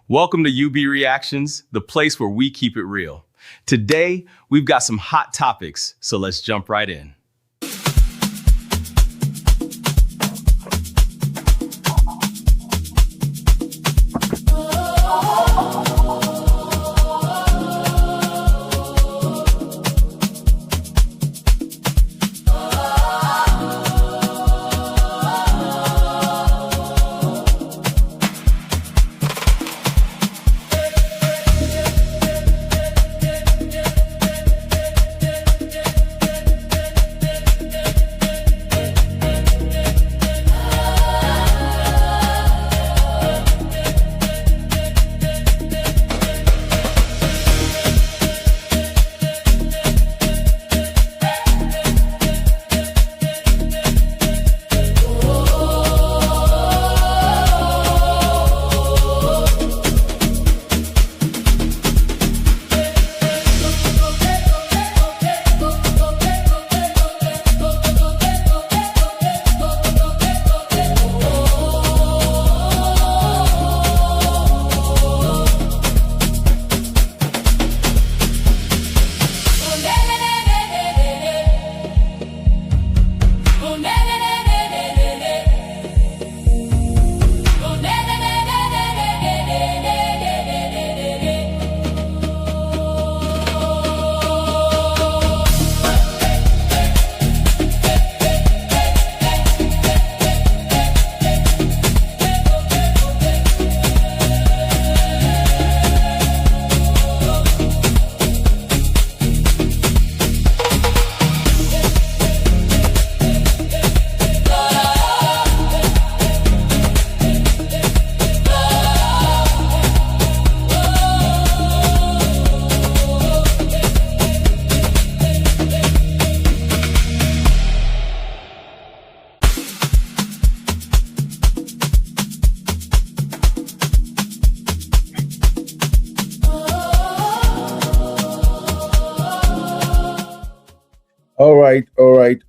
Welcome to UB Reactions, the place where we keep it real. Today, we've got some hot topics, so let's jump right in.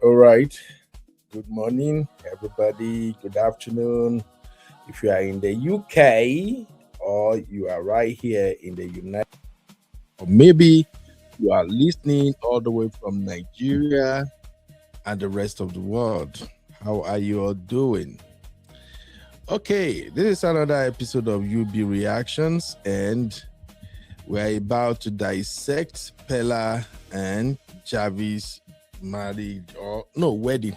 All right. Good morning, everybody. Good afternoon. If you are in the UK or you are right here in the United States, or maybe you are listening all the way from Nigeria and the rest of the world. How are you all doing? Okay, this is another episode of UB Reactions, and we're about to dissect Peller and Javis wedding.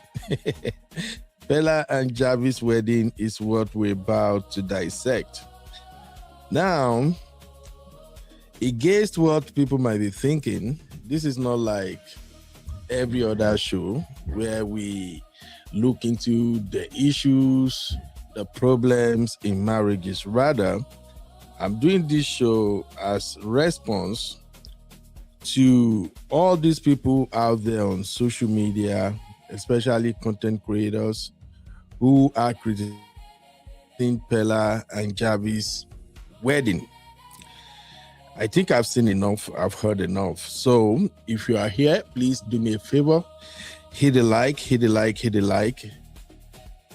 Peller and Javis wedding is what we're about to dissect. Now, against what people might be thinking, this is not like every other show where we look into the issues, the problems in marriages. Rather, I'm doing this show as response to all these people out there on social media, especially content creators who are criticizing Peller and Javis wedding. I think I've seen enough, I've heard enough. So if you are here, please do me a favor, hit a like.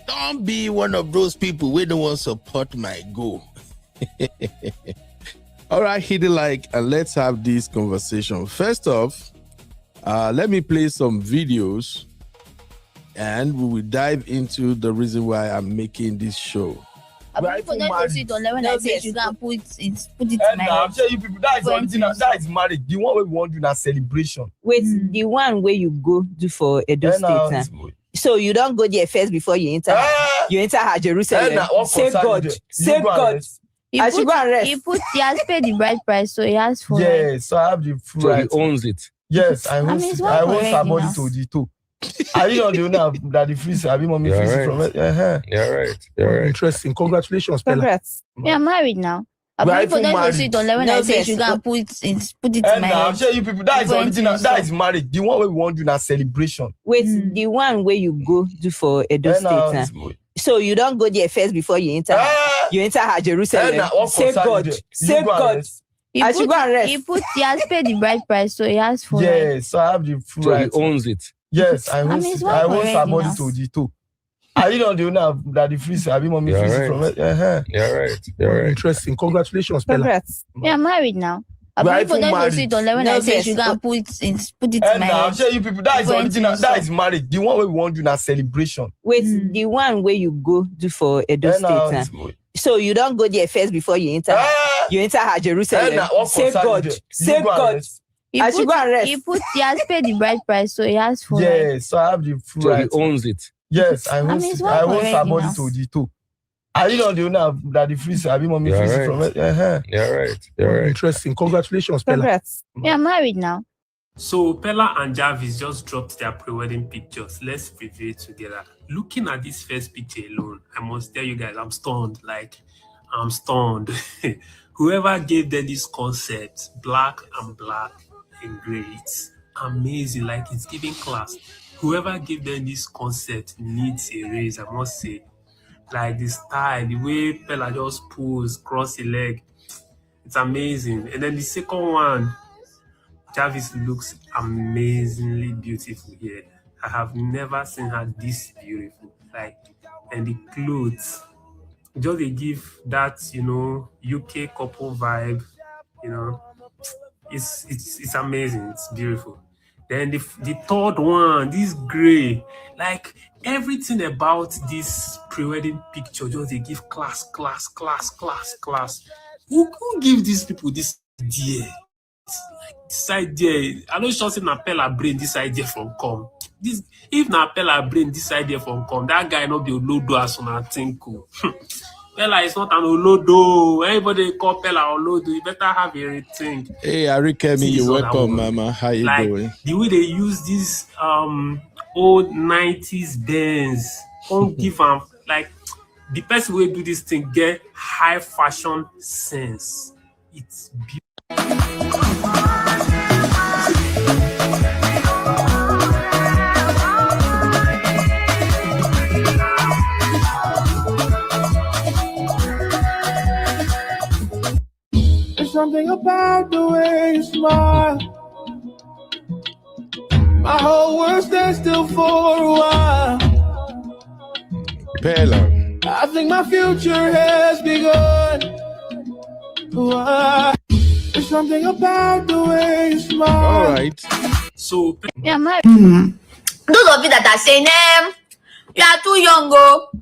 Don't be one of those people who don't want to support my goal. All right, hit a like and let's have this conversation. First off, let me play some videos and we will dive into the reason why I'm making this show. People don't see it on when I say you can put it in my I'm telling you people, that is original, that is marriage. The one we want to do na celebration. Wait, the one where you go do for Edo State. So you don't go there first before you enter. You enter her Jerusalem. Save God. Save God. He has paid the bride price, so he has full right. So I have the full right. So he owns it. Yes, I own somebody to the toe. Are you not the owner that the free have been mommy free from it? You're right. Interesting. Congratulations, Peller. Congrats. We are married now. People don't see it on when I say you can put it in my I'm telling you people, that is original, that is marriage. The one we want to do na celebration. Wait, the one where you go do for Edo State. So you don't go there first before you enter. You enter her Jerusalem. Save God. Save God. He has paid the bride price, so he has full right. So I have the full right. So he owns it. Yes, I own somebody to the toe. Are you not the owner that the freeze? Have you mommy freeze from it? You're right. Interesting. Congratulations, Peller. Congrats. Yeah, I'm married now. People don't go sit on when I say you go and put it in my head. I'm telling you people, that is original. That is marriage. The one we want do na celebration. Wait, the one where you go do for Edo State. So you don't go there first before you enter. You enter her Jerusalem. Save God. Save God. He has paid the bride price, so he has full right. So I have the full right. So he owns it. Yes, I own it. I own somebody to the two. Are you not the owner that the freeze? Have you mommy freeze from it? You're right. Interesting. Congratulations, Peller. Congrats. Yeah, I'm married now. So Peller and Javis just dropped their pre-wedding pictures. Let's review it together. Looking at this first picture alone, I must tell you guys, I'm stunned. I'm stunned. Whoever gave them this concept, black and gray, it's amazing. Like, it's giving class. Whoever gave them this concept needs a raise, I must say. Like, the style, the way Peller just pulls, cross the leg, it's amazing. And then the second one, Javis looks amazingly beautiful here. I have never seen her this beautiful. Like, and the clothes, just they give that, UK couple vibe. It's amazing. It's beautiful. Then the third one, this gray, like everything about this pre-wedding picture, just they give class. Who give these people this idea? This idea, I know sure say na Peller brain this idea from come. This if na Peller brain this idea from come, that guy not be Olodo as una think. Peller is not an Olodo. Anybody call Peller Olodo, you better have a rethink. Hey, Arikemi, you're welcome, Mama. How you doing? The way they use this old 90s Benz, don't give them like the person who do this thing get high fashion sense. It's beautiful. Something about the way you smile. My whole world stands still for a while. Peller. I think my future has begun. There's something about the way you smile. All right. So, yeah, married. Those of you that are saying, you are too young,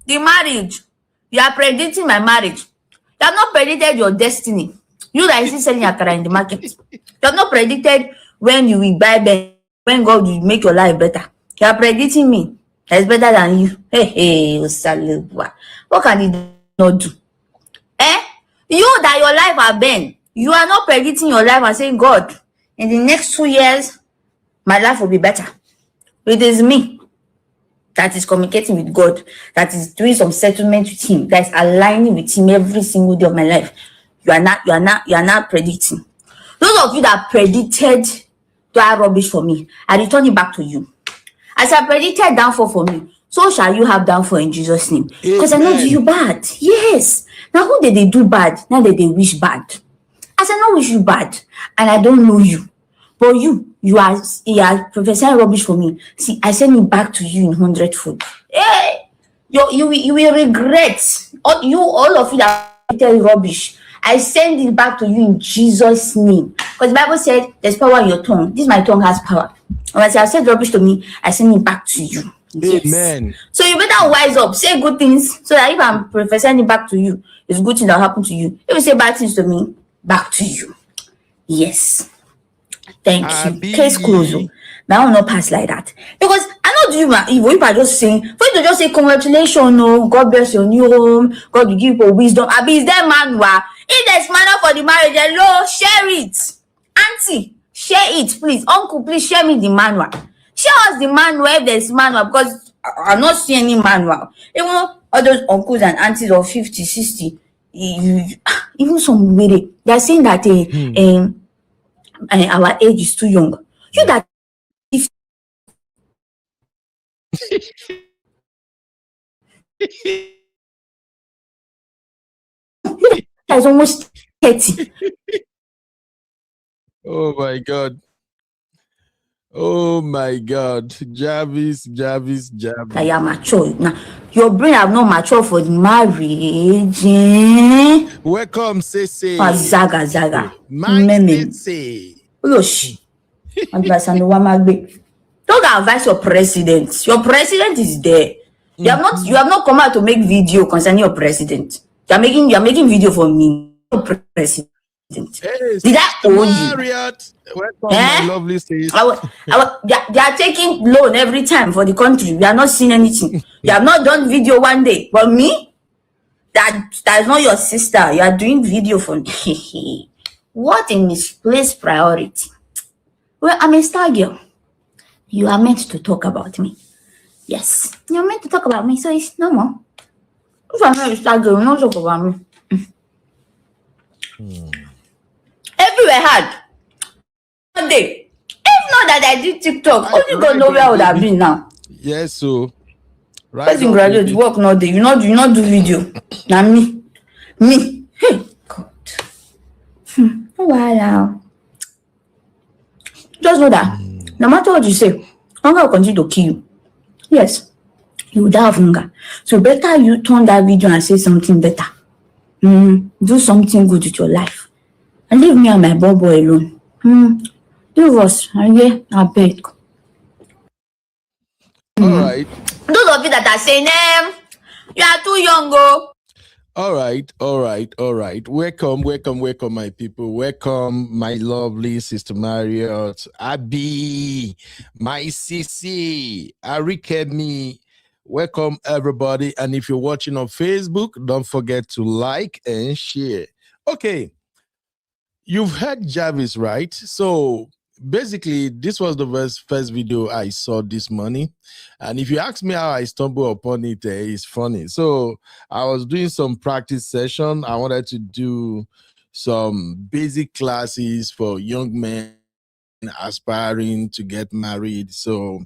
the marriage. You are predicting my marriage. You have not predicted your destiny. You that is selling your car in the market. You have not predicted when you will buy better, when God will make your life better. You are predicting me. That's better than you. Hey, what can you not do? You that your life have been, you are not predicting your life and saying, God, in the next 2 years, my life will be better. It is me that is communicating with God, that is doing some settlement with Him, that is aligning with Him every single day of my life. You are not predicting. Those of you that predicted that rubbish for me, I return it back to you. As I predicted downfall for me, so shall you have downfall in Jesus' name. Because I know do you bad. Yes. Now who did they do bad? Now that they wish bad. As I know wish you bad, and I don't know you. But you are prophesying rubbish for me. See, I send it back to you in 100-fold. Hey, you will regret. All of you that tell rubbish, I send it back to you in Jesus' name. Because the Bible said there's power in your tongue. This my tongue has power. And when I said rubbish to me, I send it back to you. Yes. Amen. So you better wise up, say good things, so that if I'm prophesying it back to you, it's good thing that will happen to you. If you say bad things to me, back to you. Yes. Thank you. Case closed. Now I will not pass like that. Because I know do you man evil. If I just saying, for you to just say congratulations, no, God bless your new home, God will give you wisdom. Abi is there manual? If there's manual for the marriage, hello, share it. Auntie, share it, please. Uncle, please share me the manual. Share us the manual if there's manual, because I'm not seeing any manual. Even all those uncles and aunties of 50, 60, even some way they're saying that our age is too young. You that is almost 30. Oh my God. Oh my God, Javis. That you are mature. Now, your brain have not matured for the marriage. Welcome, Sese. Zaga. My Meme. Sese. Losh. Don't advise your president. Your president is there. You have not come out to make video concerning your president. You are making video for me. Your president. Hey, Did I owe you? Marriott. Welcome, my lovely sis. They are taking loan every time for the country. We are not seeing anything. You have not done video one day. But me, that is not your sister. You are doing video for me. What a misplaced priority. Well, I'm a star girl. You are meant to talk about me. Yes, you're meant to talk about me, so it's normal. If I'm not a star girl, you don't talk about me. Everywhere hard. One day. If not that I did TikTok, only God know where I would have been now. Yes, so First in graduate, work not day. You not do video. Now me. Hey, God. Wow. Just know that no matter what you say, hunger will continue to kill you. Yes, you will die of hunger. So better you turn that video and say something better. Do something good with your life. And leave me and my boy alone. Leave us. I beg. All right. Those of you that are saying, you are too young, oh. All right. Welcome, my people. Welcome, my lovely sister Marriott, Abby, my Sissy, Arikemi. Welcome, everybody. And if you're watching on Facebook, don't forget to like and share. Okay. You've heard Javis, right? So basically, this was the first video I saw this morning. And if you ask me how I stumbled upon it, it's funny. So I was doing some practice session. I wanted to do some basic classes for young men aspiring to get married. So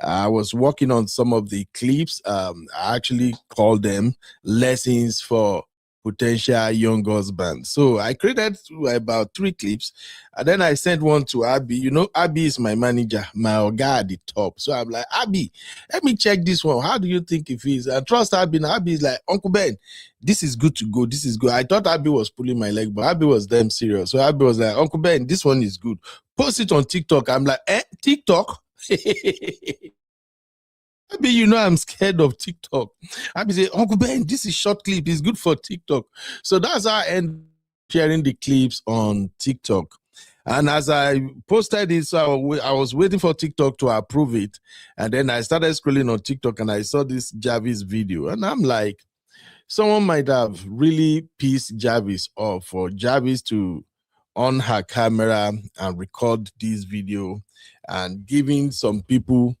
I was working on some of the clips. I actually called them lessons for potential young husband. So I created about 3 clips, and then I sent one to Abby. You know, Abby is my manager, my guy at the top. So I'm like, Abby, let me check this one. How do you think it is? I trust Abby. And Abby is like, Uncle Ben, this is good to go. This is good. I thought Abby was pulling my leg, but Abby was damn serious. So Abby was like, Uncle Ben, this one is good. Post it on TikTok. I'm like, TikTok? Maybe you know I'm scared of TikTok. I be say, Uncle Ben, this is short clip. It's good for TikTok. So that's how I end sharing the clips on TikTok. And as I posted it, so I was waiting for TikTok to approve it. And then I started scrolling on TikTok and I saw this Javis video. And I'm like, someone might have really pissed Javis off for Javis to on her camera and record this video and giving some people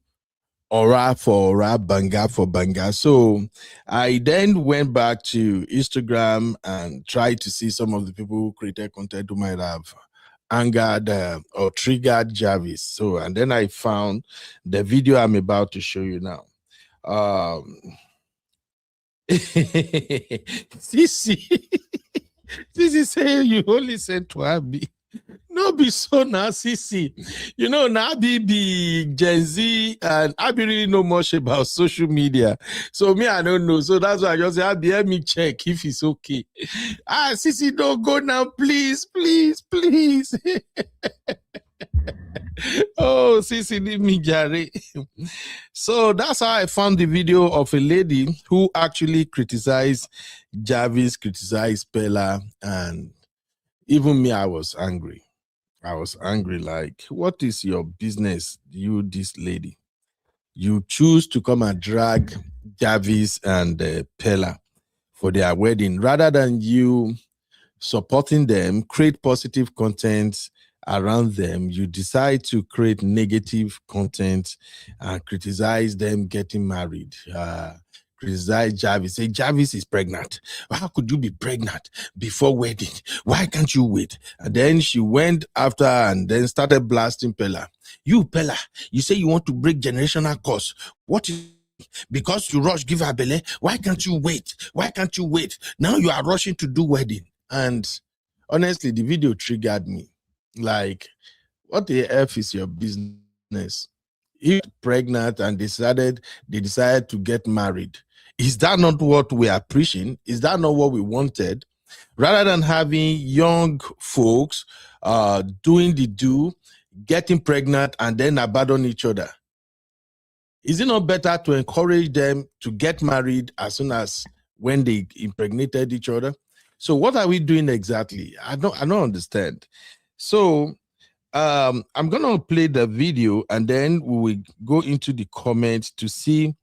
aura for aura, banga for banga. So I then went back to Instagram and tried to see some of the people who created content who might have angered or triggered Javis. So, and then I found the video I'm about to show you now. Sissy say you only sent to Abby. No be so now, Sissy. You know, now Abby be Gen Z and Abby really know much about social media. So me, I don't know. So that's why I just say, Abby, let me check if it's okay. Sissy, don't go now, please. Oh, Sissy, leave me, Jerry. So that's how I found the video of a lady who actually criticized Javis, criticized Peller, and even me, I was angry. Like, what is your business, you, this lady? You choose to come and drag Javis and Peller for their wedding rather than you supporting them, create positive content around them. You decide to create negative content and criticize them getting married. Criticize Javis. Say Javis is pregnant. How could you be pregnant before wedding? Why can't you wait? And then she went after and then started blasting Peller. You, Peller, you say you want to break generational curse. What is because you rush give her belly? Why can't you wait? Now you are rushing to do wedding. And honestly, the video triggered me. Like, what the F is your business? if pregnant and they decided to get married. Is that not what we are preaching? Is that not what we wanted? Rather than having young folks doing the do, getting pregnant and then abandon each other. Is it not better to encourage them to get married as soon as when they impregnated each other? So what are we doing exactly? I don't understand. So I'm gonna play the video and then we will go into the comments to see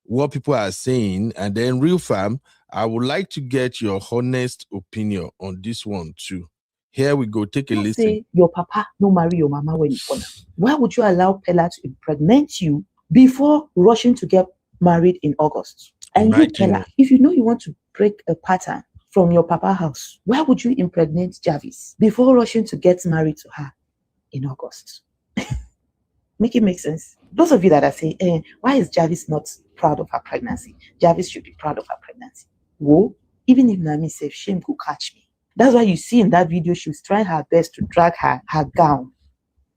what people are saying. And then Real Fam, I would like to get your honest opinion on this one too. Here we go. Take a listen. Say your papa no marry your mama when you born. Why would you allow Peller to impregnate you before rushing to get married in August? And you, Peller, if you know you want to break a pattern from your papa house, why would you impregnate Javis before rushing to get married to her in August? Make it make sense. Those of you that are saying, why is Javis not proud of her pregnancy? Javis should be proud of her pregnancy. Whoa, even if Nami says shame could catch me. That's why you see in that video, she was trying her best to drag her gown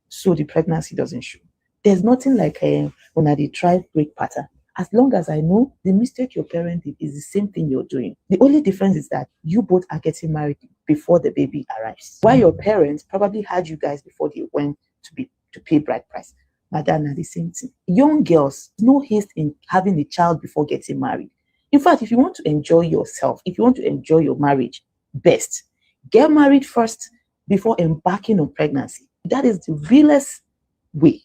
so the pregnancy doesn't show. There's nothing like when they try break pattern. As long as I know, the mistake your parent did is the same thing you're doing. The only difference is that you both are getting married before the baby arrives. While your parents probably had you guys before they went to pay bride price. Madonna, the same thing. Young girls, no haste in having a child before getting married. In fact, if you want to enjoy yourself, if you want to enjoy your marriage, best get married first before embarking on pregnancy. That is the realest way.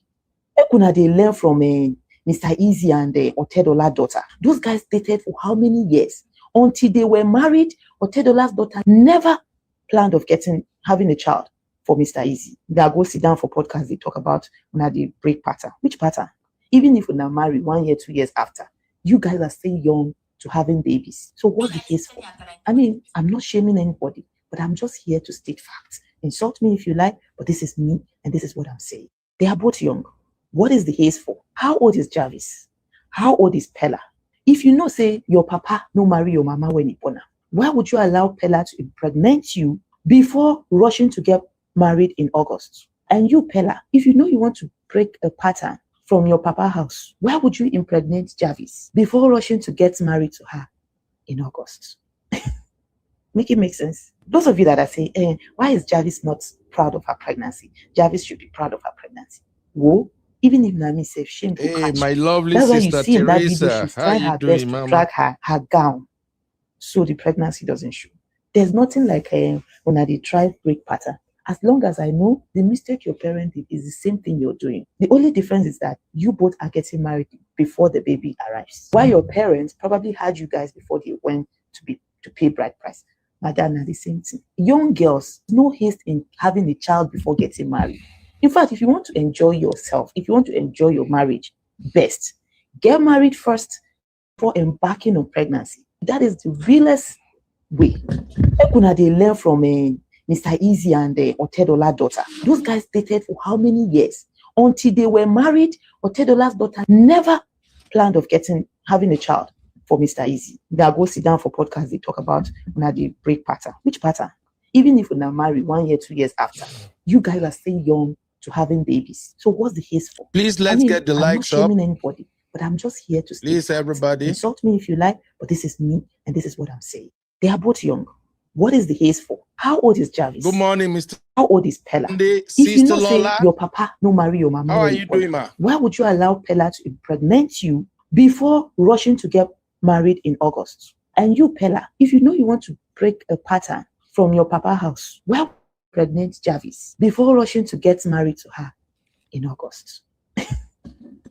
They learn from Mr. Easy and Otedola's daughter. Those guys dated for how many years? Until they were married, Otedola's daughter never planned of having a child for Mr. Easy. They go sit down for podcasts, they talk about the break pattern. Which pattern? Even if you're married 1 year, 2 years after, you guys are still young to having babies. So what's the case for? I mean, I'm not shaming anybody, but I'm just here to state facts. Insult me if you like, but this is me and this is what I'm saying. They are both young. What is the haste for? How old is Javis? How old is Peller? If you know, say, your papa no marry your mama when you born, why would you allow Peller to impregnate you before rushing to get married in August? And you, Peller, if you know you want to break a pattern from your papa house, why would you impregnate Javis before rushing to get married to her in August? Make it make sense. Those of you that are saying, why is Javis not proud of her pregnancy? Javis should be proud of her pregnancy. Whoa, even if Nami says shame could catch my me. lovely That's why you sister see in that Teresa, video, she's trying her best to drag her gown so the pregnancy doesn't show. There's nothing like when they try break pattern. As long as I know, the mistake your parent did is the same thing you're doing. The only difference is that you both are getting married before the baby arrives. While your parents probably had you guys before they went to pay bride price. Madonna, the same thing. Young girls, no haste in having a child before getting married. In fact, if you want to enjoy yourself, if you want to enjoy your marriage, best get married first before embarking on pregnancy. That is the realest way. They learn from Mr. Easy and Otedola's daughter. Those guys dated for how many years? Until they were married, Otedola's daughter never planned of having a child for Mr. Easy. They go sit down for podcasts, they talk about the break pattern. Which pattern? Even if you're married 1 year, 2 years after, you guys are still young to having babies. So what's the haste for? Please let's get the likes up. I'm not shaming anybody, but I'm just here to state please facts. Everybody. Insult me if you like, but this is me and this is what I'm saying. They are both young. What is the haste for? How old is Javis? Good morning, Mr. How old is Peller? If you know, say, your papa no marry your mama. How are you doing, ma? Why would you allow Peller to impregnate you before rushing to get married in August? And you, Peller, if you know you want to break a pattern from your papa house, why pregnant Javis before rushing to get married to her in August?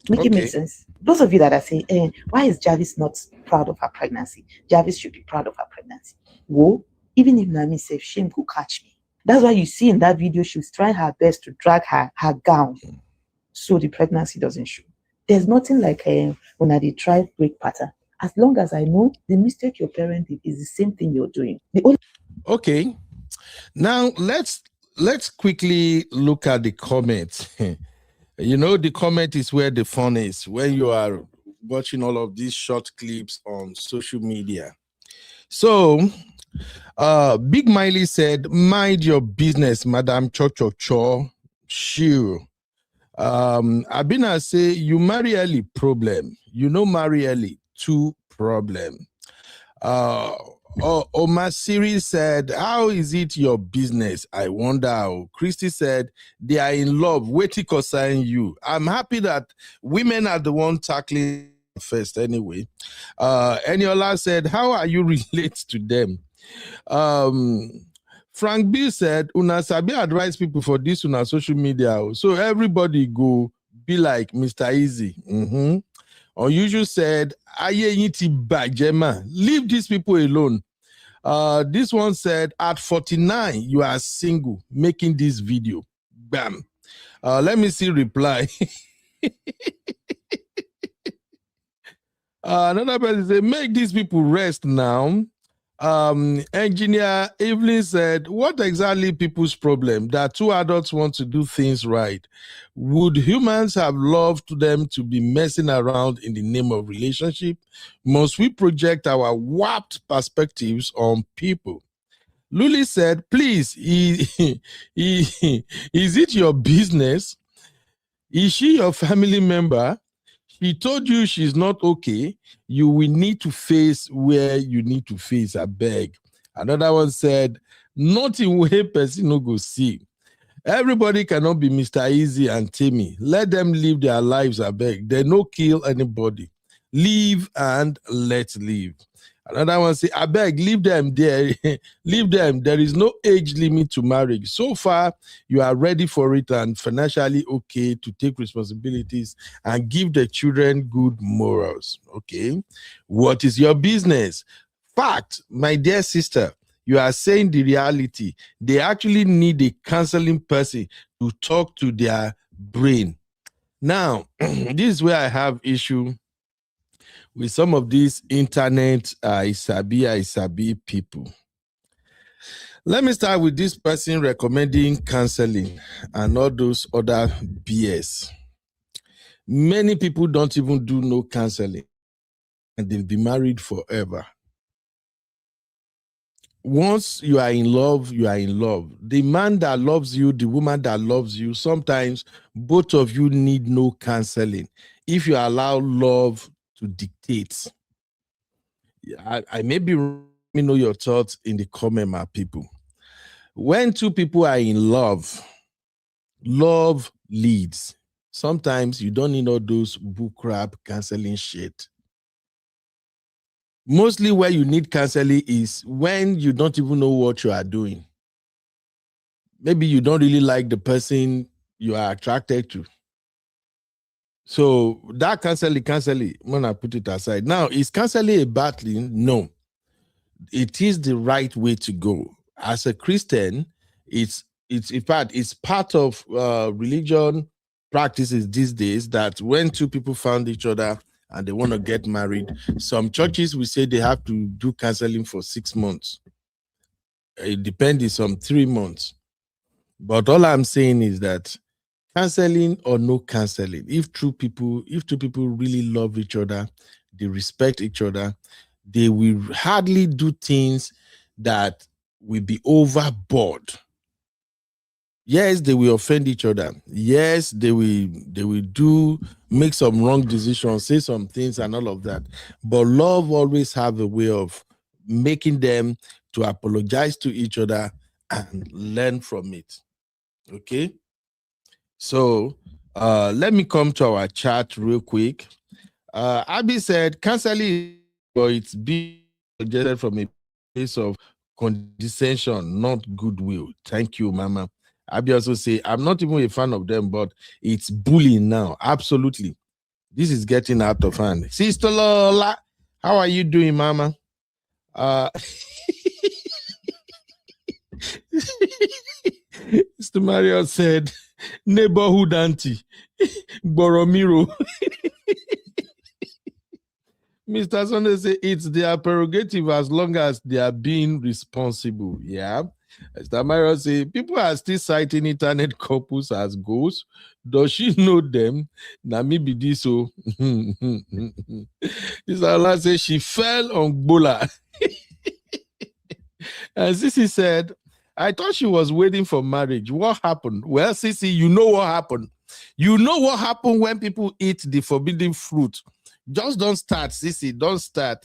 Make it make sense. Those of you that are saying, why is Javis not proud of her pregnancy? Javis should be proud of her pregnancy. Whoa, even if Nami says shame could catch me. That's why you see in that video, she was trying her best to drag her gown so the pregnancy doesn't show. There's nothing like when they try break pattern. As long as I know, the mistake your parent did is the same thing you're doing. Okay, now let's quickly look at the comments. You know, the comment is where the fun is, when you are watching all of these short clips on social media. So Big Miley said, mind your business, Madam Cho. Sure. Abina say, you marry early, problem. You know, marry early, 2 problem. Omar Siri said, how is it your business? I wonder how. Christy said, they are in love. Wait to consign you. I'm happy that women are the one tackling first anyway. Eniola said, how are you relate to them? Frank Bill said, una sabi advise people for this on social media. So everybody go be like Mr. Easy. Unusual said, leave these people alone. This one said, at 49, you are single, making this video. Bam. Let me see reply. Another person said, make these people rest now. Engineer Evelyn said, what exactly people's problem? That 2 adults want to do things right. Would humans have loved them to be messing around in the name of relationship? Must we project our warped perspectives on people? Luli said, please, is it your business? Is she your family member? He told you she's not okay. You will need to face where you need to face, I beg. Another one said, not in way person no go see. Everybody cannot be Mr. Easy and Timmy. Let them live their lives, I beg. They no kill anybody. Live and let live. Another one say, I beg, leave them there. Leave them. There is no age limit to marriage. So far, you are ready for it and financially okay to take responsibilities and give the children good morals. Okay. What is your business? Fact, my dear sister, you are saying the reality. They actually need a counseling person to talk to their brain. Now, this is where I have issue with some of these internet Isabi people. Let me start with this person recommending counseling and all those other BS. Many people don't even do no counseling and they'll be married forever. Once you are in love, you are in love. The man that loves you, the woman that loves you, sometimes both of you need no counseling. If you allow love to dictate. I maybe let me know your thoughts in the comment, my people. When 2 people are in love, love leads. Sometimes you don't need all those book crap counseling shit. Mostly where you need counseling is when you don't even know what you are doing. Maybe you don't really like the person you are attracted to. So that counseling, when I put it aside. Now, is counseling a bad thing? No. It is the right way to go. As a Christian, it's in fact, it's part of religion practices these days that when 2 people found each other and they want to get married, some churches will say they have to do counseling for 6 months. It depends on 3 months. But all I'm saying is that counseling or no counseling, if 2 people really love each other, they respect each other, they will hardly do things that will be overboard. Yes, they will offend each other. Yes, they will make some wrong decisions, say some things and all of that. But love always have a way of making them to apologize to each other and learn from it. Okay? So let me come to our chat real quick. Abby said, counseling, but it's being suggested from a place of condescension, not goodwill. Thank you, Mama. Abby also say, I'm not even a fan of them, but it's bullying now. Absolutely. This is getting out of hand. Sister Lola, how are you doing, Mama? Mr. Mario said, neighborhood auntie, Boromiro. Mr. Sunday say it's their prerogative as long as they are being responsible. Yeah. Mr. Mario say people are still citing internet couples as ghosts. Does she know them? Now maybe this so. Mr. Allah say she fell on Bola. And Sissy said, I thought she was waiting for marriage. What happened? Well, Sissy, you know what happened. You know what happened when people eat the forbidden fruit? Just don't start, Sissy. Don't start.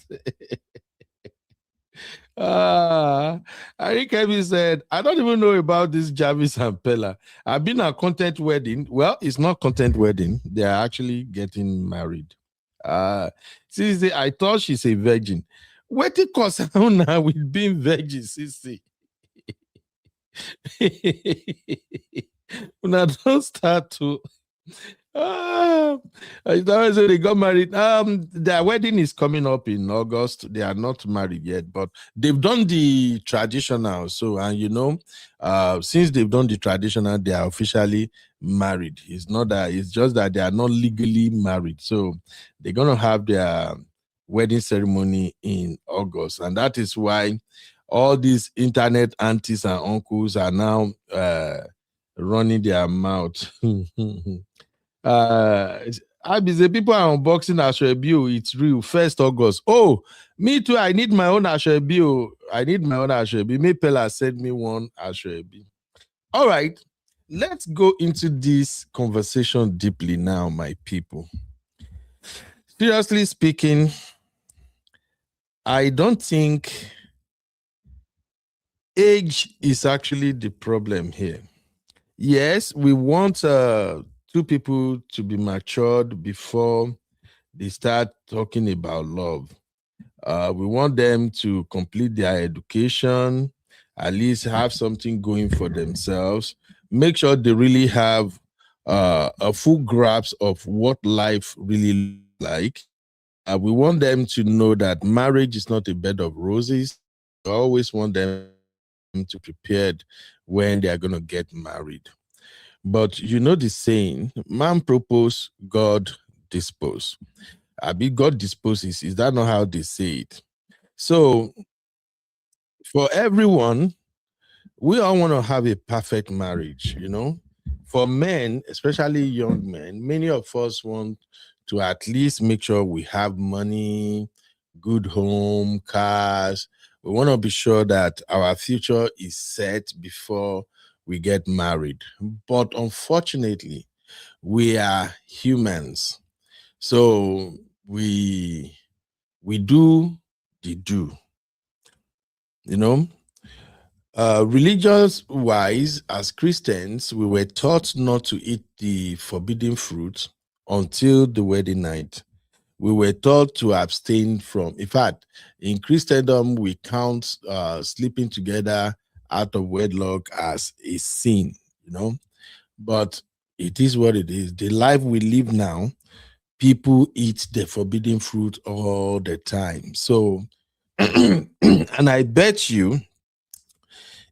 Arikebi said, I don't even know about this Javis and Peller. I've been at content wedding. Well, it's not content wedding. They are actually getting married. Sissy, I thought she's a virgin. What it costs now with being virgin, Sissy? Now don't start to. They got married. Their wedding is coming up in August. They are not married yet, but they've done the traditional. So, and you know, since they've done the traditional, they are officially married. It's not that, it's just that they are not legally married. So they're gonna have their wedding ceremony in August, and that is why all these internet aunties and uncles are now running their mouth. I be the people are unboxing Ashwebi. It's real. 1st August. Oh, me too. I need my own Ashwebi. I need my own Ashwebi. May Peller send me one Ashwebi. All right, let's go into this conversation deeply now, my people. Seriously speaking, I don't think age is actually the problem here. Yes, we want two people to be matured before they start talking about love. We want them to complete their education, at least have something going for themselves, make sure they really have a full grasp of what life really looks like. We want them to know that marriage is not a bed of roses. We always want them to be prepared when they are going to get married. But you know the saying, man propose, God dispose. God disposes. Is that not how they say it? So for everyone, we all want to have a perfect marriage, you know. For men, especially young men, many of us want to at least make sure we have money, good home, cars. We want to be sure that our future is set before we get married. But unfortunately, we are humans. So we do the do. You know, religious wise, as Christians, we were taught not to eat the forbidden fruit until the wedding night. We were taught to abstain from, in fact, in Christendom, we count sleeping together out of wedlock as a sin, you know. But it is what it is. The life we live now, people eat the forbidden fruit all the time. So, and I bet you,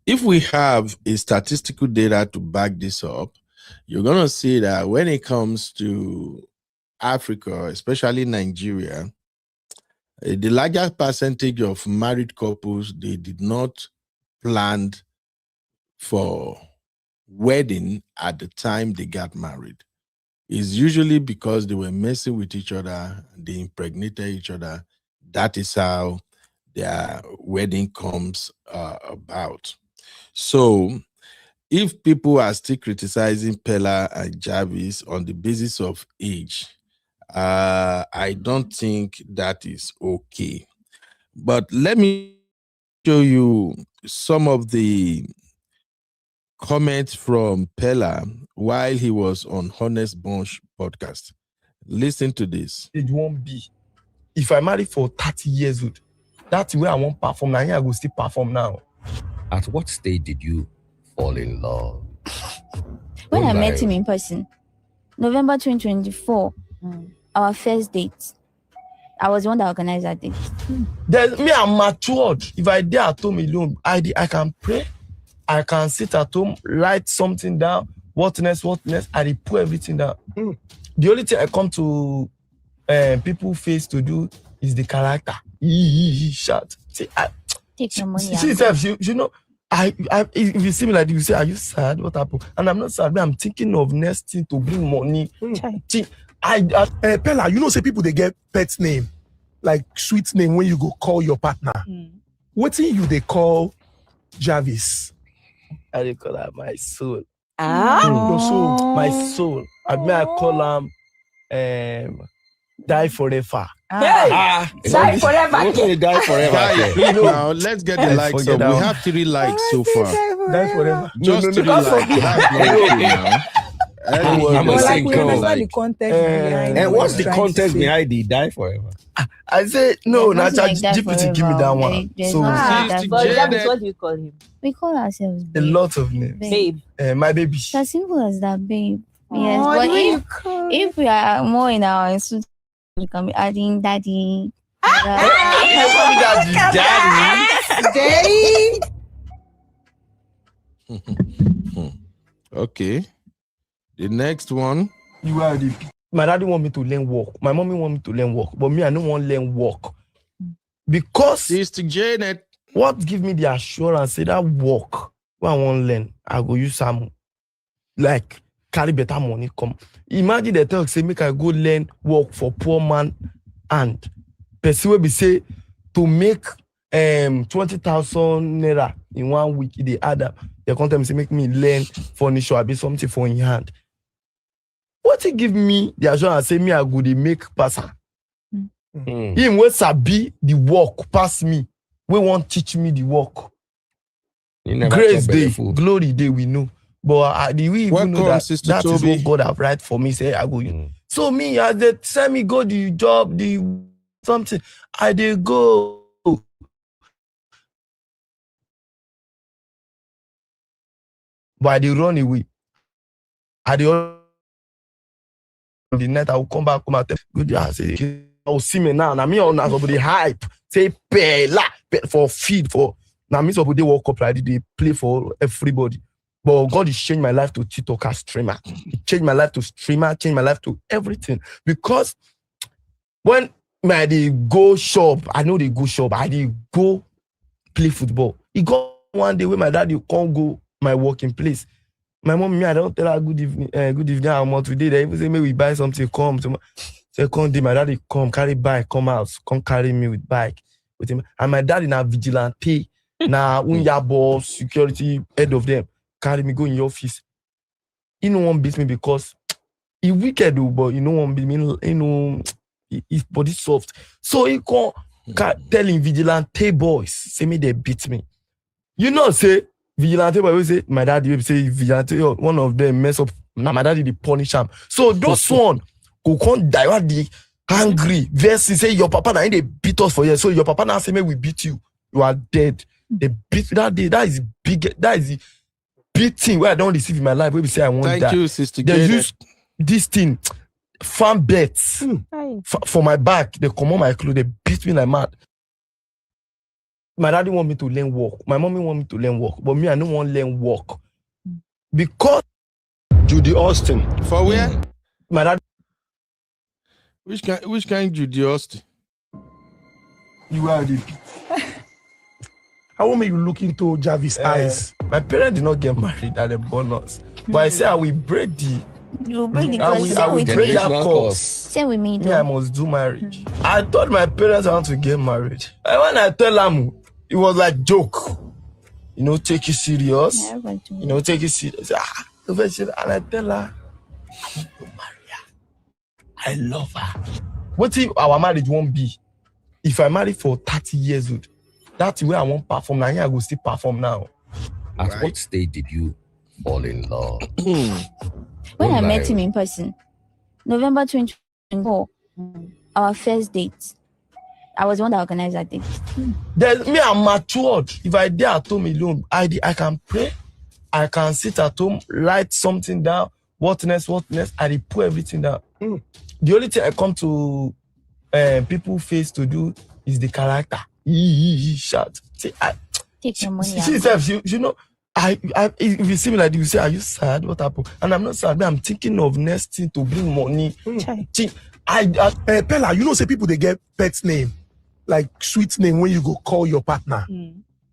if we have a statistical data to back this up, you're going to see that when it comes to Africa, especially Nigeria, the larger percentage of married couples, they did not plan for wedding at the time they got married. It's usually because they were messing with each other, they impregnated each other. That is how their wedding comes about. So if people are still criticizing Peller and Javis on the basis of age, I don't think that is okay. But let me show you some of the comments from Peller while he was on Honest Bunch podcast. Listen to this. It won't be. If I marry for 30 years old, that's where I won't perform. Now I will still perform now. At what stage did you fall in love? When I met him in person, November 2024, our first date. I was the one that organized that date. Me, I'm matured. If I dare at home alone, I can pray. I can sit at home, write something down. What next? I put everything down. The only thing I come to people face to do is the character. Shut. See, take your money. You know, if you see me like this, you say, "Are you sad? What happened?" And I'm not sad. But I'm thinking of next thing to bring money. Peller, you know, say people they get pet name, like sweet name when you go call your partner. What thing you they call Javis? I call that my soul. Your soul. My soul. I mean, I call him die forever. Die forever. Okay, die forever. Guys, now let's get the likes up. We have 3 likes so far. Die forever. Just 3 likes. That's not okay now. I'm But a like we single. understand the context behind And what what's you're the trying to context say. behind the die forever? I say no. There's Now nothing like that GPT give me forever. that one. There's So nothing like Sister that But Janet. forever. Javis, what do you call him? We call ourselves a babe. lot of names. Babe. My baby. It's as simple as that, babe. Yes, Oh, but the way you if call if we are more in our institute, we can be adding daddy. You call me daddy. Daddy. Okay. The next one. You are the. My daddy want me to learn work. My mommy want me to learn work, but me I don't want to learn work because Sister Janet. what give me the assurance say that work when I want to learn, I go use some like carry better money come. Imagine the talk say make I go learn work for poor man and person will be say to make 20,000 naira in 1 week. They add up. They come tell me say make me learn furniture, I be something for in hand. What he give me the assurance say me I go dey make passer. Him wey sabi the work pass me. We won't teach me the work. Grace day, glory day, we know. But the we even know that Sister that is Toby. what God have right for me. Say I go. So me, as they send me go the job, the something, I dey go. But I dey run away. I dey the night I will come back, come out. Good, I say, I will see me now. Now me on somebody hype. Say Peller for feed for. Now me somebody walk up like they play for everybody. But God has changed my life to TikToker streamer. He changed my life to streamer, changed my life to everything. Because when I dey go shop, I know they go shop, I dey go play football. He got one day when my daddy can't go my working place. My mom, me, I don't tell her good evening, I'm today. They even say, maybe we buy something, come. Second day, my daddy come, carry bike, come out, come carry me with bike. With him. And my daddy now vigilante, now unya boss, security, head of them, carry me, go in your office. He no one beat me because he wicked, but you know one beat me, you know, his body soft. So he can't tell him vigilante boys, say me they beat me. You know, say, vigilante boy will say, my daddy will say, vigilante, one of them mess up, now my daddy they punish him. So those one, go can't divert the angry, versus say, your papa now they beat us for you. So your papa now say, me we beat you, you are dead. They beat me that day, that is big, that is the beating where I don't receive in my life, where we say I won't die. Thank you, Sister They Janet. use this thing, farm bets, for my back, they come on my clothes, they beat me like mad. My daddy want me to learn work. My mommy want me to learn work. But me, I don't want to learn work. Because Judy Austin. For where? My daddy. Which kind Judy Austin? You are the. I want me to look into Javis' eyes. My parents did not get married at the bonus. But I say I will break the. You break the I curse. will Say with break me. that curse. Say with me, Me, I though. must do marriage. I told my parents I want to get married. And when I tell them, it was like joke. You know, take it serious. Yeah, everybody do. You know, take it serious. And I tell her, I want to marry her. I love her. What if our marriage won't be? If I marry for 30 years old, that's the way I won't perform. Now I go still perform now. At what stage did you fall in love? When I met him in person, November 2024, our first date. I was the one that organized that date. There's me, I'm matured. If I dare at home alone, I can pray. I can sit at home, write something down. What next? I dey put everything down. The only thing I come to people face to do is the character. Shout. See, Take your money she out. says, you know, if you see me like this, you say, are you sad? What happened? And I'm not sad. I'm thinking of next thing to bring money. Peller, you know, say people they get pet name, like sweet name when you go call your partner.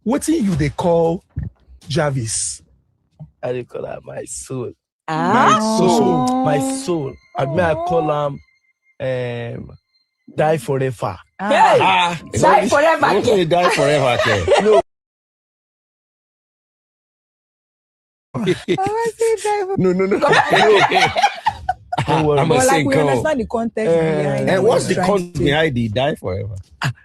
What you they call Javis? I dey call her my soul. Ah. My soul. I mean, I call her die forever. Die forever. Okay, die forever. Okay. No, No. Don't worry. I'm But like saying, we understand the context behind. and what's the trying context to say. behind the die forever?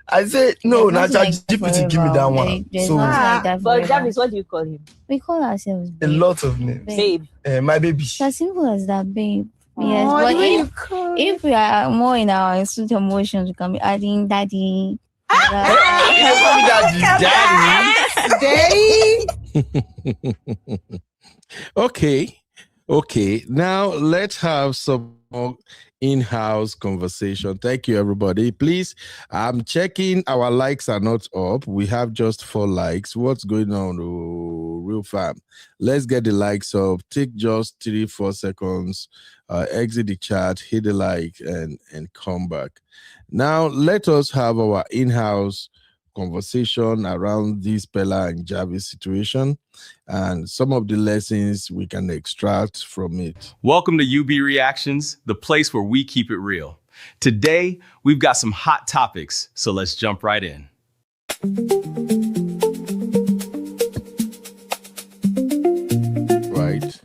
I say no. There's Natural nothing like GPT give me that forever. one. There's So nothing like that But forever. Javis, what do you call him? We call ourselves a babe. lot of names. Babe. My baby. It's as simple as that, babe. Yes, Oh, but the way you call if we are more in our sweet emotions, we can be adding daddy. You call me daddy. Okay. Now let's have some more in-house conversation. Thank you, everybody. Please, I'm checking our likes are not up. We have just 4 likes. What's going on, real fam? Let's get the likes up. Take just 3-4 seconds. Exit the chat, hit the like, and come back. Now let us have our in-house conversation around this Peller and Javis situation and some of the lessons we can extract from it. Welcome to UB Reactions, the place where we keep it real. Today, we've got some hot topics, so let's jump right in. Right.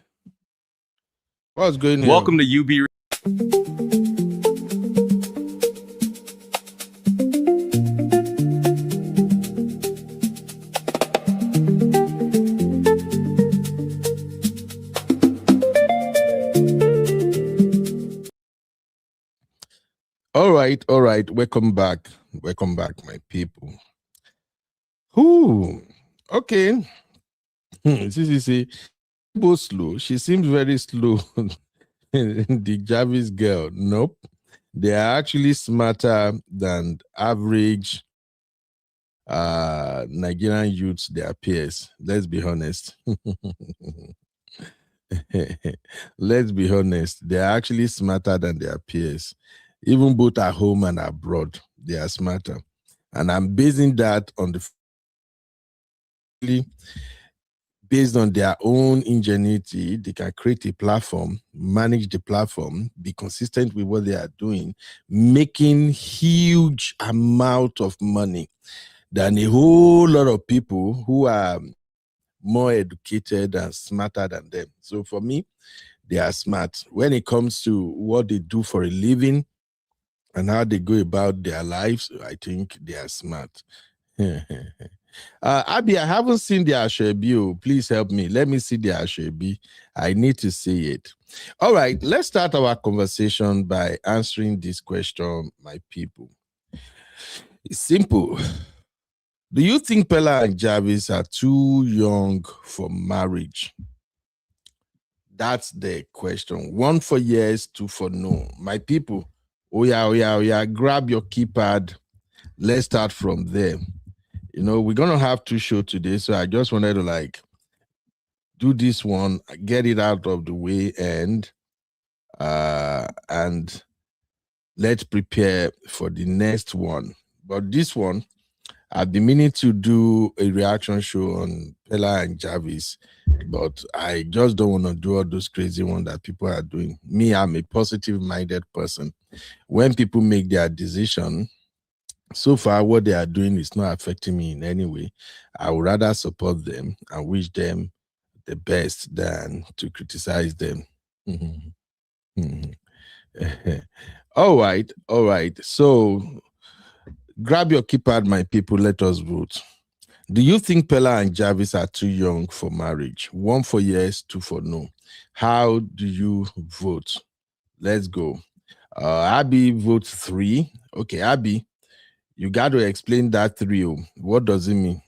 What's going on? Welcome to UB. All right. Welcome back, my people. Whoo. Okay. See. Both slow. She seems very slow. The Javis girl. Nope. They are actually smarter than average Nigerian youths, their peers. Let's be honest. Let's be honest. They are actually smarter than their peers. Even both at home and abroad, they are smarter. And I'm basing that on based on their own ingenuity. They can create a platform, manage the platform, be consistent with what they are doing, making huge amount of money than a whole lot of people who are more educated and smarter than them. So for me, they are smart. When it comes to what they do for a living and how they go about their lives, I think they are smart. Abby, I haven't seen the Ashwebi. Please help me. Let me see the Ashwebi. I need to see it. All right, let's start our conversation by answering this question, my people. It's simple. Do you think Peller and Javis are too young for marriage? That's the question. 1 for yes, 2 for no. My people, oh yeah, grab your keypad. Let's start from there. You know, we're going to have 2 shows today, so I just wanted to do this one, get it out of the way, and let's prepare for the next one. But this one, I've been meaning to do a reaction show on Peller and Javis, but I just don't want to do all those crazy ones that people are doing. Me, I'm a positive-minded person. When people make their decision, so far what they are doing is not affecting me in any way. I would rather support them and wish them the best than to criticize them. All right. So grab your keypad, my people. Let us vote. Do you think Peller and Javis are too young for marriage? 1 for yes, 2 for no. How do you vote? Let's go. Abby votes 3. Okay, Abby, you got to explain that 3. What does it mean?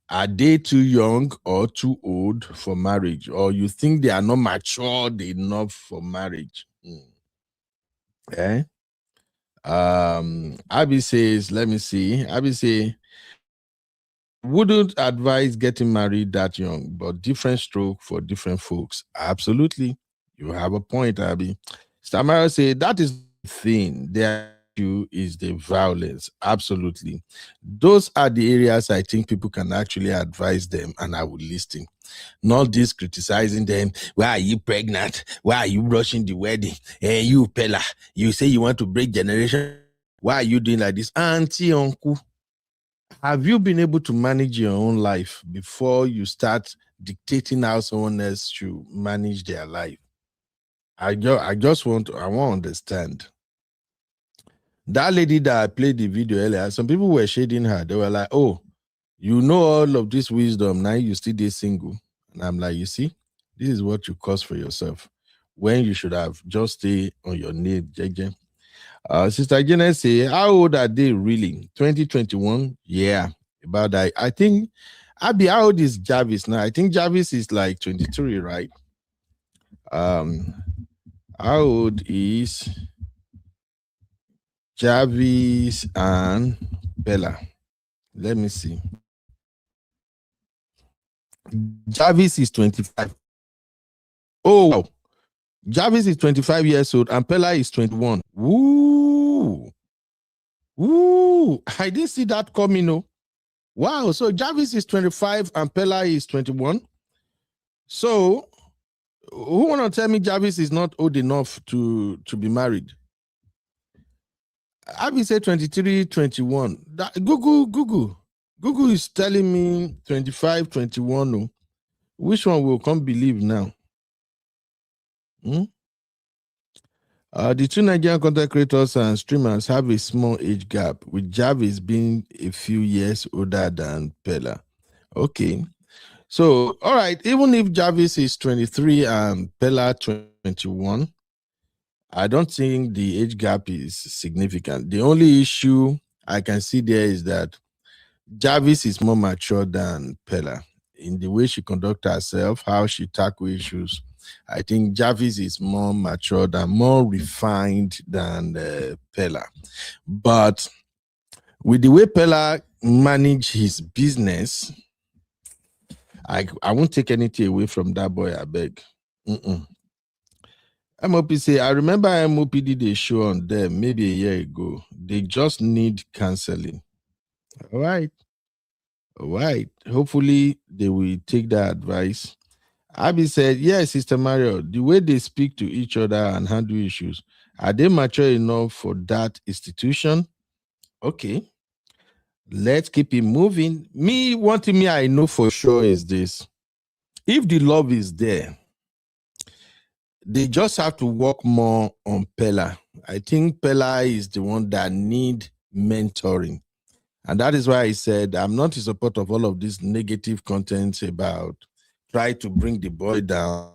Are they too young or too old for marriage? Or you think they are not matured enough for marriage? Okay. Abby says, let me see. Abby say, wouldn't advise getting married that young, but different stroke for different folks. Absolutely. You have a point, Abby. Stamara say, that is the thing. Their issue is the violence. Absolutely. Those are the areas I think people can actually advise them, and I would listen. Not this criticizing them. Why are you pregnant? Why are you rushing the wedding? Hey, you Peller, you say you want to break generation. Why are you doing like this? Auntie, uncle. Have you been able to manage your own life before you start dictating how someone else should manage their life? I want to understand. That lady that I played the video earlier, some people were shading her. They were like, oh, you know all of this wisdom, now you still stay single. And I'm like, you see, this is what you cause for yourself when you should have just stay on your need, JJ. Sister Jenna say, how old are they really? 2021? Yeah, about that. I think, Abby, how old is Javis now? I think Javis is like 23, right? How old is Javis and Bella? Let me see. Javis is 25. Oh, wow. Javis is 25 years old and Pella is 21. Woo! Woo! I didn't see that coming, no. Wow, so Javis is 25 and Pella is 21. So, who want to tell me Javis is not old enough to be married? Abby said 23, 21. Google is telling me 25, 21. No. Which one will come believe now? The two Nigerian content creators and streamers have a small age gap, with Javis being a few years older than Pella. Okay. So, all right, even if Javis is 23 and Pella 21, I don't think the age gap is significant. The only issue I can see there is that Javis is more mature than Pella in the way she conducts herself, how she tackles issues. I think Javis is more mature and more refined than Pella. But with the way Pella manage his business, I won't take anything away from that boy, I beg. MOP say, I remember MOP did a show on them maybe a year ago. They just need counseling. All right. All right. Hopefully they will take that advice. Abby said, yes, Sister Mario, the way they speak to each other and handle issues, are they mature enough for that institution? Okay. Let's keep it moving. One thing I know for sure is this. If the love is there, they just have to work more on Pella. I think Pella is the one that need mentoring. And that is why I said I'm not in support of all of this negative content about try to bring the boy down,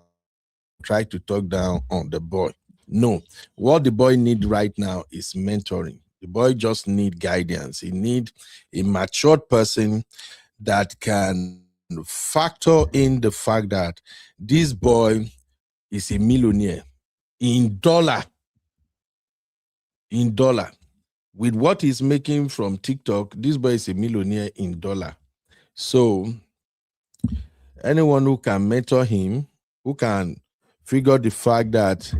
try to talk down on the boy. No, what the boy need right now is mentoring. The boy just need guidance. He need a matured person that can factor in the fact that this boy is a millionaire in dollar. With what he's making from TikTok, this boy is a millionaire in dollar. So anyone who can mentor him, who can figure the fact that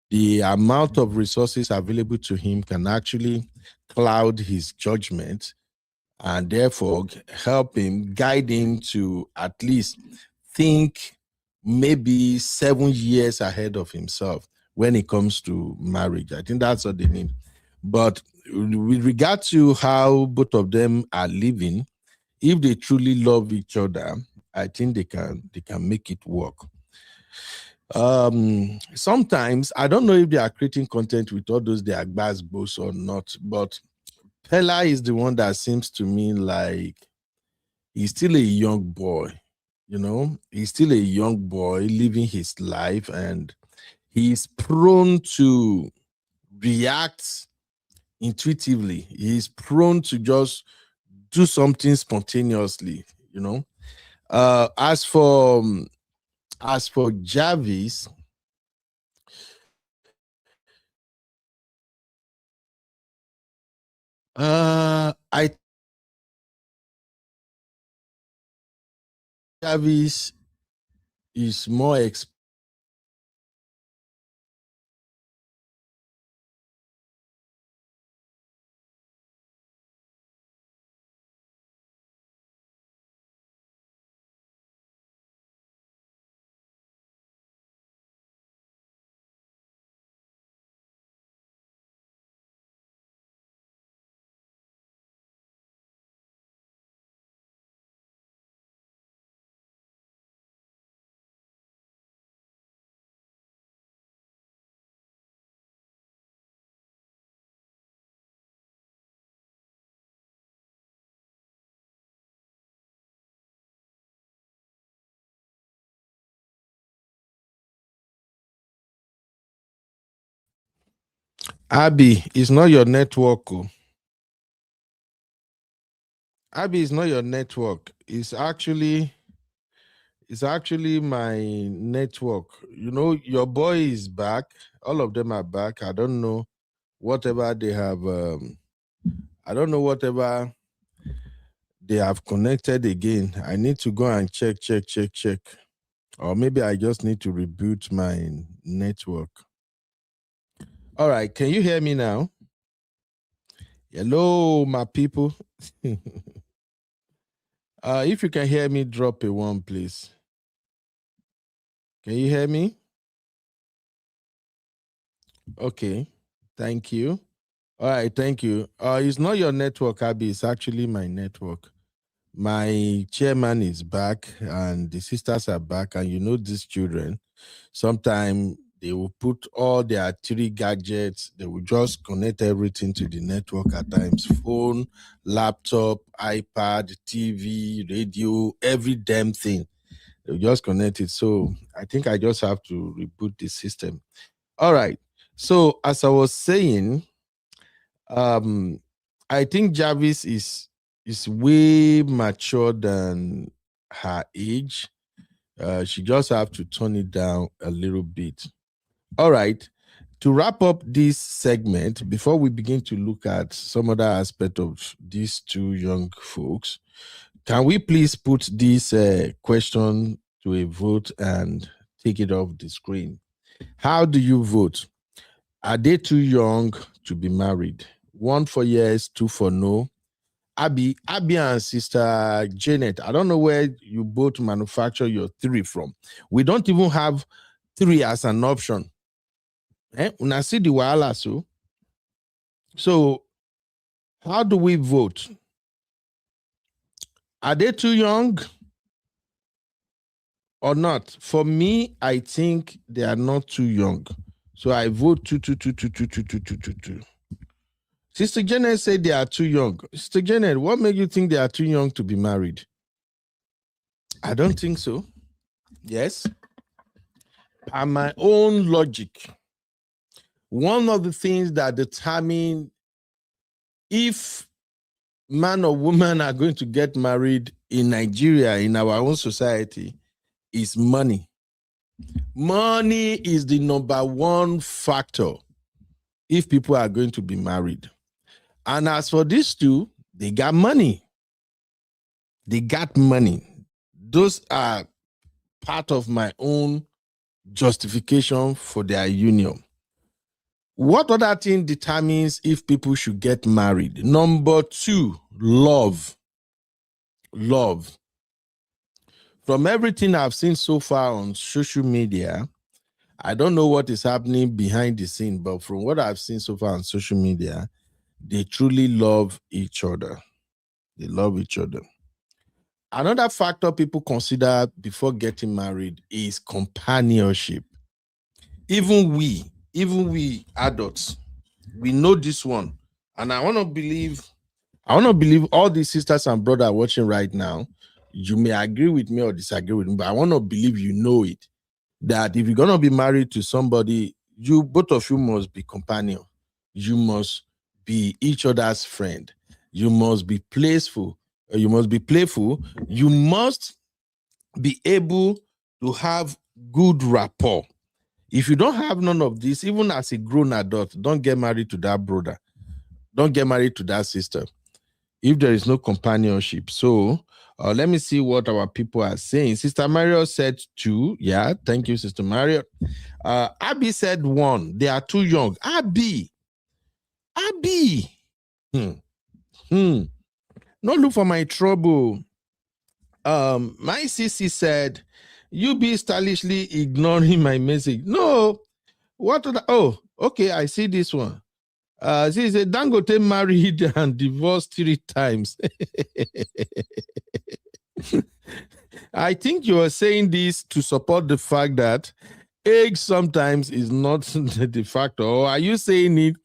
the amount of resources available to him can actually cloud his judgment and therefore help him, guide him to at least think maybe 7 years ahead of himself when it comes to marriage. I think that's what they need. But with regard to how both of them are living, if they truly love each other, I think they can make it work. Sometimes I don't know if they are creating content with all those their bass boss or not, but Pella is the one that seems to me like he's still a young boy. He's still a young boy living his life, and he's prone to react intuitively. He's prone to just do something spontaneously. As for Javis, I Javis is more Abby, it's not your network. Abby, it's not your network. It's actually my network. You know, your boy is back. All of them are back. I don't know whatever they have. I don't know whatever they have connected again. I need to go and check. Or maybe I just need to reboot my network. All right. Can you hear me now? Hello, my people. If you can hear me, drop a 1, please. Can you hear me? Okay. Thank you. All right. Thank you. It's not your network, Abby. It's actually my network. My chairman is back and the sisters are back. And you know, these children, sometimes they will put all their 3 gadgets. They will just connect everything to the network at times. Phone, laptop, iPad, TV, radio, every damn thing. They'll just connect it. So I think I just have to reboot the system. All right. So as I was saying, I think Javis is way mature than her age. She just have to turn it down a little bit. All right. To wrap up this segment, before we begin to look at some other aspect of these 2 young folks, can we please put this question to a vote and take it off the screen? How do you vote? Are they too young to be married? 1 for yes, 2 for no. Abby and Sister Janet, I don't know where you both manufacture your 3 from. We don't even have 3 as an option. When I see the wahala, so how do we vote? Are they too young or not? For me, I think they are not too young. So I vote 2. Sister Janet said they are too young. Sister Janet, what makes you think they are too young to be married? I don't think so. Yes. By my own logic, one of the things that determine if man or woman are going to get married in Nigeria, in our own society, is money. Money is the number 1 factor if people are going to be married. And as for these 2, they got money. They got money. Those are part of my own justification for their union. What other thing determines if people should get married? Number 2, love. Love. From everything I've seen so far on social media, I don't know what is happening behind the scene, but from what I've seen so far on social media, they truly love each other. They love each other. Another factor people consider before getting married is companionship. Even we adults, we know this one. And I want to believe all these sisters and brothers watching right now, you may agree with me or disagree with me, but I want to believe you know it, that if you're going to be married to somebody, both of you must be companion. You must be each other's friend. You must be playful. You must be playful. You must be able to have good rapport. If you don't have none of this, even as a grown adult, don't get married to that brother. Don't get married to that sister if there is no companionship. So let me see what our people are saying. Sister Mario said 2. Yeah, thank you, Sister Mario. Abby said 1. They are too young. Abby. No look for my trouble. My sissy said, you be stylishly ignoring my message. No. What? Oh, okay. I see this one. She said, Dangote married and divorced 3 times. I think you are saying this to support the fact that age sometimes is not the factor. Or are you saying it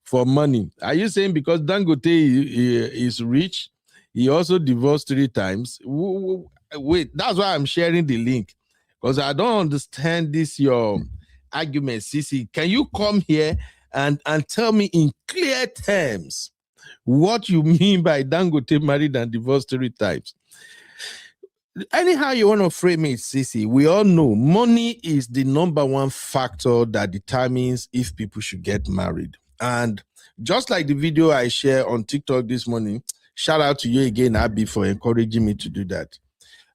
for money? Are you saying because Dangote is rich, he also divorced 3 times? Wait, that's why I'm sharing the link, because I don't understand this your argument, Sisi. Can you come here and tell me in clear terms what you mean by Dangote married and divorced 3 times. Anyhow you want to frame it, Sissy, we all know money is the number one factor that determines if people should get married. And just like the video I share on TikTok this morning, shout out to you again, Abby, for encouraging me to do that.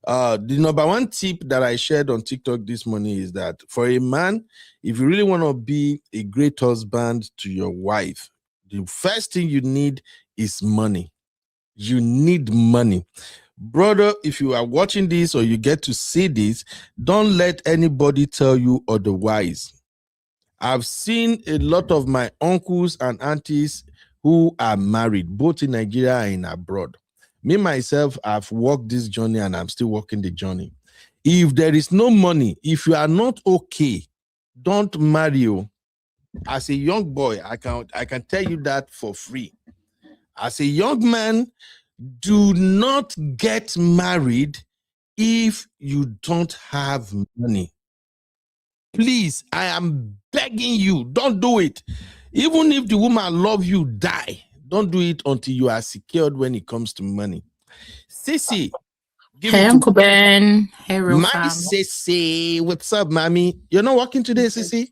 The number one tip that I shared on TikTok this morning is that for a man, if you really want to be a great husband to your wife, the first thing you need is money. You need money. Brother, if you are watching this or you get to see this, don't let anybody tell you otherwise. I've seen a lot of my uncles and aunties who are married, both in Nigeria and abroad. Me, myself, I've walked this journey and I'm still walking the journey. If there is no money, if you are not okay, don't marry you. As a young boy, I can tell you that for free. As a young man, do not get married if you don't have money. Please, I am begging you, don't do it. Even if the woman loves you, die. Don't do it until you are secured when it comes to money. Sissy. Hey, Uncle Ben. Hey, real My fam. Sissy. What's up, mommy? You're not working today, Sissy?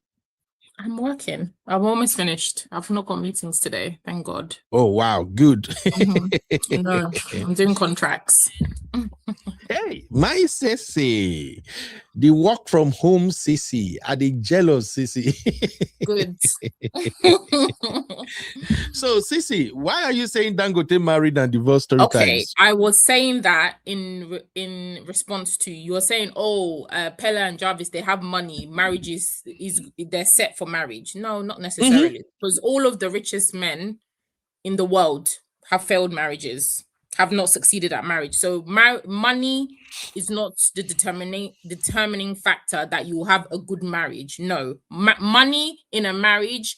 I'm working. I'm almost finished. I've not got meetings today. Thank God. Oh, wow. Good. No, I'm doing contracts. Hey, my Sissy. The work from home Sissy. Are they jealous, Sissy? Good. So, Sissy, why are you saying Dangote married and divorced 3 times? I was saying that in response to you were saying, Peller and Javis, they have money. Marriage is they're set for marriage. No, not necessarily, because all of the richest men in the world have failed marriages, have not succeeded at marriage. So money is not the determining factor that you will have a good marriage. No, money in a marriage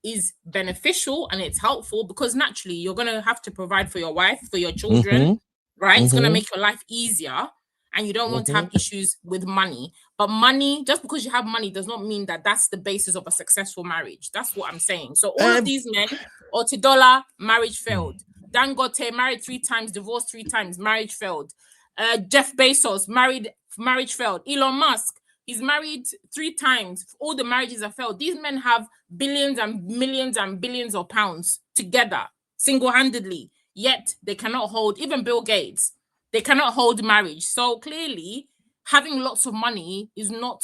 is beneficial and it's helpful because naturally you're going to have to provide for your wife, for your children, right? It's going to make your life easier and you don't want to have issues with money. But money, just because you have money does not mean that that's the basis of a successful marriage. That's what I'm saying. So all of these men, Otidola, marriage failed. Dangote, married 3 times, divorced 3 times, marriage failed. Jeff Bezos, marriage failed. Elon Musk, he's married 3 times. All the marriages have failed. These men have billions and millions and billions of pounds together, single-handedly. Yet they cannot hold, even Bill Gates, they cannot hold marriage. So clearly, having lots of money is not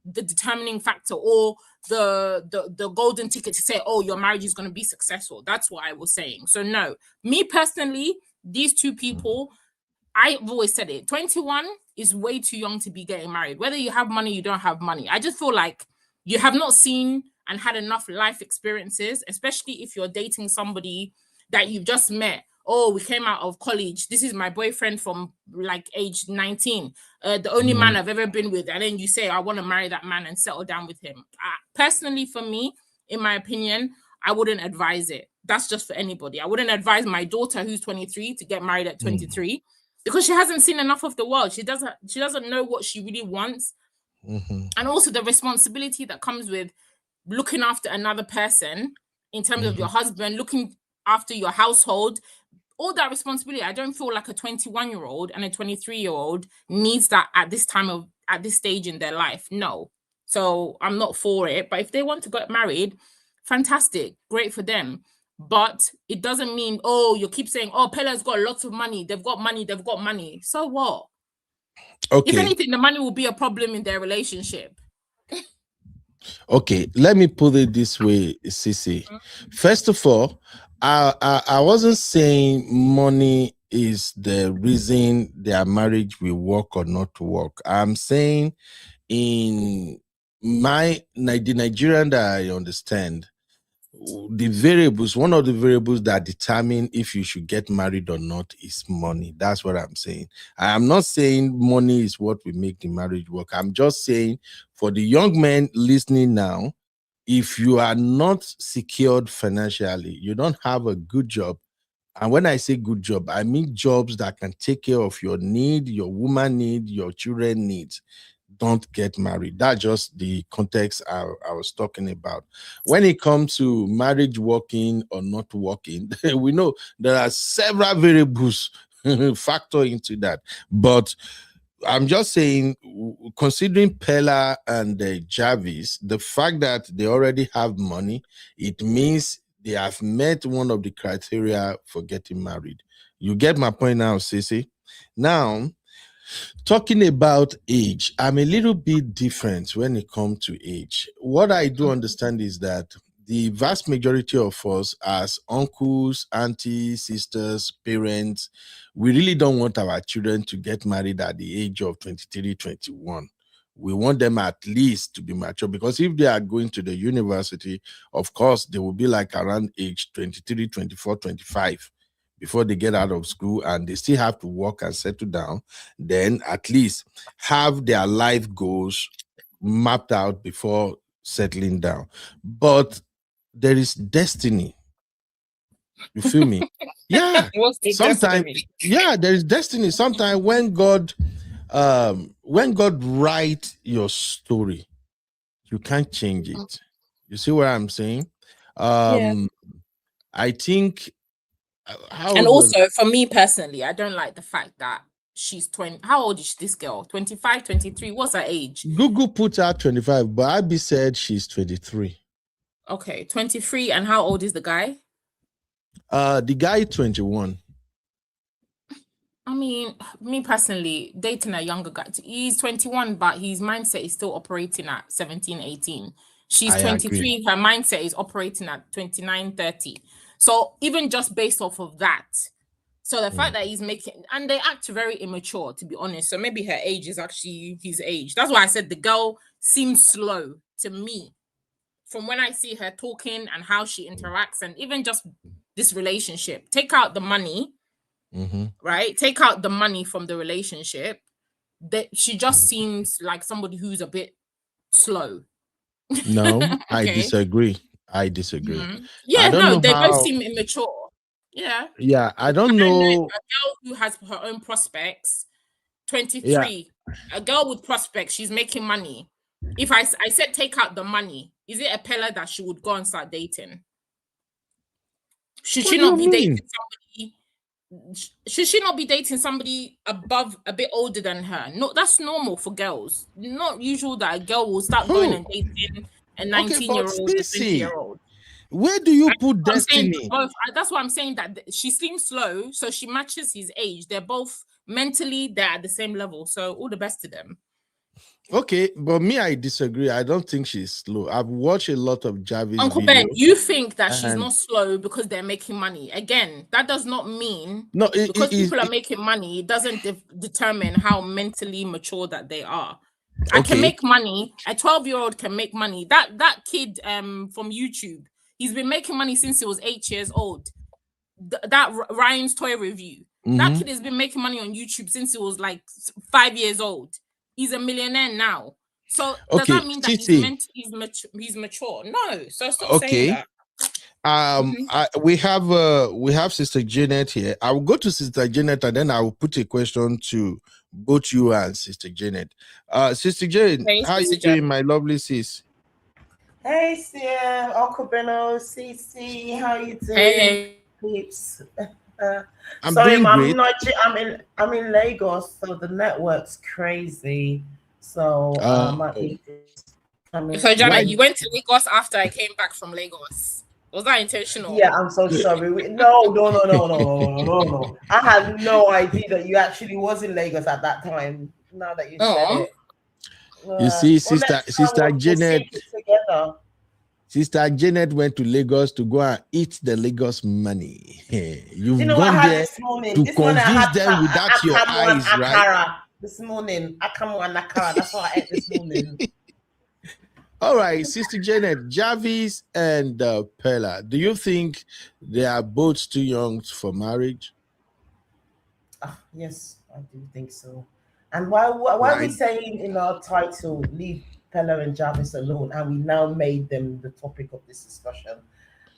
the determining factor or the golden ticket to say, oh, your marriage is going to be successful. That's what I was saying. So no, me personally, these 2 people, I've always said it, 21 is way too young to be getting married. Whether you have money, you don't have money. I just feel like you have not seen and had enough life experiences, especially if you're dating somebody that you've just met. Oh, we came out of college. This is my boyfriend from like age 19. The only man I've ever been with. And then you say, I want to marry that man and settle down with him. Personally, for me, in my opinion, I wouldn't advise it. That's just for anybody. I wouldn't advise my daughter who's 23 to get married at 23 because she hasn't seen enough of the world. She doesn't know what she really wants. And also the responsibility that comes with looking after another person in terms of your husband, looking after your household, all that responsibility. I don't feel like a 21-year-old and a 23-year-old needs that at this stage in their life. No. So I'm not for it. But if they want to get married, fantastic, great for them. But it doesn't mean, you keep saying, Peller's got lots of money. They've got money. So what? Okay. If anything, the money will be a problem in their relationship. Okay, let me put it this way, Sissy. First of all, I wasn't saying money is the reason their marriage will work or not work. I'm saying in the Nigerian that I understand, one of the variables that determine if you should get married or not is money. That's what I'm saying. I am not saying money is what will make the marriage work. I'm just saying for the young men listening now, if you are not secured financially, you don't have a good job. And when I say good job, I mean jobs that can take care of your need, your woman need, your children needs. don't get married. That's just the context I was talking about. When it comes to marriage working or not working, we know there are several variables factor into that. But I'm just saying, considering Peller and Javis, the fact that they already have money, it means they have met one of the criteria for getting married. You get my point now, Sissy? Now, talking about age, I'm a little bit different when it comes to age. What I do understand is that the vast majority of us as uncles, aunties, sisters, parents, we really don't want our children to get married at the age of 23, 21. We want them at least to be mature, because if they are going to the university, of course, they will be like around age 23, 24, 25 before they get out of school, and they still have to work and settle down. Then at least have their life goals mapped out before settling down. But there is destiny. You feel me? Yeah. Sometimes, yeah, there is destiny. Sometimes when God writes your story, you can't change it. You see what I'm saying? I think. And also, for me personally, I don't like the fact that she's 20. How old is this girl? 25, 23? What's her age? Google put her 25, but Abby said she's 23. Okay, 23. And how old is the guy? The guy 21. I mean, me personally, dating a younger guy, he's 21, but his mindset is still operating at 17, 18. She's 23, her mindset is operating at 29, 30. So even just based off of that, so the fact that he's making, and they act very immature, to be honest. So maybe her age is actually his age. That's why I said the girl seems slow to me. From when I see her talking and how she interacts, and even just this relationship, take out the money, right? Take out the money from the relationship. That she just seems like somebody who's a bit slow. No, Okay. I disagree. Yeah, no, they both seem immature. Yeah. Yeah, I don't know. A girl who has her own prospects, 23, a girl with prospects, she's making money. If I said take out the money, is it a Peller that she would go and start dating? Should she not be dating somebody? Should she not be dating somebody above, a bit older than her? No, that's normal for girls. Not usual that a girl will start going and dating a 19-year-old, a 20-year-old. Where do you put destiny? That's why I'm saying that she seems slow, so she matches his age. They're both mentally, they're at the same level. So all the best to them. Okay, but me, I disagree. I don't think she's slow. I've watched a lot of Javis Uncle videos, Ben, you think that she's not slow because they're making money. Again, that does not mean because people are making money, it doesn't determine how mentally mature that they are. I can make money. A 12-year-old can make money. That kid from YouTube, he's been making money since he was 8 years old. That Ryan's Toy Review. That kid has been making money on YouTube since he was like 5 years old. He's a millionaire now. So does that mean that he's mature? No. So stop saying that. We have Sister Janet here. I will go to Sister Janet and then I will put a question to both you and Sister Janet. Sister Janet, how are you doing, my lovely sis? Hey, Sia, Uncle Beno, CC, how you doing? Hey. Peeps. I'm sorry, doing great. I'm in Lagos, so the network's crazy. So so Janet, you went to Lagos after I came back from Lagos. Was that intentional? Yeah, I'm so sorry. No. I had no idea that you actually was in Lagos at that time. Now that you said it. You see, Sister Janet. Sister Janet went to Lagos to go and eat the Lagos money. You've gone there to convince them without your eyes, right? This morning, Akamu and Nakara. That's what I ate this morning. All right, Sister Janet, Javis and Peller, do you think they are both too young for marriage? Yes, I do think so. And why are we saying in our title, leave Peller and Javis alone, and we now made them the topic of this discussion?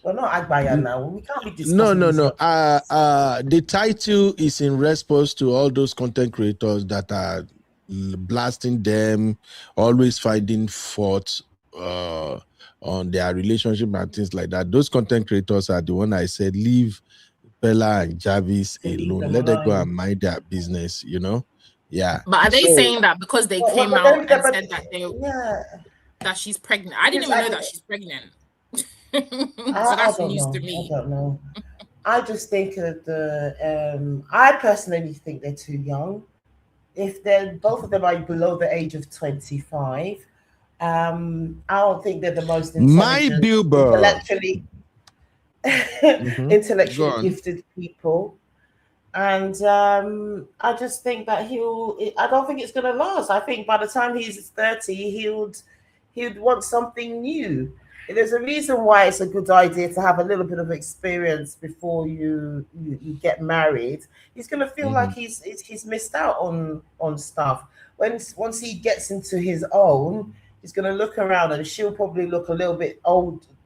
We're not Agbaya now. We can't be discussing. No. The title is in response to all those content creators that are, blasting them, always finding fault on their relationship and things like that. Those content creators are the one I said leave Peller and Javis alone. Let them go and mind their business, you know. Yeah. But are they saying that because they came out and said that that she's pregnant? I didn't even know that she's pregnant. So that's news to me. I don't know. I just think that I personally think they're too young. If they're both of them are below the age of 25, I don't think they're the most intelligent, intellectually gifted people. And I just think that I don't think it's going to last. I think by the time he's 30, he'd want something new. There's a reason why it's a good idea to have a little bit of experience before you get married. He's going to feel like he's missed out on stuff. Once he gets into his own, he's going to look around and she'll probably look a little bit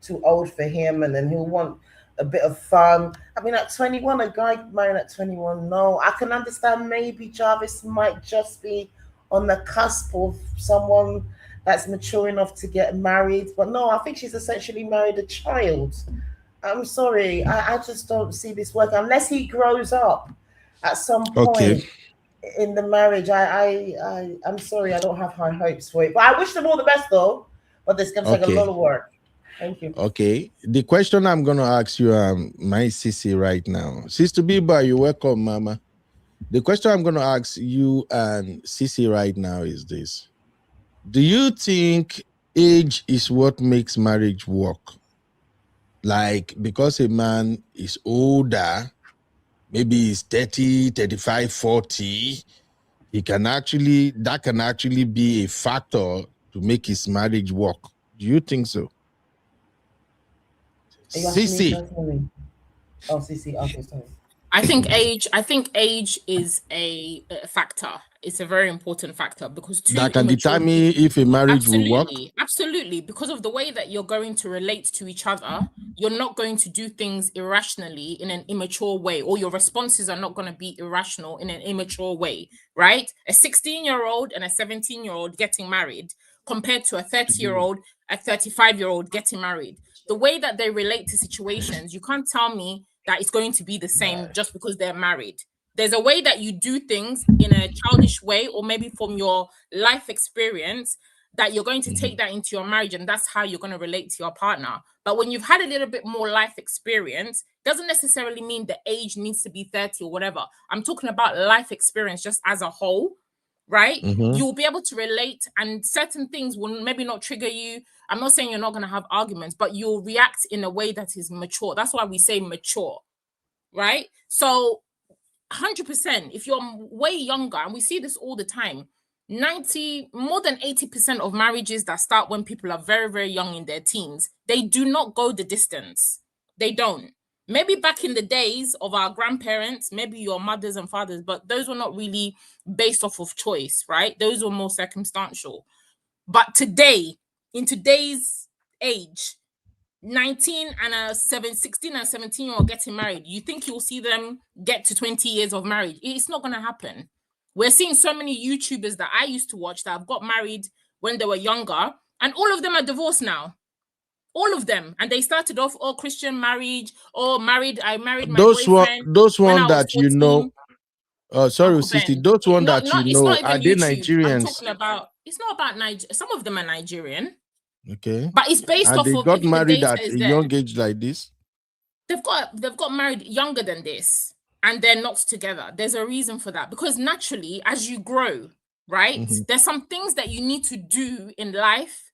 too old for him, and then he'll want a bit of fun. I mean, at 21, a guy married at 21, no. I can understand maybe Jarvis might just be on the cusp of someone that's mature enough to get married. But no, I think she's essentially married a child. I'm sorry. I just don't see this working unless he grows up at some point in the marriage. I'm sorry. I don't have high hopes for it. But I wish them all the best, though. But it's going to take a lot of work. Thank you. Okay. The question I'm going to ask you, my Sissy right now. Sister Biba, you're welcome, Mama. The question I'm going to ask you and Sissy right now is this. Do you think age is what makes marriage work? Like, because a man is older, maybe he's 30, 35, 40, that can actually be a factor to make his marriage work. Do you think so? Sissy. Oh, Sissy. Okay, sorry. I think age is a factor. It's a very important factor because that can determine if a marriage will work. Absolutely, because of the way that you're going to relate to each other, you're not going to do things irrationally in an immature way, or your responses are not going to be irrational in an immature way, right? A 16-year-old and a 17-year-old getting married compared to a 30-year-old, a 35-year-old getting married. The way that they relate to situations, you can't tell me that it's going to be the same just because they're married. There's a way that you do things in a childish way, or maybe from your life experience, that you're going to take that into your marriage, and that's how you're going to relate to your partner. But when you've had a little bit more life experience, doesn't necessarily mean the age needs to be 30 or whatever. I'm talking about life experience just as a whole, right? You'll be able to relate, and certain things will maybe not trigger you. I'm not saying you're not going to have arguments, but you'll react in a way that is mature. That's why we say mature, right? So 100%, if you're way younger, and we see this all the time, more than 80% of marriages that start when people are very, very young in their teens, they do not go the distance. They don't. Maybe back in the days of our grandparents, maybe your mothers and fathers, but those were not really based off of choice, right? Those were more circumstantial. But today, in today's age, 16 and 17-year-old getting married, you think you'll see them get to 20 years of marriage? It's not going to happen. We're seeing so many YouTubers that I used to watch that have got married when they were younger, and all of them are divorced now. All of them. And they started off all Christian marriage, or I married my boyfriend. Those ones that 14. You know. Sorry, Sister. Those ones that you know, are they Nigerians? I'm talking about, it's not about Nigeria. Some of them are Nigerian. Okay. But it's based off of got married at a young age like this. They've got married younger than this, and they're not together. There's a reason for that, because naturally, as you grow, right, there's some things that you need to do in life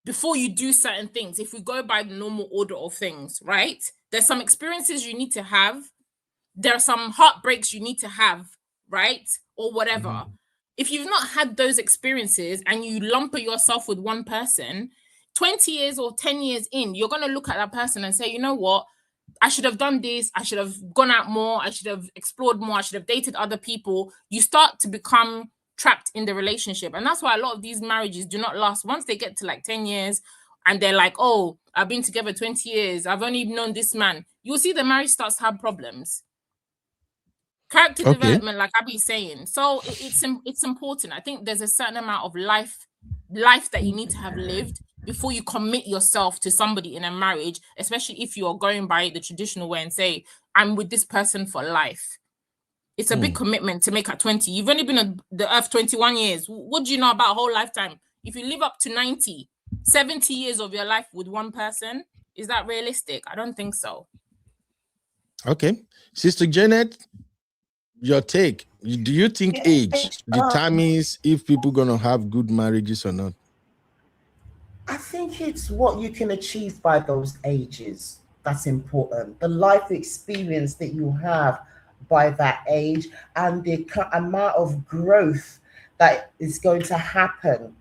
before you do certain things. If we go by the normal order of things, right, there's some experiences you need to have. There are some heartbreaks you need to have, right, or whatever. If you've not had those experiences and you lump yourself with one person, 20 years or 10 years in, you're going to look at that person and say, you know what? I should have done this. I should have gone out more. I should have explored more. I should have dated other people. You start to become trapped in the relationship. And that's why a lot of these marriages do not last. Once they get to like 10 years and they're like, oh, I've been together 20 years. I've only known this man. You'll see the marriage starts to have problems. Character development, like I be saying. So it's important. I think there's a certain amount of life that you need to have lived before you commit yourself to somebody in a marriage, especially if you are going by the traditional way and say, I'm with this person for life. It's a big commitment to make at 20. You've only been on the earth 21 years. What do you know about a whole lifetime? If you live up to 90, 70 years of your life with one person, is that realistic? I don't think so. Okay. Sister Janet, your take. Do you think age determines if people going to have good marriages or not? I think it's what you can achieve by those ages that's important. The life experience that you have by that age and the amount of growth that is going to happen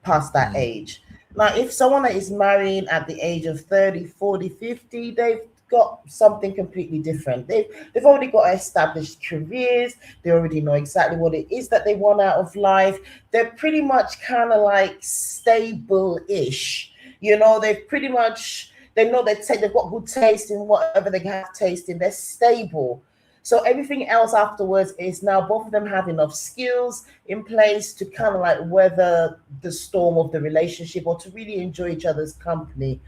past that age. Now, if someone that is married at the age of 30, 40, 50, they've got something completely different. They've already got established careers. They already know exactly what it is that they want out of life. They're pretty much kind of like stable-ish. You know, they know they've got good taste in whatever they have taste in. They're stable. So everything else afterwards is now both of them have enough skills in place to kind of like weather the storm of the relationship or to really enjoy each other's company.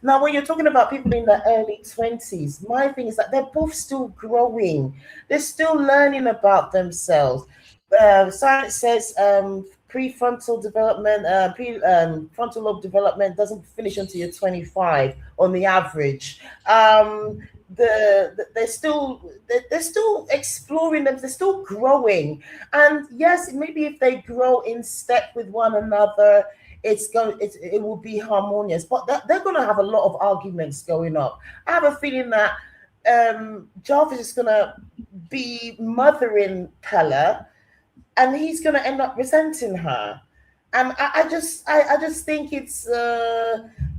Now, when you're talking about people in the early 20s, my thing is that they're both still growing. They're still learning about themselves. Science says prefrontal development, frontal lobe development doesn't finish until you're 25 on the average. They're still exploring them. They're still growing, and yes, maybe if they grow in step with one another, it will be harmonious. But they're going to have a lot of arguments going up. I have a feeling that Jarvis is going to be mothering Peller, and he's going to end up resenting her. And I just think it's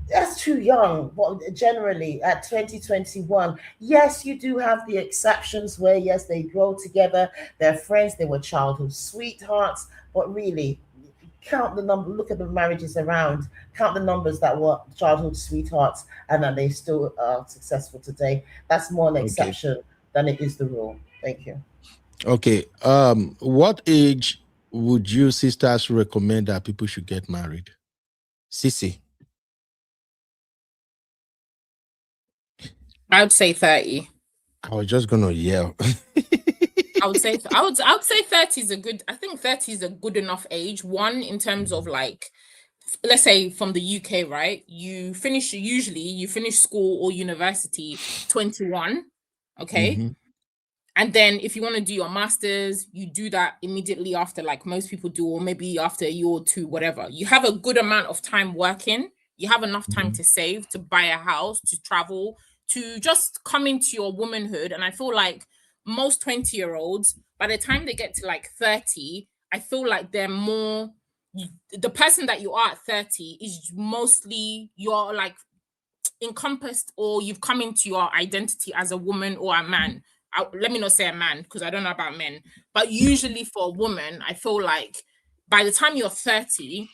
that's too young. Well, generally at 2021, yes, you do have the exceptions where yes, they grow together, they're friends, they were childhood sweethearts, but really count the number, look at the marriages around, count the numbers that were childhood sweethearts and that they still are successful today. That's more an exception than it is the rule. Thank you. Okay. What age would you sisters recommend that people should get married? Sissy. I would say 30. I was just gonna yell. I would say 30 is a good. I think 30 is a good enough age. One, in terms of like, let's say from the UK, right? You finish school or university 21, okay? Mm-hmm. And then if you want to do your masters, you do that immediately after, like most people do, or maybe after a year or two, whatever. You have a good amount of time working. You have enough time to save, to buy a house, to travel, to just come into your womanhood. And I feel like most 20-year-olds, by the time they get to like 30, I feel like they're more, the person that you are at 30 is mostly you're like encompassed, or you've come into your identity as a woman or a man. Let me not say a man because I don't know about men, but usually for a woman, I feel like by the time you're 30,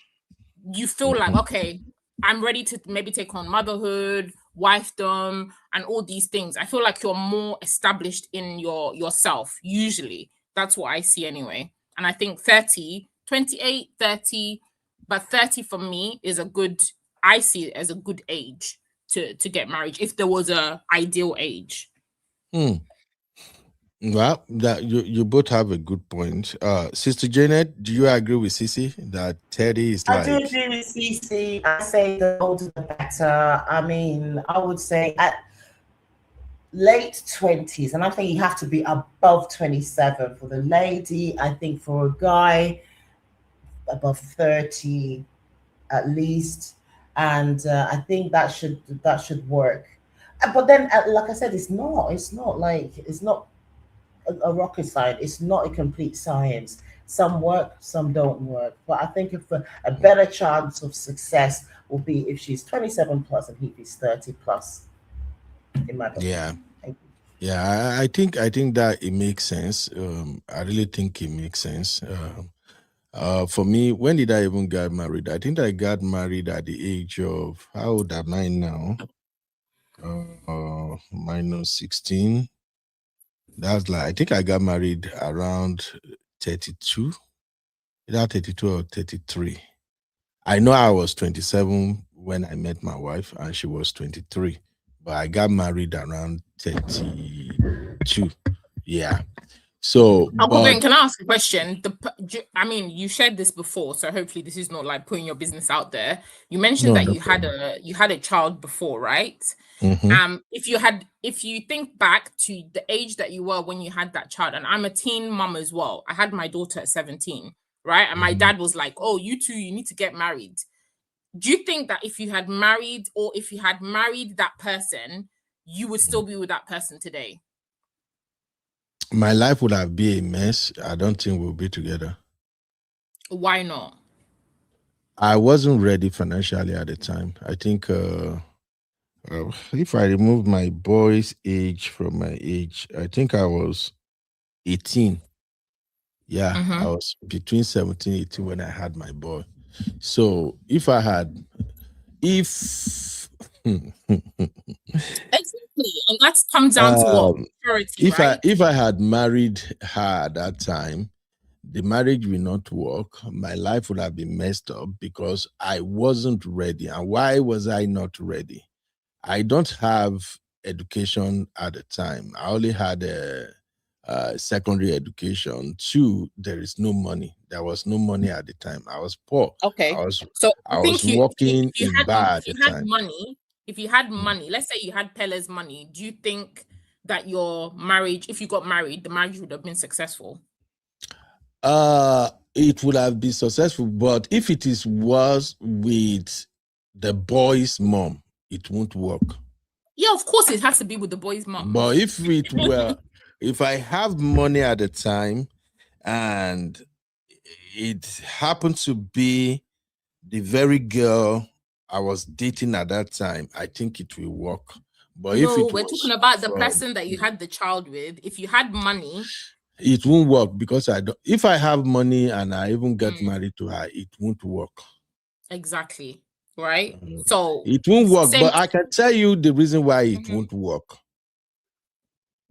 you feel like, okay, I'm ready to maybe take on motherhood, wifedom, and all these things. I feel like you're more established in yourself. Usually, that's what I see anyway. And I think 30, 28, 30, but 30 for me is I see it as a good age to get married if there was a ideal age. Well, that you both have a good point. Sister Janet, do you agree with Sissy that 30 is like? I do agree with Sissy. I say the older the better. I mean, I would say at late 20s, and I think you have to be above 27 for the lady. I think for a guy, above 30 at least, and I think that should work. But then, like I said, it's not a rocket science. It's not a complete science. Some work, some don't work. But I think if a better chance of success will be if she's 27 plus and he's 30 plus. In my opinion. Yeah, I think that it makes sense. I really think it makes sense. For me, when did I even get married? I think I got married at the age of, how old am I now? Minus 16. That's like, I think I got married around 32, either 32 or 33. I know I was 27 when I met my wife, and she was 23. But I got married around 32. Yeah. So, Uncle Ben, can I ask a question? I mean, you shared this before, so hopefully this is not like putting your business out there. You mentioned that you had a child before, right? If you think back to the age that you were when you had that child, and I'm a teen mom as well. I had my daughter at 17, right? And my dad was like, "Oh, you two, you need to get married." Do you think that if you had married that person, you would still be with that person today? My life would have been a mess. I don't think we'll be together. Why not? I wasn't ready financially at the time. I think if I remove my boy's age from my age, I think I was 18. Yeah, I was between 17 and 18 when I had my boy. So if exactly, and that comes down to what maturity, right? If I had married her at that time, the marriage will not work. My life would have been messed up because I wasn't ready. And why was I not ready? I don't have education at the time. I only had a secondary education. 2, there is no money. There was no money at the time. I was poor. Okay. I was working in bar at the time. If you had money, let's say you had Peller's money, do you think that your marriage, if you got married, the marriage would have been successful? It would have been successful, but if it was with the boy's mom, it won't work. Yeah, of course it has to be with the boy's mom. But if it were, if I have money at the time and it happened to be the very girl I was dating at that time, I think it will work. But no, we're talking about the person that you had the child with. If you had money, it won't work because I don't. If I have money and I even get married to her, it won't work. Exactly. Right. So it won't work. But I can tell you the reason why it won't work.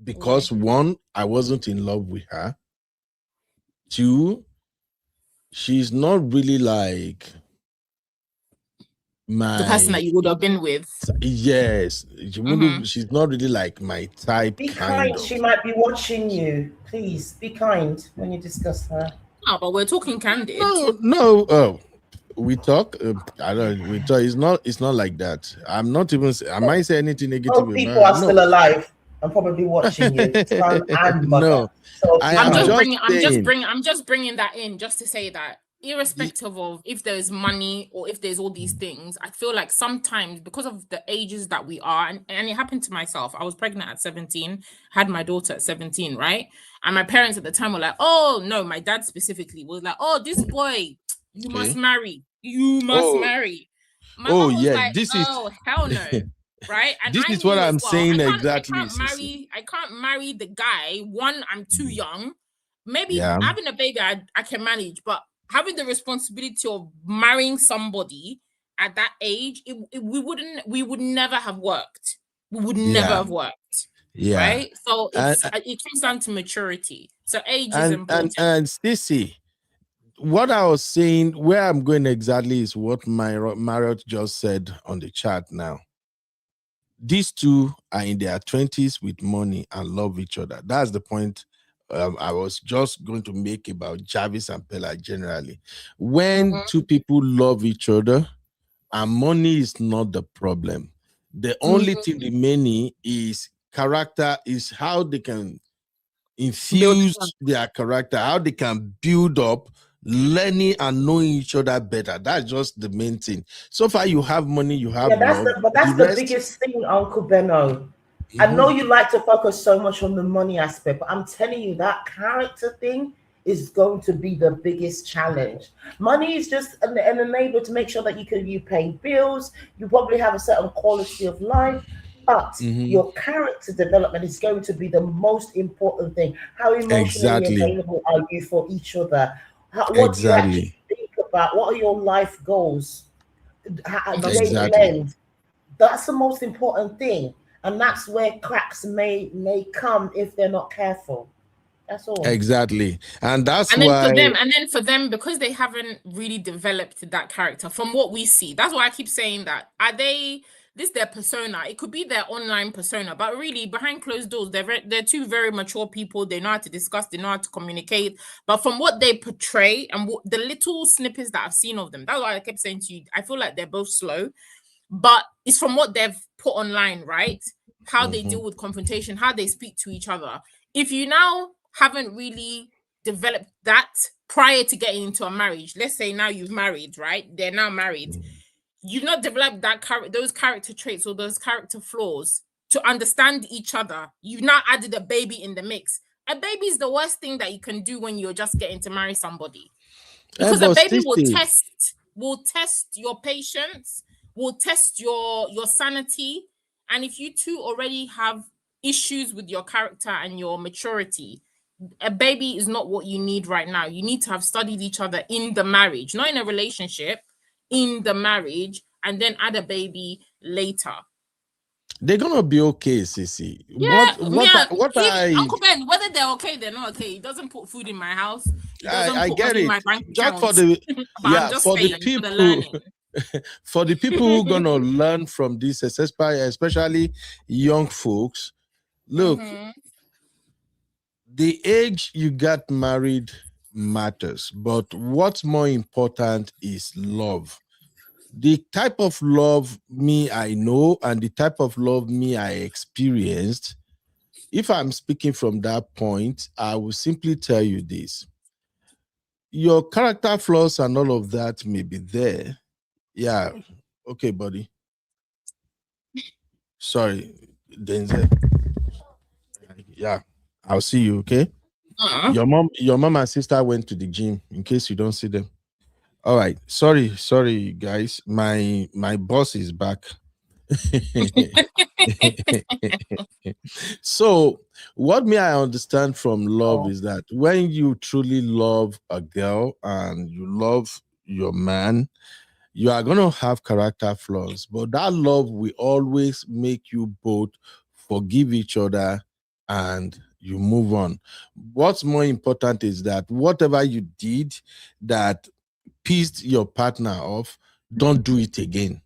Because 1, I wasn't in love with her. 2, she's not really like the person that you would have been with. Yes, she's not really like my type. Be kind. She might be watching you. Please be kind when you discuss her. No, but we're talking candid. No. We talk. I don't. We talk. It's not like that. I'm not even. I might say anything negative. Most people are still alive and probably watching you. Son and mother. No, so I'm just bringing that in just to say that, irrespective of if there's money or if there's all these things, I feel like sometimes because of the ages that we are, and it happened to myself. I was pregnant at 17, had my daughter at 17, right? And my parents at the time were like, "Oh no," my dad specifically was like, "Oh, this boy, you must marry. You must marry." My mom was like, "Oh, hell no." Right? And this is what I'm saying exactly. I can't marry the guy. 1, I'm too young. Maybe having a baby I can manage, but having the responsibility of marrying somebody at that age, we would never have worked. We would never have worked. Yeah. Right? So it comes down to maturity. So age is important. And Stacey, what I was saying, where I'm going exactly is what Marriott just said on the chat now. These 2 are in their 20s with money and love each other. That's the point I was just going to make about Javis and Peller generally. When 2 people love each other and money is not the problem, the only thing remaining is character, is how they can infuse their character, how they can build up learning and knowing each other better. That's just the main thing. So far, you have money, you have love. That's the biggest thing, Uncle Beno. I know you like to focus so much on the money aspect, but I'm telling you that character thing is going to be the biggest challenge. Money is just an enabler to make sure that you pay bills, you probably have a certain quality of life, but your character development is going to be the most important thing. How emotionally available are you for each other? What do you actually think about? What are your life goals? That's the most important thing. and that's where cracks may come if they're not careful. That's all. Exactly. And that's and then why for them, because they haven't really developed that character from what we see, that's why I keep saying that. Are they, this their persona? It could be their online persona, but really behind closed doors, they're two very mature people. They know how to discuss, they know how to communicate. But from what they portray and the little snippets that I've seen of them, that's why I kept saying to you, I feel like they're both slow. But it's from what they've put online, right? How they deal with confrontation, how they speak to each other. If you now haven't really developed that prior to getting into a marriage, let's say now you've married, right? They're now married. You've not developed those character traits or those character flaws to understand each other. You've now added a baby in the mix. A baby is the worst thing that you can do when you're just getting to marry somebody, because a baby will test your patience, will test your sanity. And if you two already have issues with your character and your maturity, a baby is not what you need right now. You need to have studied each other in the marriage, not in a relationship, in the marriage, and then add a baby later. They're gonna be okay, Sissy. Yeah, Uncle Ben, whether they're okay, they're not okay. He doesn't put food in my house. He doesn't I put get money it. in my bank Just account. for the for the people, for the people who are gonna learn from this, especially young folks. Look, the age you got married matters, but what's more important is love. The type of love I know and the type of love I experienced, if I'm speaking from that point, I will simply tell you this. Your character flaws and all of that may be there. Yeah. Okay, buddy. Sorry, Denzel. Yeah, I'll see you, okay? Your mom and sister went to the gym, in case you don't see them. All right. Sorry, guys. My boss is back. So what I understand from love is that when you truly love a girl and you love your man, you are going to have character flaws, but that love will always make you both forgive each other and you move on. What's more important is that whatever you did that pissed your partner off, don't do it again.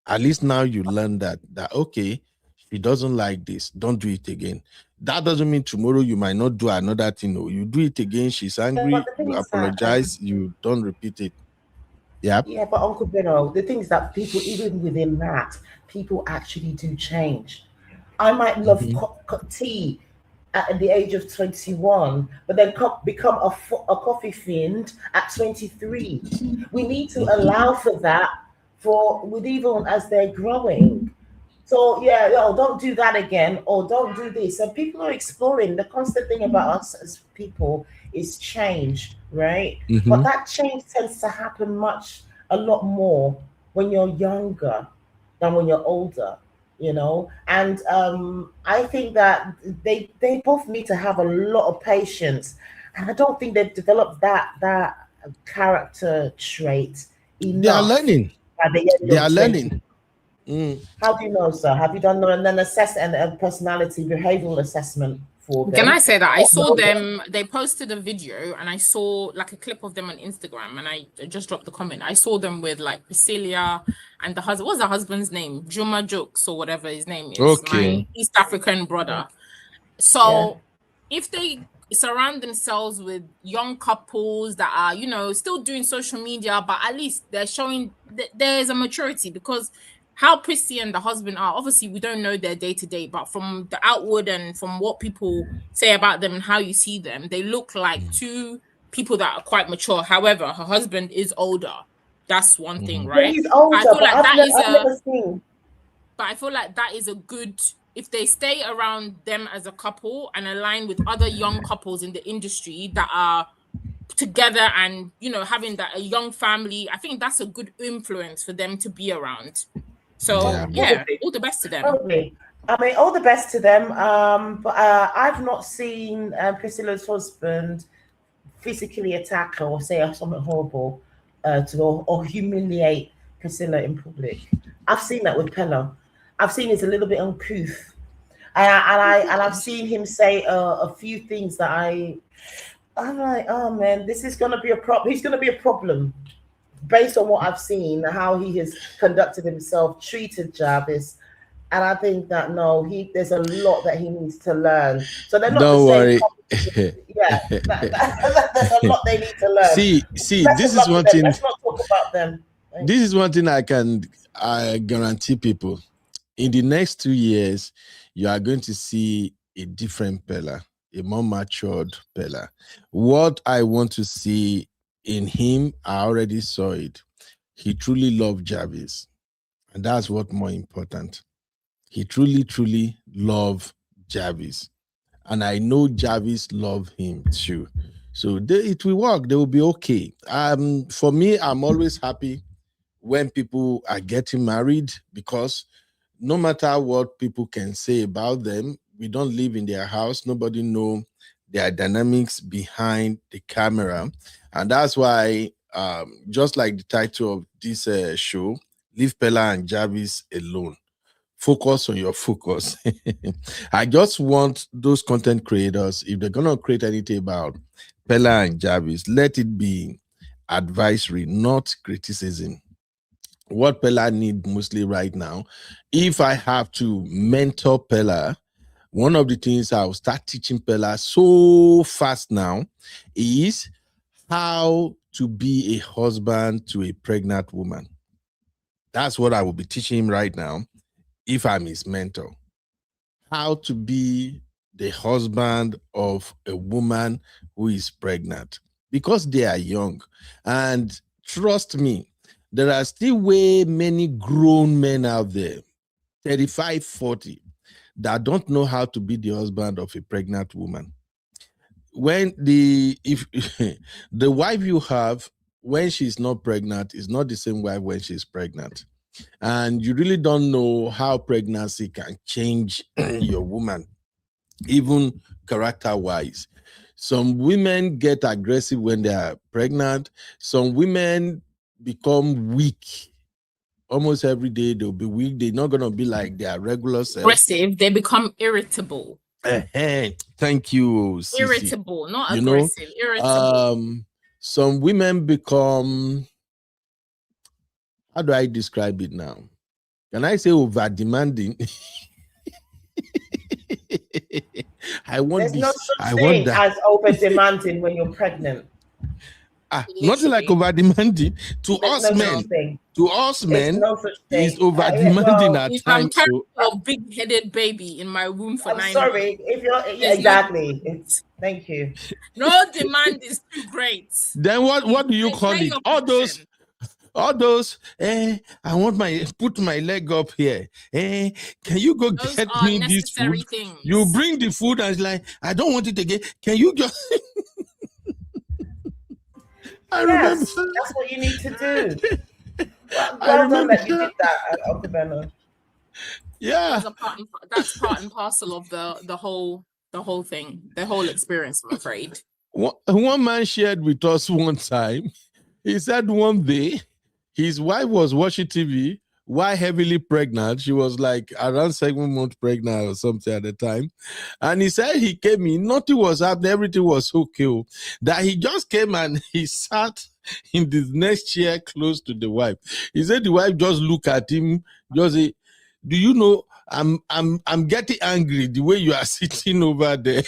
At least now you learn that okay, she doesn't like this, don't do it again. That doesn't mean tomorrow you might not do another thing. No, you do it again, she's angry, you apologize, you don't repeat it. Yeah, but Uncle Beno, the thing is that people, even within that, people actually do change. I might love tea at the age of 21, but then become a coffee fiend at 23. We need to allow for that with even as they're growing. So don't do that again, or don't do this. And people are exploring. The constant thing about us as people is change, right? But that change tends to happen a lot more when you're younger than when you're older, you know. And I think that they both need to have a lot of patience, and I don't think they've developed that character trait enough. They are learning. They are learning. How do you know, sir? Have you done an assessment and a personality behavioral assessment for them? Can I say that I saw them? They posted a video, and I saw like a clip of them on Instagram, and I just dropped the comment. I saw them with like Priscilla and the husband. What's the husband's name? Juma Jokes or whatever his name is. Okay. My East African brother. So if they surround themselves with young couples that are, you know, still doing social media, but at least they're showing that there's a maturity, because how Prissy and the husband are, obviously we don't know their day-to-day, but from the outward and from what people say about them and how you see them, they look like two people that are quite mature. However, her husband is older. That's one thing, right? But he's older, I feel like but I feel like that is a good, if they stay around them as a couple and align with other young couples in the industry that are together and, you know, having a young family, I think that's a good influence for them to be around. So all the best to them. Totally. I mean, all the best to them. But I've not seen Priscilla's husband physically attack her or say something horrible or humiliate Priscilla in public. I've seen that with Peller. I've seen he's a little bit uncouth And I've seen him say a few things that I'm like, oh man, this is gonna be a problem. He's gonna be a problem based on what I've seen, how he has conducted himself, treated Javis. And I think that there's a lot that he needs to learn. So they're not Don't worry. Yeah, there's a lot they need to learn. See, this is one thing. Let's not talk about them. This is one thing I guarantee people. In the next 2 years, you are going to see a different Peller, a more matured Peller. What I want to see in him, I already saw it. He truly loved Javis. And that's what more important. He truly, truly loved Javis. And I know Javis loved him too. So it will work. They will be okay. For me, I'm always happy when people are getting married, because no matter what people can say about them, we don't live in their house. Nobody knows their dynamics behind the camera. And that's why, just like the title of this show, leave Peller and Javis alone. Focus on your focus. I just want those content creators, if they're going to create anything about Peller and Javis, let it be advisory, not criticism. What Peller needs mostly right now, if I have to mentor Peller, one of the things I'll start teaching Peller so fast now is how to be a husband to a pregnant woman. That's what I will be teaching him right now, if I'm his mentor. How to be the husband of a woman who is pregnant, because they are young. And trust me, there are still way many grown men out there, 35, 40, that don't know how to be the husband of a pregnant woman. When the wife you have when she's not pregnant is not the same wife when she's pregnant. And you really don't know how pregnancy can change your woman, even character-wise. Some women get aggressive when they are pregnant. Some women become weak. Almost every day they'll be weak. They're not going to be like their regular self. Aggressive, they become irritable. Thank you, Sisi. Irritable, not aggressive. Irritable. Some women become, how do I describe it now? Can I say over demanding? I want There's this. no such I thing want that. as over demanding when you're pregnant. Nothing like over demanding. To There's us no men, such thing. to us men, no such thing. is over demanding at If I'm times. carrying a big-headed baby in my womb for 9 sorry, months, if you're exactly. Thank you. No demand is too great. Then what do you call it? All those, I want put my leg up here. Can you go Those get are me this food? necessary things. You bring the food and it's like, I don't want it again. Can you just Yes, that's what you need to do. Well done that you did that, Uncle Beno. Yeah. That's part and parcel of the whole thing, the whole experience, I'm afraid. One man shared with us one time. He said one day his wife was watching TV while heavily pregnant. She was like around 7 months pregnant or something at the time. And he said he came in, nothing was happening, everything was okay. That he just came and he sat in the next chair close to the wife. He said the wife just looked at him, just say, do you know I'm getting angry the way you are sitting over there.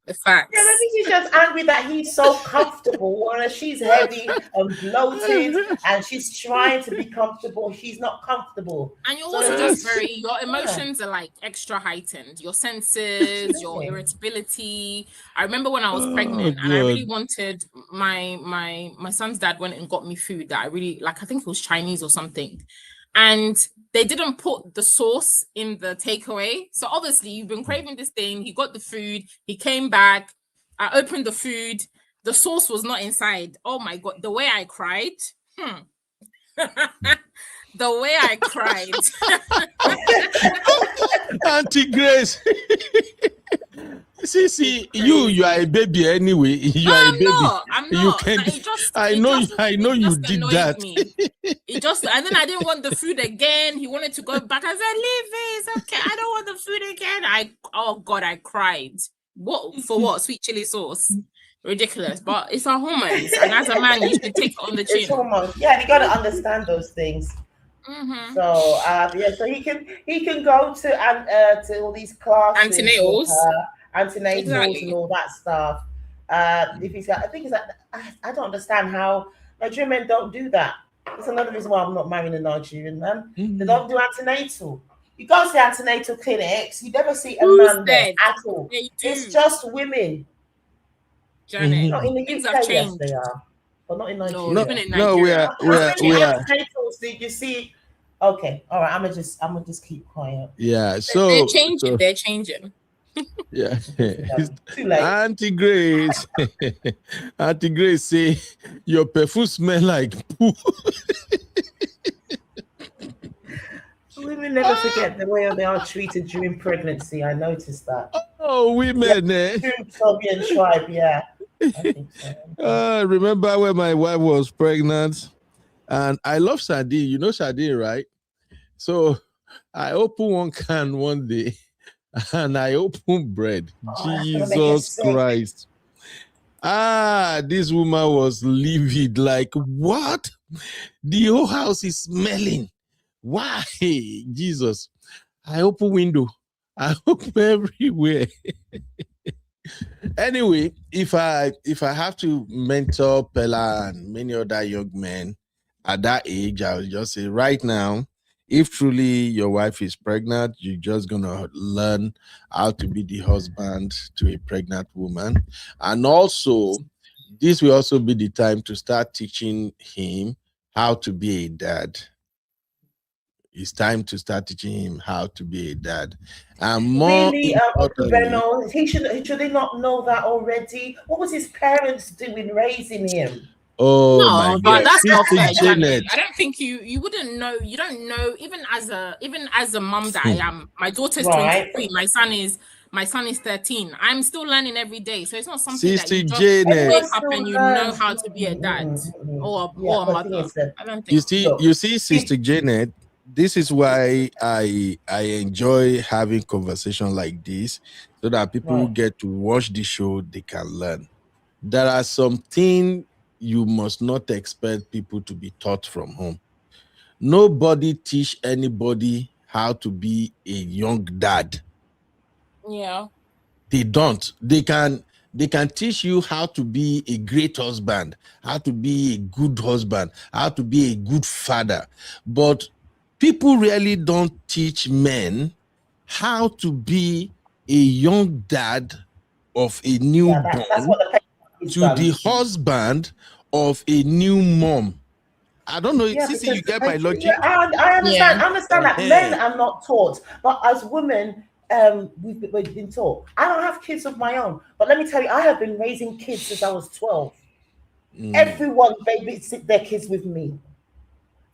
The facts. Yeah, I think he's just angry that he's so comfortable, whereas she's heavy and bloated, and she's trying to be comfortable. She's not comfortable. And you're also just your emotions are like extra heightened. Your senses, your irritability. I remember when I was pregnant and I really wanted my son's dad went and got me food that I really like. I think it was Chinese or something. And they didn't put the sauce in the takeaway. So obviously you've been craving this thing. He got the food. He came back. I opened the food. The sauce was not inside. Oh my God. The way I cried. The way I cried. Auntie Grace. See, you are a baby anyway. You are a baby. I'm You not. can. Like, it just, I it know. just, I know it you just did annoys that. me. It just, and then I didn't want the food again. He wanted to go back. I said, "Leave it. It's okay. I don't want the food again." Oh God, I cried. What for? What sweet chili sauce? Ridiculous. But it's our hormones, and as a man, you should take it on the chin. It's hormones. Yeah, you got to understand those things. Mm-hmm. So yeah, so he can go to all these classes, Antenatals and all that stuff. If he's got, I think he's like, I don't understand how Nigerian men don't do that. It's another reason why I'm not marrying a Nigerian man. They don't do antenatal. You go to antenatal clinics, you never see a man there at all. It's just women. Janet, Not in the things UK, have yes, changed. they are, but not in Nigeria. No, even in Nigeria. we are. Antenatals, did you see? Okay, all right. I'm gonna just keep quiet. Yeah. So they're changing. They're changing. Yeah. Too late. Auntie Grace. Auntie Grace say your perfume smell like poo. Women never forget the way they are treated during pregnancy. I noticed that. Oh, women, Serbian tribe, yeah. I think so. Remember when my wife was pregnant, and I love sardine. You know sardine, right? So I opened one can one day, and I opened bread. Jesus Christ! This woman was livid. Like, what? The whole house is smelling. Why? Jesus. I open window. I open everywhere. Anyway, if I have to mentor Peller and many other young men at that age, I'll just say right now, if truly your wife is pregnant, you're just gonna learn how to be the husband to a pregnant woman. And also, this will also be the time to start teaching him how to be a dad. It's time to start teaching him how to be a dad. And more really, Beno, should he not know that already? What was his parents doing raising him? Oh no, my but God. that's not fair, Janet. I don't think you wouldn't know. You don't know, even as a mum that I am. My daughter's 23. My son is 13. I'm still learning every day, so it's not something that you just wake up and you know how to be a dad or a mother. I don't think. You see, Sister Janet. This is why I enjoy having conversation like this, so that people who get to watch the show, they can learn. There are some things you must not expect people to be taught from home. Nobody teach anybody how to be a young dad. Yeah. They don't. They can teach you how to be a great husband, how to be a good husband, how to be a good father. But people really don't teach men how to be a young dad of a newborn to the husband of a new mom. I don't know. Sissy, you get my logic? I understand. I understand that men are not taught, but as women, we've been taught. I don't have kids of my own, but let me tell you, I have been raising kids since I was 12. Everyone babysit their kids with me.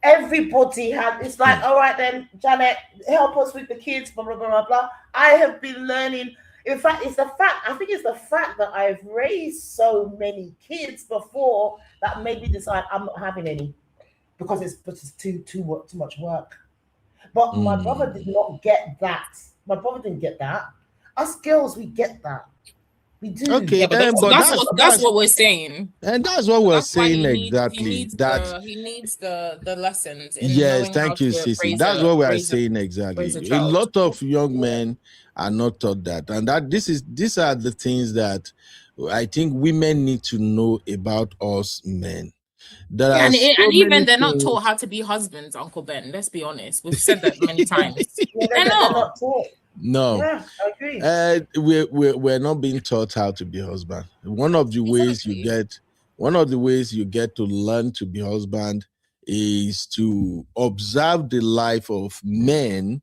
Everybody had, it's like, all right then, Janet, help us with the kids, blah, blah, blah, blah, blah. I have been learning. In fact, I think it's the fact that I've raised so many kids before that made me decide I'm not having any because it's too much work. But my brother did not get that. My brother didn't get that. Us girls, we get that. We do. Okay, yeah, but that's what we're saying. And that's what we're saying exactly. He needs the lessons. Yes, thank you, Sissy. That's what we are saying exactly. A lot of young men are not taught that, and these are the things that I think women need to know about us men. And even they're not taught how to be husbands, Uncle Ben. Let's be honest. We've said that many times. They're not taught. No, yeah, I agree. We're not being taught how to be husband. One of the ways you get to learn to be husband is to observe the life of men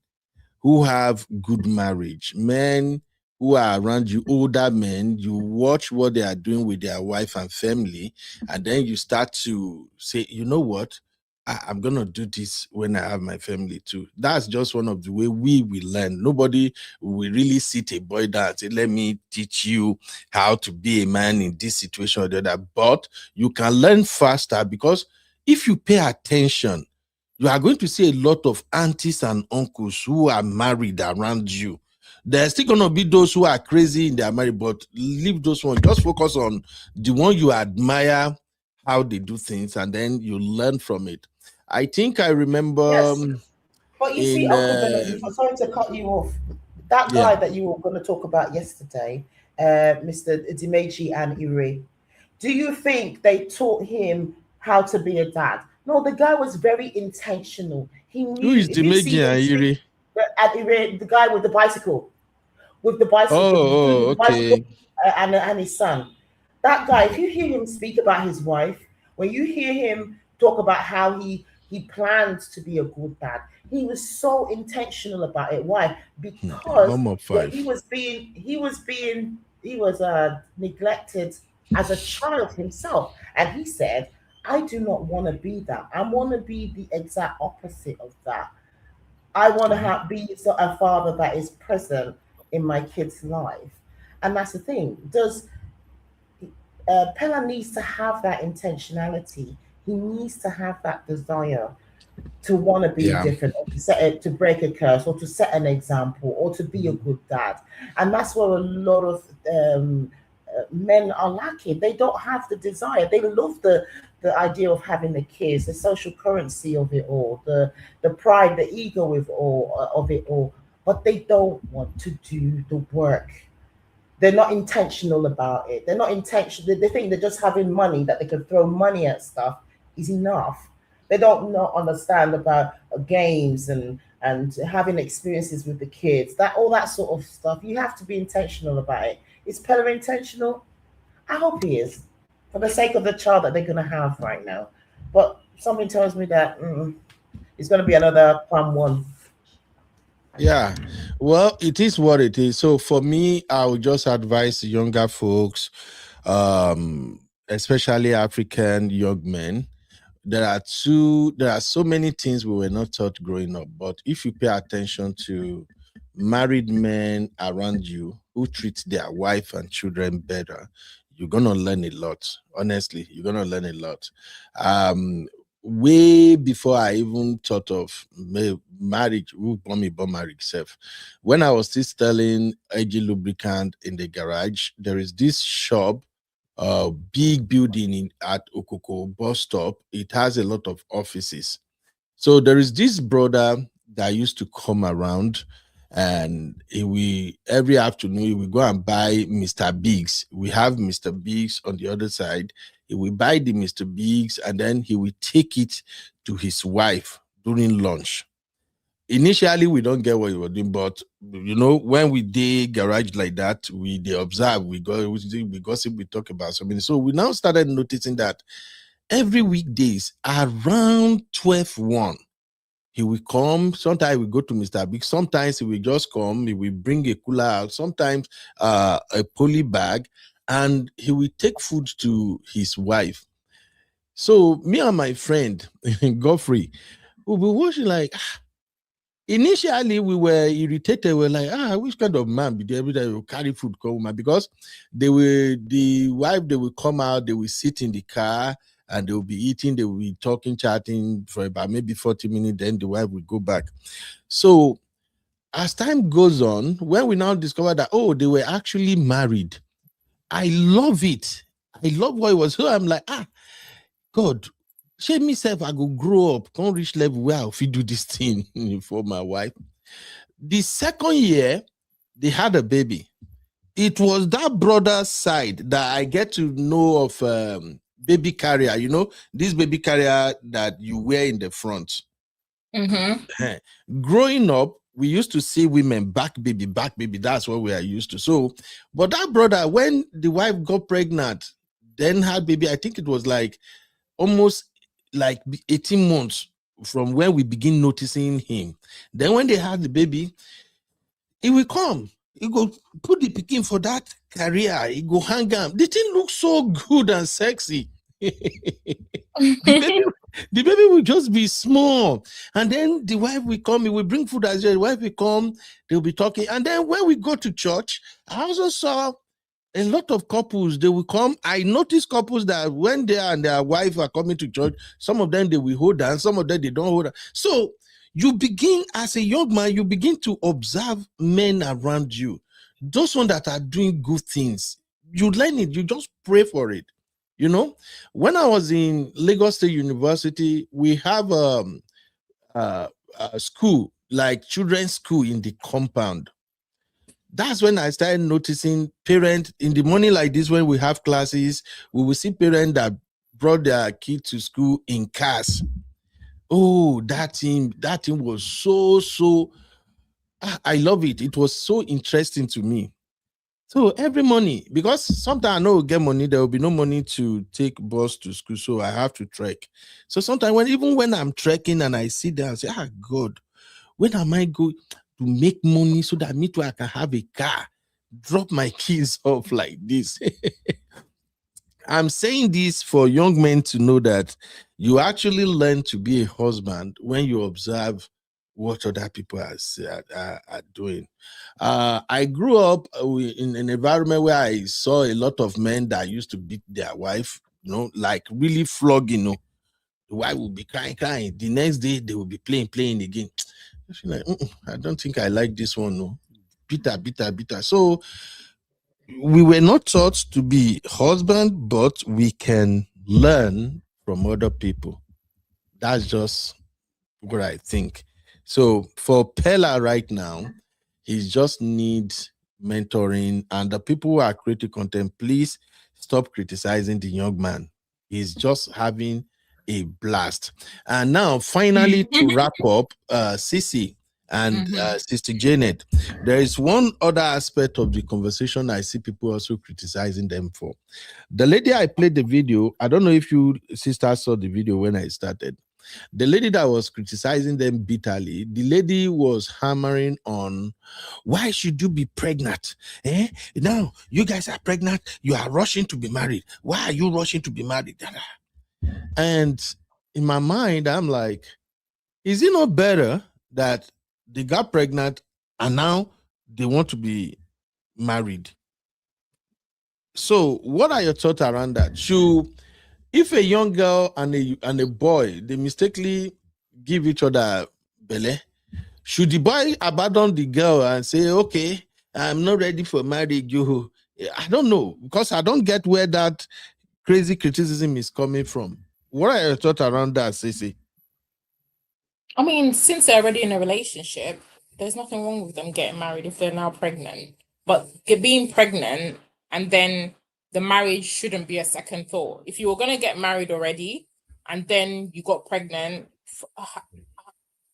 who have good marriage, men who are around you, older men. You watch what they are doing with their wife and family, and then you start to say, you know what? I'm gonna do this when I have my family too. That's just one of the way we will learn. Nobody will really sit a boy down and say, let me teach you how to be a man in this situation or the other. But you can learn faster, because if you pay attention, you are going to see a lot of aunties and uncles who are married around you. There's still going to be those who are crazy in their marriage, but leave those ones. Just focus on the one you admire, how they do things, and then you learn from it. I think I remember. Yes. But you see, Uncle Beno, sorry to cut you off. That guy that you were going to talk about yesterday, Mr. Dimeji and Ire, do you think they taught him how to be a dad? No, the guy was very intentional. He knew. Who is Dimeji and Ire? The guy with the bicycle. Okay. And his son. That guy, if you hear him speak about his wife, when you hear him talk about how he plans to be a good dad, he was so intentional about it. Why? Because he was neglected as a child himself, and he said, I do not want to be that. I want to be the exact opposite of that. I want to be a father that is present in my kid's life. And that's the thing. Peller needs to have that intentionality. He needs to have that desire to want to be different, or to break a curse, or to set an example, or to be a good dad. And that's where a lot of men are lacking. They don't have the desire. They love the idea of having the kids, the social currency of it all, the pride, the ego of it all, but they don't want to do the work. They're not intentional about it. They're not intentional. They think that just having money, that they can throw money at stuff, is enough. They don't not understand about games and having experiences with the kids, all that sort of stuff. You have to be intentional about it. Is Peller intentional? I hope he is, for the sake of the child that they're going to have right now. But something tells me that it's going to be another fun one. Yeah, well, it is what it is. So for me, I would just advise younger folks, especially African young men. There are so many things we were not taught growing up, but if you pay attention to married men around you who treat their wife and children better, you're gonna learn a lot. Honestly, you're gonna learn a lot. Way before I even thought of marriage, who bought me marriage self. When I was still selling AG lubricant in the garage, there is this shop, big building at Okoko bus stop. It has a lot of offices. So there is this brother that used to come around, and every afternoon he will go and buy Mr. Biggs. We have Mr. Biggs on the other side. He will buy the Mr. Biggs, and then he will take it to his wife during lunch. Initially, we don't get what he was doing, but when we did garage like that, they observe, we gossip, we talk about something. So we now started noticing that every weekdays around 12:01, he will come. Sometimes we go to Mr. Big. Sometimes he will just come. He will bring a cooler out. Sometimes a poly bag, and he will take food to his wife. So me and my friend Godfrey will be watching like. Initially, we were irritated. We were like, which kind of man be there every day will carry food come home? Because the wife, they will come out, they will sit in the car, and they will be eating, they will be talking, chatting for about maybe 40 minutes, then the wife will go back. So as time goes on, when we now discover that, they were actually married, I love it. I love what it was. So I'm like, God, shame myself, I go grow up, can't reach level where I'll do this thing for my wife. The second year, they had a baby. It was that brother's side that I get to know of baby carrier, this baby carrier that you wear in the front. Mm-hmm. Growing up, we used to see women back baby. That's what we are used to. So, but that brother, when the wife got pregnant, then had baby, I think it was almost 18 months from when we begin noticing him. Then when they had the baby, he will come. He go put the pikin for that career. He go hang out. The thing looks so good and sexy. the The baby will just be small. And then the wife will come, we bring food as well. The wife will come, they'll be talking. And then when we go to church, I also saw a lot of couples, they will come. I notice couples that when they and their wife are coming to church, some of them they will hold hands, some of them they don't hold hands. So you begin, as a young man, you begin to observe men around you. Those ones that are doing good things, you learn it, you just pray for it. You know, when I was in Lagos State University, we have a school, like children's school in the compound. That's when I started noticing parents in the morning like this, when we have classes, we will see parents that brought their kid to school in cars. Oh, that thing was so, I love it. It was so interesting to me. So every morning, because sometimes I know we'll get money, there will be no money to take bus to school, so I have to trek. So sometimes even when I'm trekking and I sit there and say, God, when am I going to make money so that me too I can have a car, drop my kids off like this? I'm saying this for young men to know that you actually learn to be a husband when you observe what other people are doing. I grew up in an environment where I saw a lot of men that used to beat their wife, you know, like really flogging, you know. The wife will be crying. The next day they will be playing again. I feel like, I don't think I like this one, no. Bitter. So we were not taught to be husband, but we can learn from other people. That's just what I think. So for Peller right now, he just needs mentoring, and the people who are creating content, please stop criticizing the young man. He's just having a blast. And now, finally, to wrap up, Sissy and Sister Janet, there is one other aspect of the conversation I see people also criticizing them for. The lady I played the video, I don't know if you sisters saw the video when I started. The lady that was criticizing them bitterly, the lady was hammering on, why should you be pregnant? Now you guys are pregnant, you are rushing to be married. Why are you rushing to be married? And in my mind, I'm like, is it not better that they got pregnant and now they want to be married? So what are your thoughts around that? If a young girl and a boy, they mistakenly give each other belly, should the boy abandon the girl and say, okay, I'm not ready for marriage? I don't know, because I don't get where that crazy criticism is coming from. What are your thoughts around that, Cece? I mean, since they're already in a relationship, there's nothing wrong with them getting married if they're now pregnant. But being pregnant and then the marriage shouldn't be a second thought. If you were going to get married already and then you got pregnant,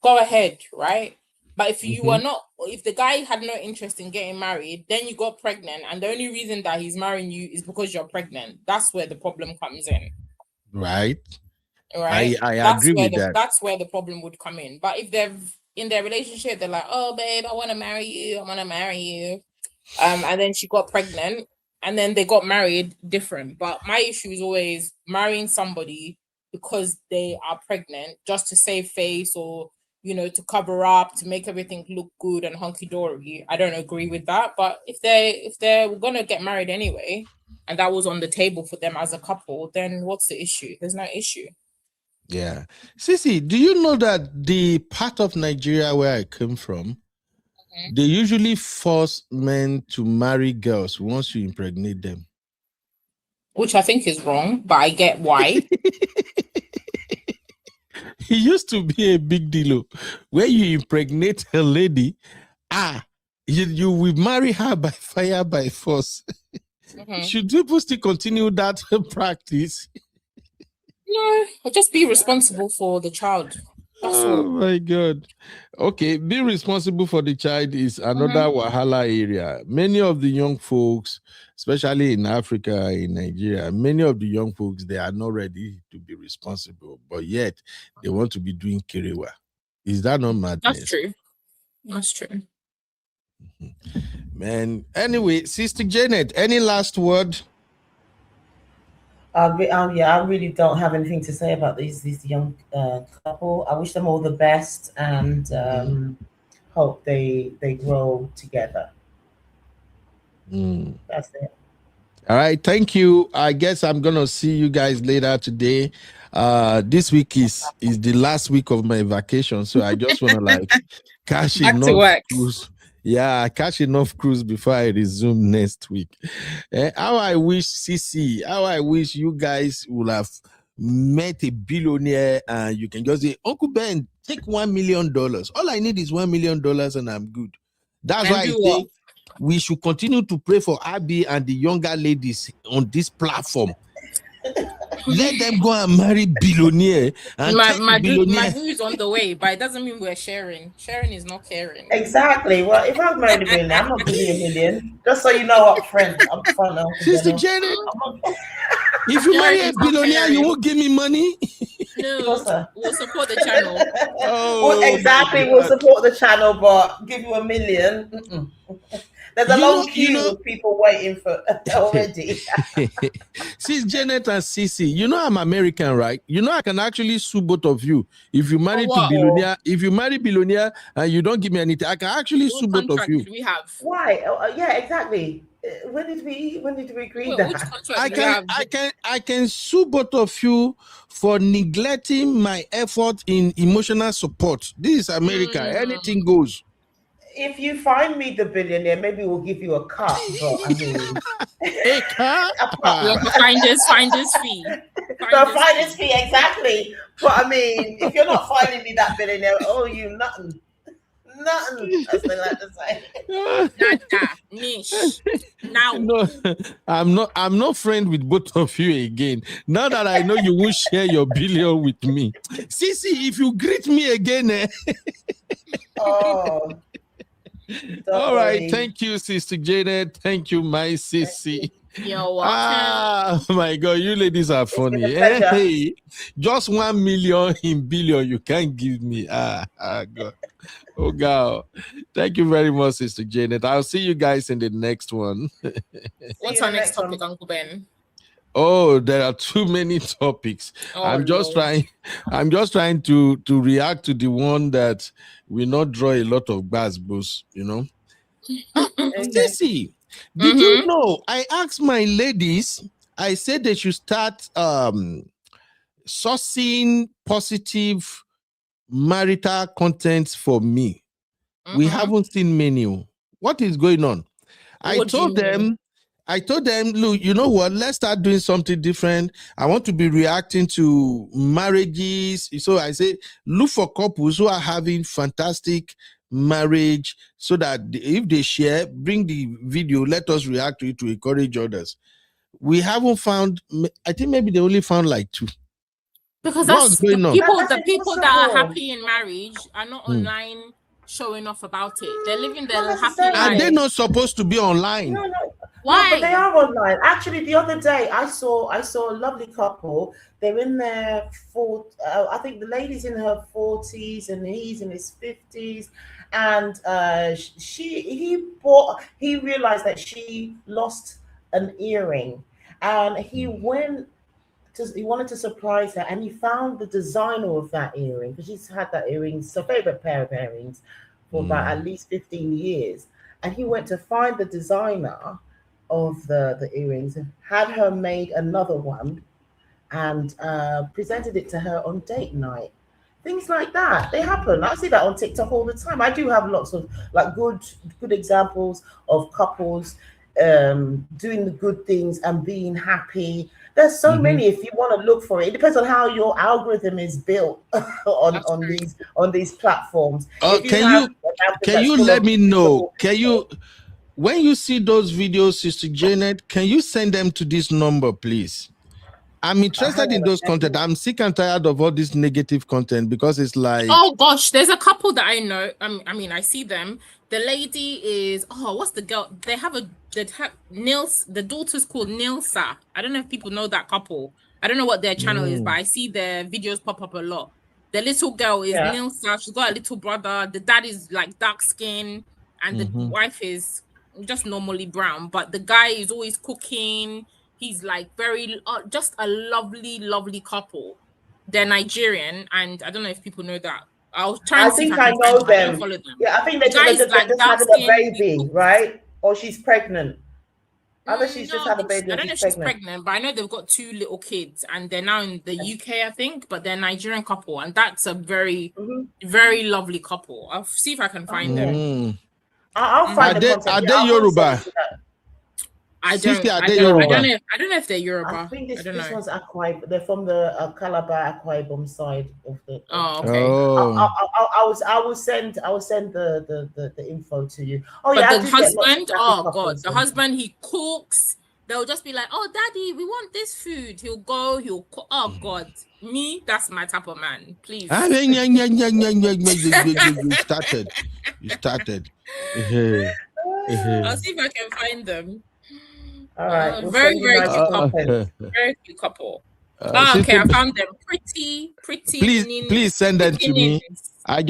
go ahead, right? But if you were not, if the guy had no interest in getting married, then you got pregnant, and the only reason that he's marrying you is because you're pregnant, that's where the problem comes in. Right. Right. I That's agree where with that. That's where the problem would come in. But if they're in their relationship, they're like, oh babe, I want to marry you. And then she got pregnant and then they got married, different. But my issue is always marrying somebody because they are pregnant just to save face, or to cover up, to make everything look good and hunky-dory. I don't agree with that. But if they're gonna get married anyway, and that was on the table for them as a couple, then what's the issue? There's no issue. Yeah. Sissy, do you know that the part of Nigeria where I came from, they usually force men to marry girls once you impregnate them? Which I think is wrong, but I get why. It used to be a big deal. Where you impregnate a lady, you will marry her by fire, by force. Should people still continue that practice? No, just be responsible for the child. That's all. My God. Okay, being responsible for the child is another Wahala area. Many of the young folks, especially in Africa, in Nigeria, many of the young folks, they are not ready to be responsible, but yet they want to be doing kerewa. Is that not madness? That's true. Man, anyway, Sister Janet, any last word? I really don't have anything to say about these young couple. I wish them all the best and hope they grow together. That's it. All right, thank you. I guess I'm gonna see you guys later today. This week is the last week of my vacation, so I just wanna like cash enough cruise. Yeah, cash enough cruise before I resume next week. How I wish CC, how I wish you guys would have met a billionaire and you can just say, Uncle Ben, take $1 million. All I need is $1 million and I'm good. That's why I think we should continue to pray for Abby and the younger ladies on this platform. Let them go and marry billionaire. And my dude's on the way, but it doesn't mean we're sharing. Sharing is not caring. Exactly. Well, if I've married a billionaire, I'm not giving you $1 million. Just so you know up front. Sister Janet, if you marry a billionaire, you won't give me money. No, we'll support the channel. Well, exactly, we'll support the channel, but give you $1 million. There's a long queue of people waiting for already. Sis Janet and Sissy, you know I'm American, right? You know I can actually sue both of you. If you marry to billionaire, if you marry billionaire and you don't give me anything, I can actually sue both of you. We have. Why? Yeah, exactly. When did we agree that? I can sue both of you for neglecting my effort in emotional support. This is America. Anything goes. If you find me the billionaire, maybe we'll give you a cut. But I mean, a cut? Finder's fee. Finder's fee, exactly. But I mean, if you're not finding me that billionaire, oh, you nothing. As they like to say. Now. No, I'm not friend with both of you again. Now that I know you will share your billion with me. Sissy, if you greet me again, Oh. All right, thank you, Sister Janet. Thank you, my sissy. You're welcome. Oh my God, you ladies are funny. Hey, just 1 million in billion you can't give me. God. Oh God. Thank you very much, Sister Janet. I'll see you guys in the next one. What's our next topic, Uncle Ben? Oh, there are too many topics. I'm just trying to react to the one that will not draw a lot of buzz, you know. Stacy, did you know I asked my ladies, I said they should start sourcing positive marital content for me. We haven't seen many. What is going on? I told them, look, you know what? Let's start doing something different. I want to be reacting to marriages. So I say, look for couples who are having fantastic marriage so that if they share, bring the video, let us react to it to encourage others. We haven't found, I think maybe they only found like 2. Because that's the people that are happy in marriage are not online showing off about it. They're living their happy life. Are they not supposed to be online? No. Why? No, but they are online. Actually, the other day I saw a lovely couple. They're in their I think the lady's in her 40s and he's in his 50s, and he realized that she lost an earring, and he wanted to surprise her, and he found the designer of that earring because she's had that earring, it's her favorite pair of earrings for about at least 15 years, and he went to find the designer of the earrings, had her made another one, and presented it to her on date night. Things like that, they happen. I see that on TikTok all the time. I do have lots of like good examples of couples doing the good things and being happy. There's so many. If you want to look for it, it depends on how your algorithm is built on these platforms. Can you let me know? When you see those videos, Sister Janet, can you send them to this number, please? I'm interested in those content. I'm sick and tired of all this negative content because it's like... Oh, gosh. There's a couple that I know. I mean, I see them. The lady is... Oh, what's the girl? They have Nils. The daughter's called Nilsa. I don't know if people know that couple. I don't know what their channel is, but I see their videos pop up a lot. The little girl is Nilsa. She's got a little brother. The dad is like dark skin. And the wife is just normally brown, but the guy is always cooking. He's like very just a lovely couple. They're Nigerian, and I don't know if people know that. I'll try and see if I can know them. them. I don't follow them. Yeah, I think they're just having a baby, right? Or she's pregnant. Either she's just had a baby. I don't know if she's pregnant, but I know they've got 2 little kids, and they're now in the UK, I think. But they're Nigerian couple, and that's a very, very lovely couple. I'll see if I can find them. I'll find the content. Are they Yoruba? I don't know if they're Yoruba. I think this one's Akwa. They're from the Calabar Akwa Ibom side of the. Oh, okay. I will send the info to you. Oh, but yeah. The husband, oh God, the husband, he cooks. They'll just be like, "Oh, daddy, we want this food." He'll go. He'll cook. Oh God, me, that's my type of man. Please. You started. I'll see if I can find them. All right. Very cute couple. Very cute couple. Okay, I found them. Pretty. Please send them to me. I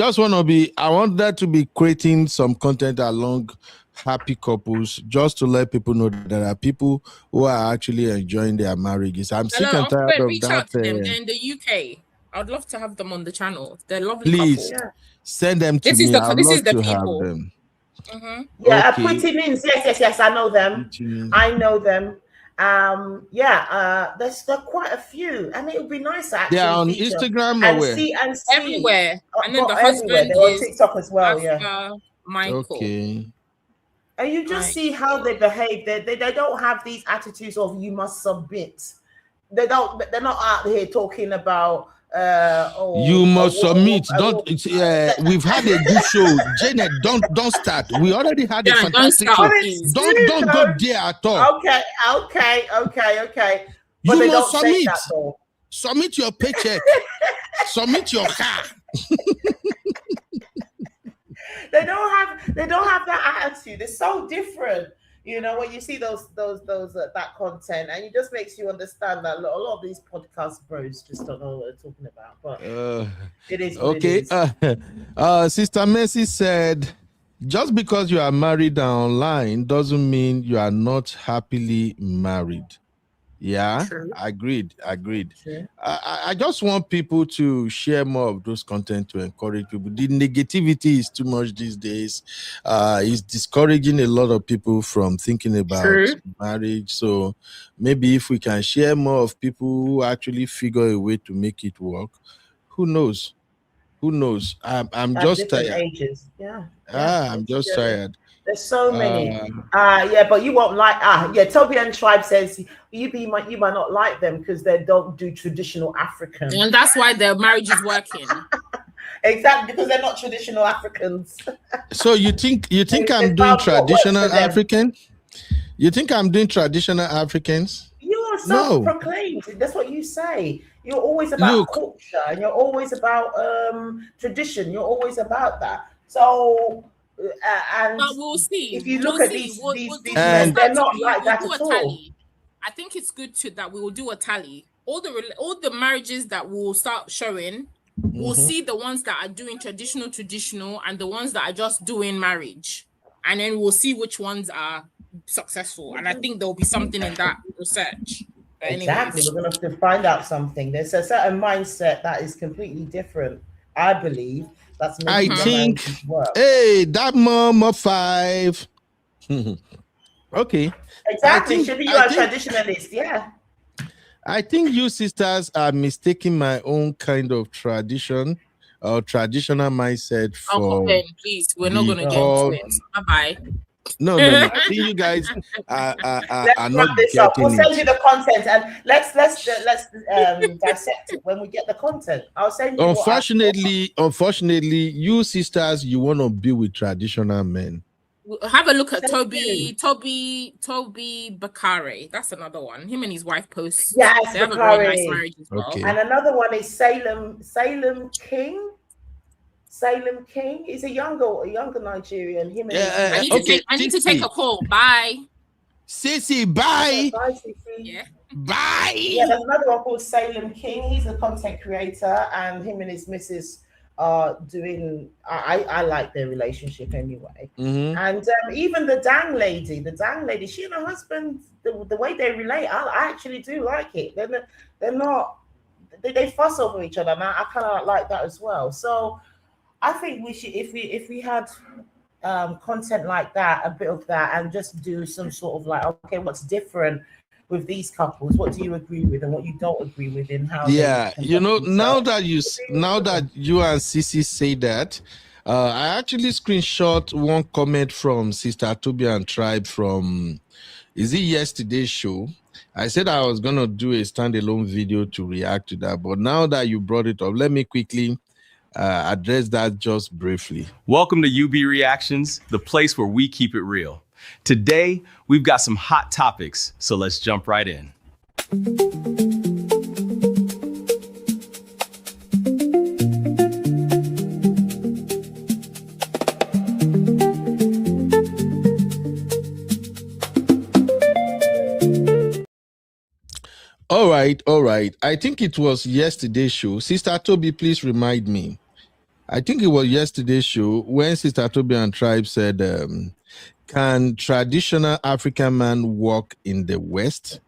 want that to be creating some content along happy couples, just to let people know that there are people who are actually enjoying their marriages. I'm sick and tired of reach that. Out to them. They're in the UK. I'd love to have them on the channel. They're lovely Please couple. send them to me. This is the people. Have them. Yeah, Pretty Means. Yes. I know them. There's quite a few, and it would be nice to actually. They're on Instagram or where? See everywhere. And then the husband they're on TikTok as well. Michael. Okay. And you just see how they behave. They don't have these attitudes of you must submit. They're not out here talking about you must submit. We've had a good show. Janet, don't start. We already had a fantastic show. Don't go there at all. Okay. But you must submit. Submit your paycheck. Submit your car. They don't have that attitude. It's so different. You know, when you see those that content, and it just makes you understand that a lot of these podcast bros just don't know what they're talking about. But it is okay. It is. Sister Mercy said, just because you are married online doesn't mean you are not happily married. Yeah, true. Agreed. True. I just want people to share more of those content to encourage people. The negativity is too much these days. It's discouraging a lot of people from thinking about marriage. So maybe if we can share more of people who actually figure a way to make it work, who knows? I'm just tired. Ages. I'm just tired. There's so many. But you won't like. Toby and Tribe says you might not like them because they don't do traditional African. And that's why their marriage is working. Exactly, because they're not traditional Africans. So you think I'm doing traditional African? You think I'm doing traditional Africans? You are self-proclaimed. That's what you say. You're always about culture, and you're always about tradition. You're always about that. So. And but we'll see. If you look at these men, they're not like that at all. I think it's good that we will do a tally. All the marriages that we'll start showing, we'll see the ones that are doing traditional, and the ones that are just doing marriage, and then we'll see which ones are successful. And I think there will be something in that research. Exactly, we're going to have to find out something. There's a certain mindset that is completely different, I believe. I think, hey, that mom of 5. Okay. Exactly. Should be a traditionalist, yeah. I think you sisters are mistaking my own kind of tradition or traditional mindset for. Okay, please. We're not going to get into it. Bye-bye. No. I think you guys are not getting it. We'll send you the content and let's dissect it when we get the content. I'll send you. Unfortunately, you sisters, you want to be with traditional men. Have a look at Toby Bakare. That's another one. Him and his wife post. Yes, they have a very nice marriage as well. Okay. And another one is Salem King. Salem King is a younger Nigerian. Him and I need to take a call. Bye. Sissy, bye. Bye, Sissy. Yeah. Bye. Yeah, there's another one called Salem King. He's a content creator, and him and his missus are doing. I like their relationship anyway. Mm-hmm. And even the dang lady, she and her husband, the way they relate, I actually do like it. They're not. They fuss over each other, and I kind of like that as well. So I think we should, if we had content like that, a bit of that, and just do some sort of like, okay, what's different with these couples? What do you agree with and what you don't agree with in how? Yeah, they you know, now themselves? that you and Sissy say that, I actually screenshot one comment from Sister Toby and Tribe from, is it yesterday's show? I said I was gonna do a standalone video to react to that, but now that you brought it up, let me quickly address that just briefly. Welcome to UB Reactions, the place where we keep it real. Today, we've got some hot topics, so let's jump right in. All right. I think it was yesterday's show. Sister Toby, please remind me. I think it was yesterday's show when Sister Toby and Tribe said, can traditional African man work in the West?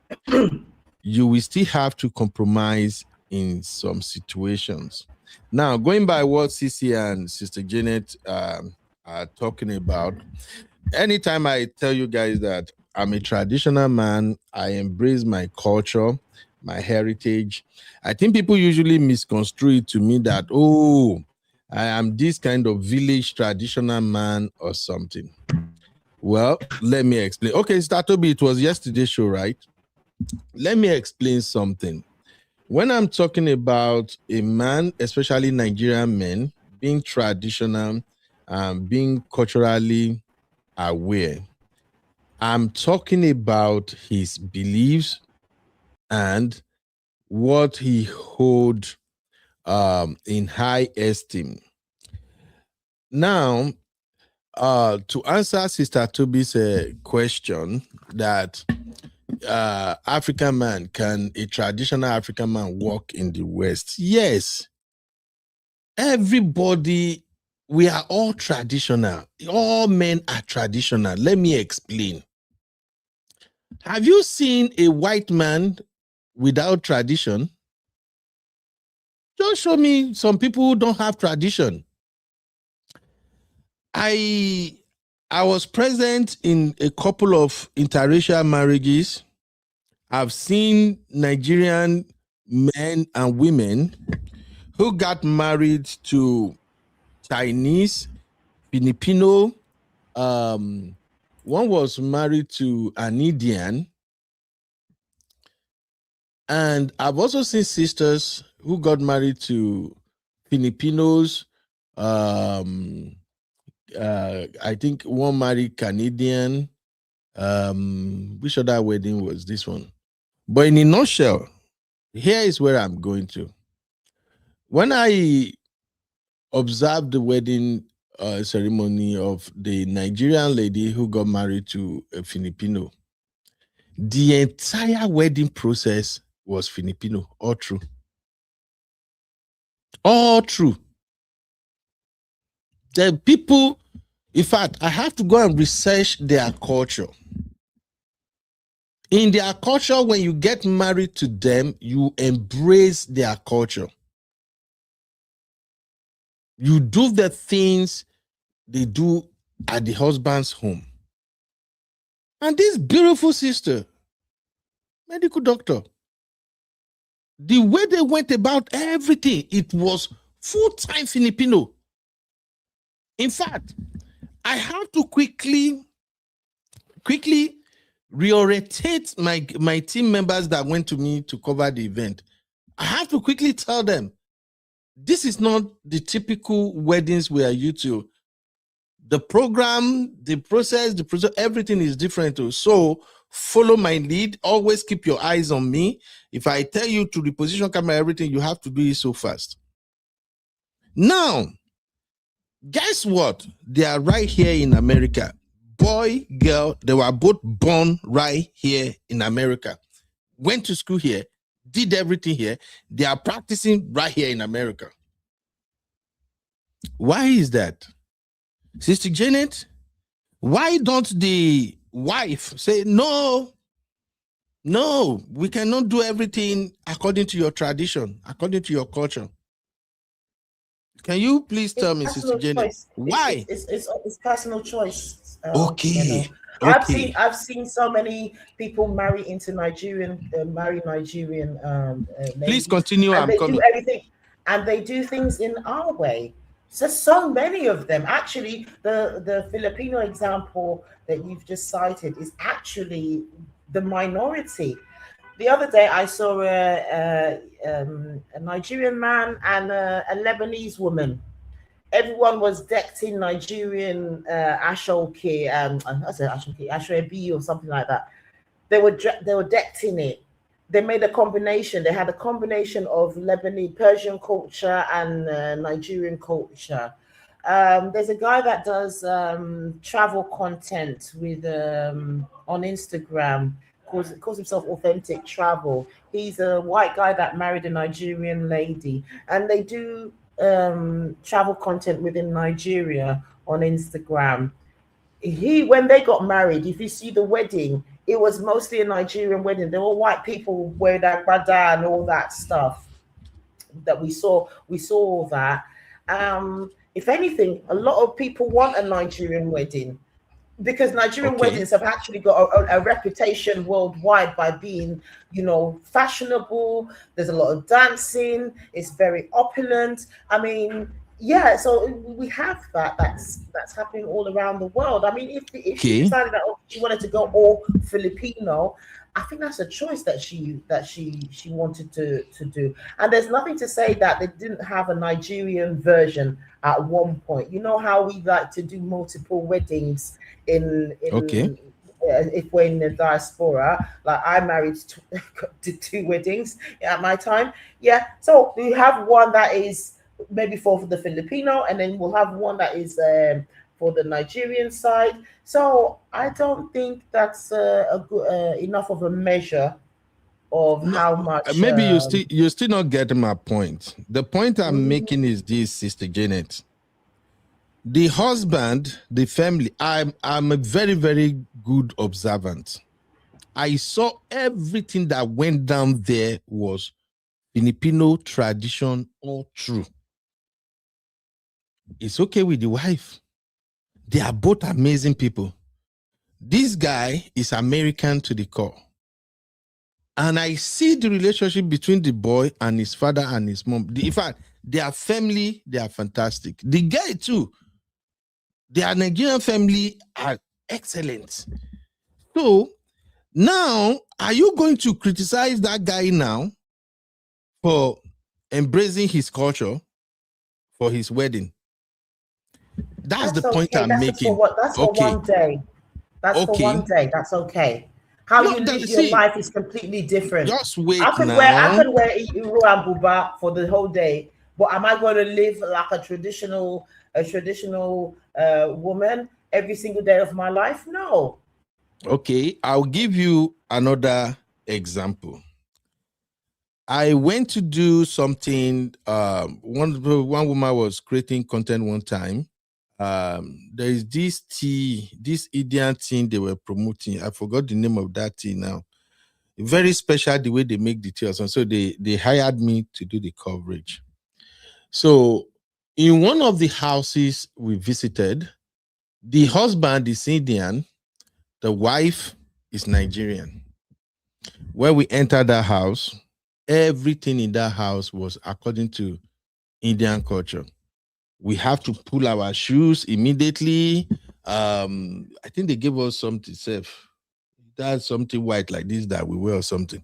You will still have to compromise in some situations. Now, going by what Sissy and Sister Janet are talking about, anytime I tell you guys that I'm a traditional man, I embrace my culture, my heritage, I think people usually misconstrue it to me that, oh, I am this kind of village traditional man or something. Well, let me explain. Okay, Statobi, it was yesterday's show, right? Let me explain something. When I'm talking about a man, especially Nigerian men, being traditional, being culturally aware, I'm talking about his beliefs and what he holds in high esteem. Now, to answer Sister Toby's question that African man, can a traditional African man walk in the West? Yes. Everybody, we are all traditional. All men are traditional. Let me explain. Have you seen a white man without tradition? Just show me some people who don't have tradition. I was present in a couple of interracial marriages. I've seen Nigerian men and women who got married to Chinese, Filipino. One was married to an Indian. And I've also seen sisters who got married to Filipinos. I think one married Canadian. Which other wedding was this one? But in a nutshell, here is where I'm going to. When I observed the wedding ceremony of the Nigerian lady who got married to a Filipino, the entire wedding process was Filipino, all true. All true. The people, in fact, I have to go and research their culture. In their culture, when you get married to them, you embrace their culture. You do the things they do at the husband's home. And this beautiful sister, medical doctor, the way they went about everything, it was full-time Filipino. In fact, I have to quickly reorientate my team members that went to me to cover the event. I have to quickly tell them, this is not the typical weddings we are used to. The program, the process, everything is different. So follow my lead. Always keep your eyes on me. If I tell you to reposition camera, everything, you have to do it so fast. Now, guess what? They are right here in America. Boy, girl, they were both born right here in America. Went to school here, did everything here. They are practicing right here in America. Why is that? Sister Janet, why don't the wife say, no, we cannot do everything according to your tradition, according to your culture? Can you please tell me, Sister Janet, why? It's personal choice. Okay. I've seen so many people marry Nigerian Please ladies, continue. and they do everything, and they do things in our way. So many of them. Actually, the Filipino example that you've just cited is actually the minority. The other day, I saw a Nigerian man and a Lebanese woman. Everyone was decked in Nigerian ashoke, I said ashoke, ashoebi or something like that. They were decked in it. They made a combination. They had a combination of Lebanese Persian culture and Nigerian culture. There's a guy that does travel content with on Instagram. Calls himself Authentic Travel. He's a white guy that married a Nigerian lady, and they do travel content within Nigeria on Instagram. When they got married, if you see the wedding, it was mostly a Nigerian wedding. There were white people wearing that agbada and all that stuff that we saw. We saw all that. If anything, a lot of people want a Nigerian wedding, because Nigerian weddings have actually got a reputation worldwide by being, fashionable. There's a lot of dancing. It's very opulent. I mean, yeah. So we have that's happening all around the world. I mean, if she decided that she wanted to go all Filipino, I think that's a choice that she wanted to do. And there's nothing to say that they didn't have a Nigerian version at one point. You know how we like to do multiple weddings if we're in the diaspora. Like I married did 2 weddings at my time. Yeah. So we have one that is maybe for the Filipino, and then we'll have one that is for the Nigerian side. So I don't think that's a good enough of a measure of how much. Maybe you're still not getting my point. The point I'm making is this, Sister Janet. The husband, the family. I'm a very, very good observant. I saw everything that went down there was Filipino tradition all true. It's okay with the wife. They are both amazing people. This guy is American to the core. And I see the relationship between the boy and his father and his mom. In fact, their family, they are fantastic. The guy too, their Nigerian family are excellent. So now, are you going to criticize that guy now for embracing his culture for his wedding? That's the point I'm making. That's for one day. That's for one day. That's okay. How you live your life is completely different. Just wait I could wear Iro and Buba for the whole day, but am I going to live like a traditional woman every single day of my life? No. Okay, I'll give you another example. I went to do something. One woman was creating content one time. There is this Indian thing they were promoting. I forgot the name of that thing now. Very special the way they make the tea. So they hired me to do the coverage. So in one of the houses we visited, the husband is Indian, the wife is Nigerian. When we entered that house, everything in that house was according to Indian culture. We have to pull our shoes immediately. I think they gave us something safe. That's something white like this that we wear or something.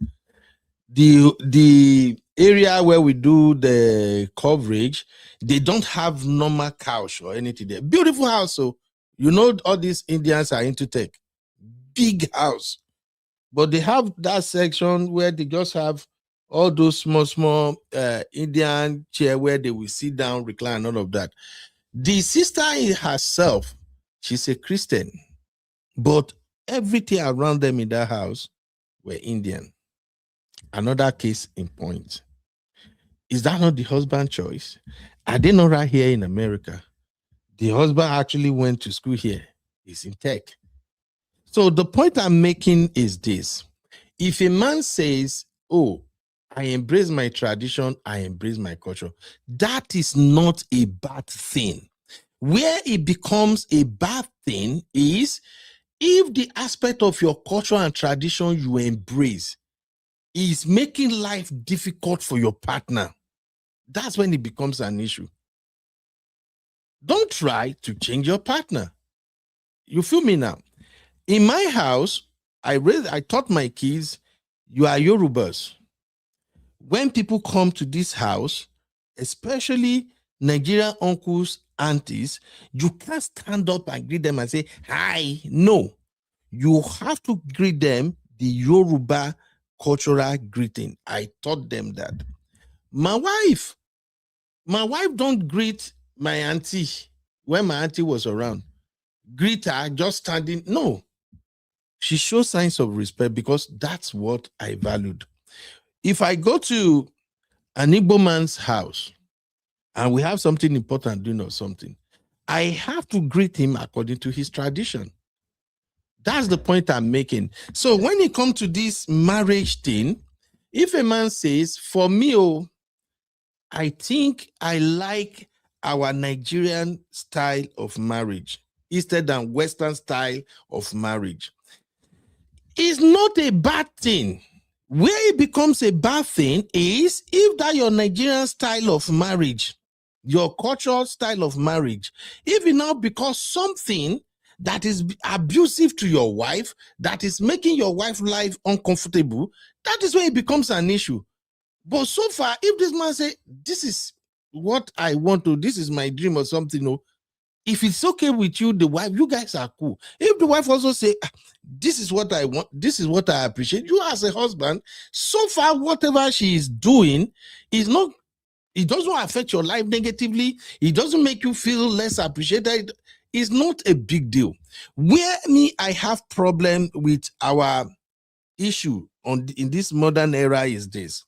The area where we do the coverage, they don't have normal couch or anything there. Beautiful house. So all these Indians are into tech. Big house. But they have that section where they just have all those small Indian chair where they will sit down, recline, all of that. The sister in herself, she's a Christian, but everything around them in that house were Indian. Another case in point. Is that not the husband's choice? Are they not right here in America? The husband actually went to school here. He's in tech. So the point I'm making is this. If a man says, oh, I embrace my tradition, I embrace my culture, that is not a bad thing. Where it becomes a bad thing is if the aspect of your culture and tradition you embrace is making life difficult for your partner. That's when it becomes an issue. Don't try to change your partner. You feel me now? In my house, I taught my kids, you are Yorubas. When people come to this house, especially Nigerian uncles, aunties, you can't stand up and greet them and say, hi. No, you have to greet them the Yoruba cultural greeting. I taught them that. My wife don't greet my auntie when my auntie was around. Greet her just standing. No. She shows signs of respect because that's what I valued. If I go to an Igbo man's house and we have something important doing or something, I have to greet him according to his tradition. That's the point I'm making. So when it comes to this marriage thing, if a man says, for me, I think I like our Nigerian style of marriage instead than Western style of marriage, it's not a bad thing. Where it becomes a bad thing is if that your Nigerian style of marriage, your cultural style of marriage, if it now becomes something that is abusive to your wife, that is making your wife's life uncomfortable, that is where it becomes an issue. But so far, if this man say, this is what I want to, this is my dream or something, if it's okay with you, the wife, you guys are cool. If the wife also say, this is what I want, this is what I appreciate, you as a husband, so far, whatever she is doing is not, it doesn't affect your life negatively. It doesn't make you feel less appreciated. It's not a big deal. Where I have problem with our issue in this modern era is this.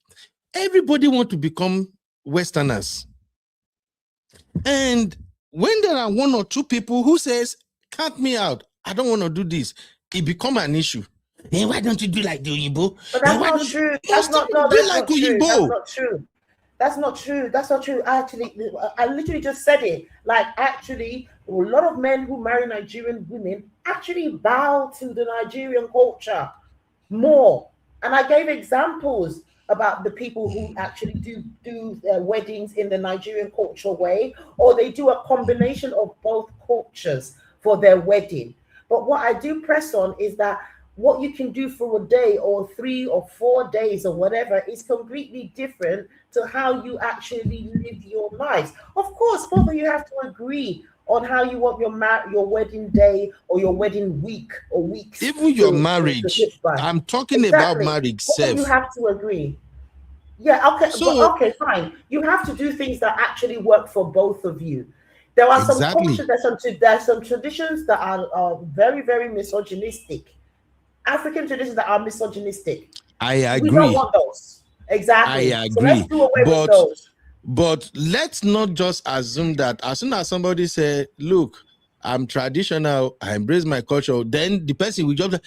Everybody want to become Westerners. And when there are one or two people who says, count me out, I don't want to do this, it become an issue. Hey, why don't you do like the Oyinbo? But that's not true. That's not true. That's not true. That's not true. Actually, I literally just said it. Like, actually, a lot of men who marry Nigerian women actually bow to the Nigerian culture more. And I gave examples about the people who actually do weddings in the Nigerian cultural way, or they do a combination of both cultures for their wedding. But what I do press on is that what you can do for a day or 3 or 4 days or whatever is completely different to how you actually live your lives. Of course, both of you have to agree on how you want your wedding day or your wedding week or weeks. Even your marriage. I'm talking about marriage self. You have to agree. Yeah, okay, so, okay, fine. You have to do things that actually work for both of you. There are some cultures, there's some traditions that are very, very misogynistic. African traditions that are misogynistic. I agree. We don't want those. Exactly. I agree. So let's do away with those. But let's not just assume that as soon as somebody say, look, I'm traditional, I embrace my culture, then the person will just say,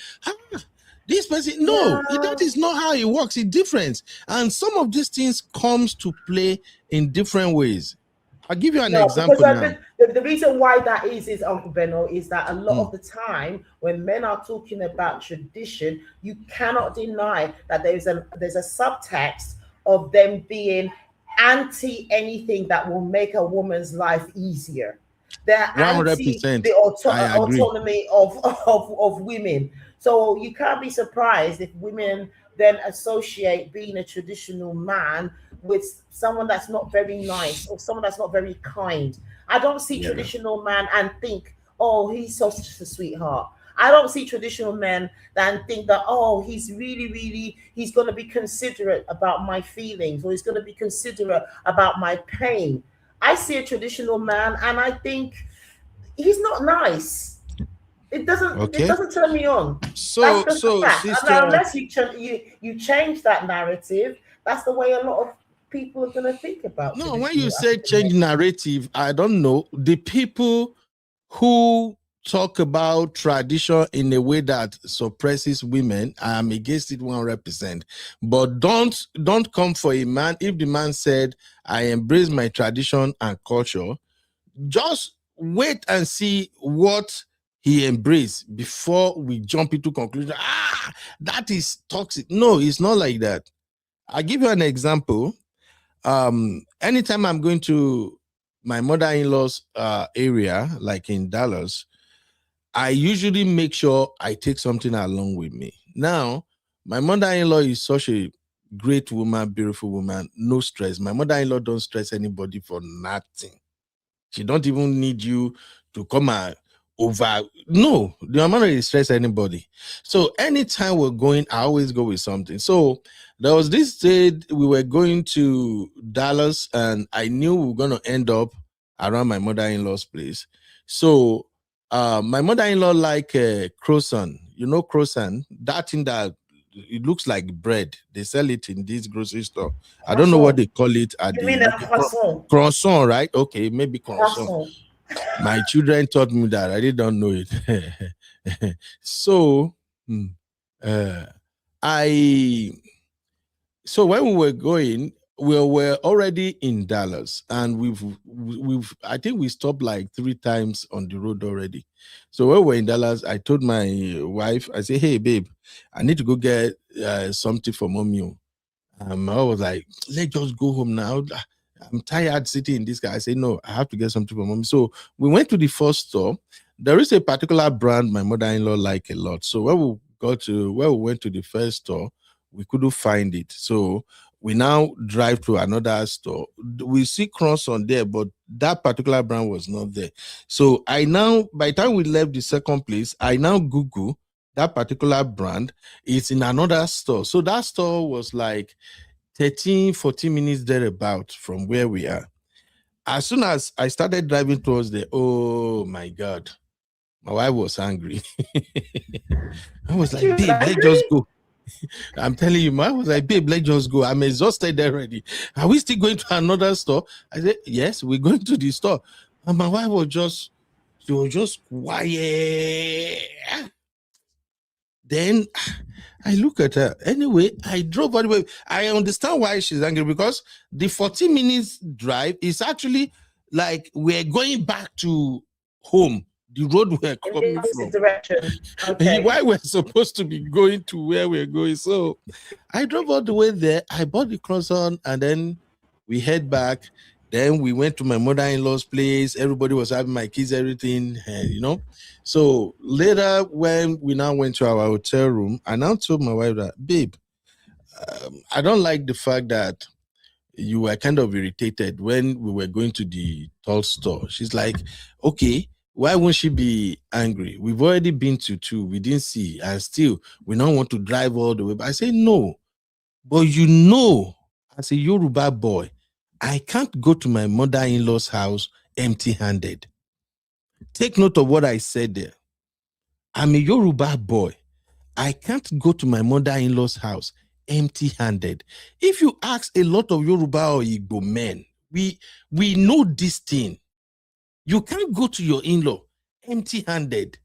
this person, no, that is not how it works. It's different. And some of these things comes to play in different ways. I'll give you an example now. The reason why that is Uncle Beno, is that a lot of the time when men are talking about tradition, you cannot deny that there's a subtext of them being anti anything that will make a woman's life easier. They're 100%. Anti the autonomy of women. So you can't be surprised if women then associate being a traditional man with someone that's not very nice or someone that's not very kind. I don't see traditional man and think, oh, he's such a sweetheart. I don't see traditional men and think that, oh, he's really, he's going to be considerate about my feelings, or he's going to be considerate about my pain. I see a traditional man and I think he's not nice. It doesn't turn me on. So unless you change that narrative, that's the way a lot of people are going to think about. No, when you say change narrative, I don't know. The people who talk about tradition in a way that suppresses women, I am against it 100%. But don't come for a man. If the man said, I embrace my tradition and culture, just wait and see what he embraced before we jump into conclusion. That is toxic. No, it's not like that. I'll give you an example. Anytime I'm going to my mother-in-law's area, like in Dallas, I usually make sure I take something along with me. Now, my mother-in-law is such a great woman, beautiful woman, no stress. My mother-in-law don't stress anybody for nothing. She don't even need you to come over. No, the amount of stress anybody. So anytime we're going, I always go with something. So there was this day we were going to Dallas, and I knew we were going to end up around my mother-in-law's place. So my mother-in-law like croissant. You know croissant? That thing that it looks like bread. They sell it in this grocery store. I don't know what they call it at You mean a croissant? Croissant, right? Okay, maybe croissant. My children taught me that. I really don't know it. So so when we were going, we were already in Dallas, and we've I think we stopped like 3 times on the road already. So when we were in Dallas, I told my wife, I said, hey babe, I need to go get something for mommy. I was like, let's just go home now. I'm tired sitting in this guy. I said, no, I have to get something for mommy. So we went to the first store. There is a particular brand my mother-in-law like a lot. So when we went to the first store, we couldn't find it. So we now drive to another store. We see croissant there, but that particular brand was not there. So by the time we left the second place, I now Google that particular brand. It's in another store. So that store was like 13-14 minutes thereabout from where we are. As soon as I started driving towards there, oh my God, my wife was angry. I was like, babe, let's just go. I'm telling you, I was like, babe, let's just go. I'm exhausted already. Are we still going to another store? I said, yes, we're going to the store. And my wife was just quiet. Then I look at her. Anyway, I drove all the way. I understand why she's angry, because the 40 minutes drive is actually like we're going back to home. The road we're coming from. Direction. Okay. Why we're supposed to be going to where we're going. So I drove all the way there. I bought the croissant, and then we head back. Then we went to my mother-in-law's place. Everybody was having my kids, everything, you know. So later, when we now went to our hotel room, I now told my wife that, babe, I don't like the fact that you were kind of irritated when we were going to the tall store. She's like, okay, why won't she be angry? We've already been to 2. We didn't see. And still, we don't want to drive all the way. But I say, no. But you know, as a Yoruba boy, I can't go to my mother-in-law's house empty-handed. Take note of what I said there. I'm a Yoruba boy. I can't go to my mother-in-law's house empty-handed. If you ask a lot of Yoruba or Igbo men, we know this thing. You can't go to your in-law empty-handed.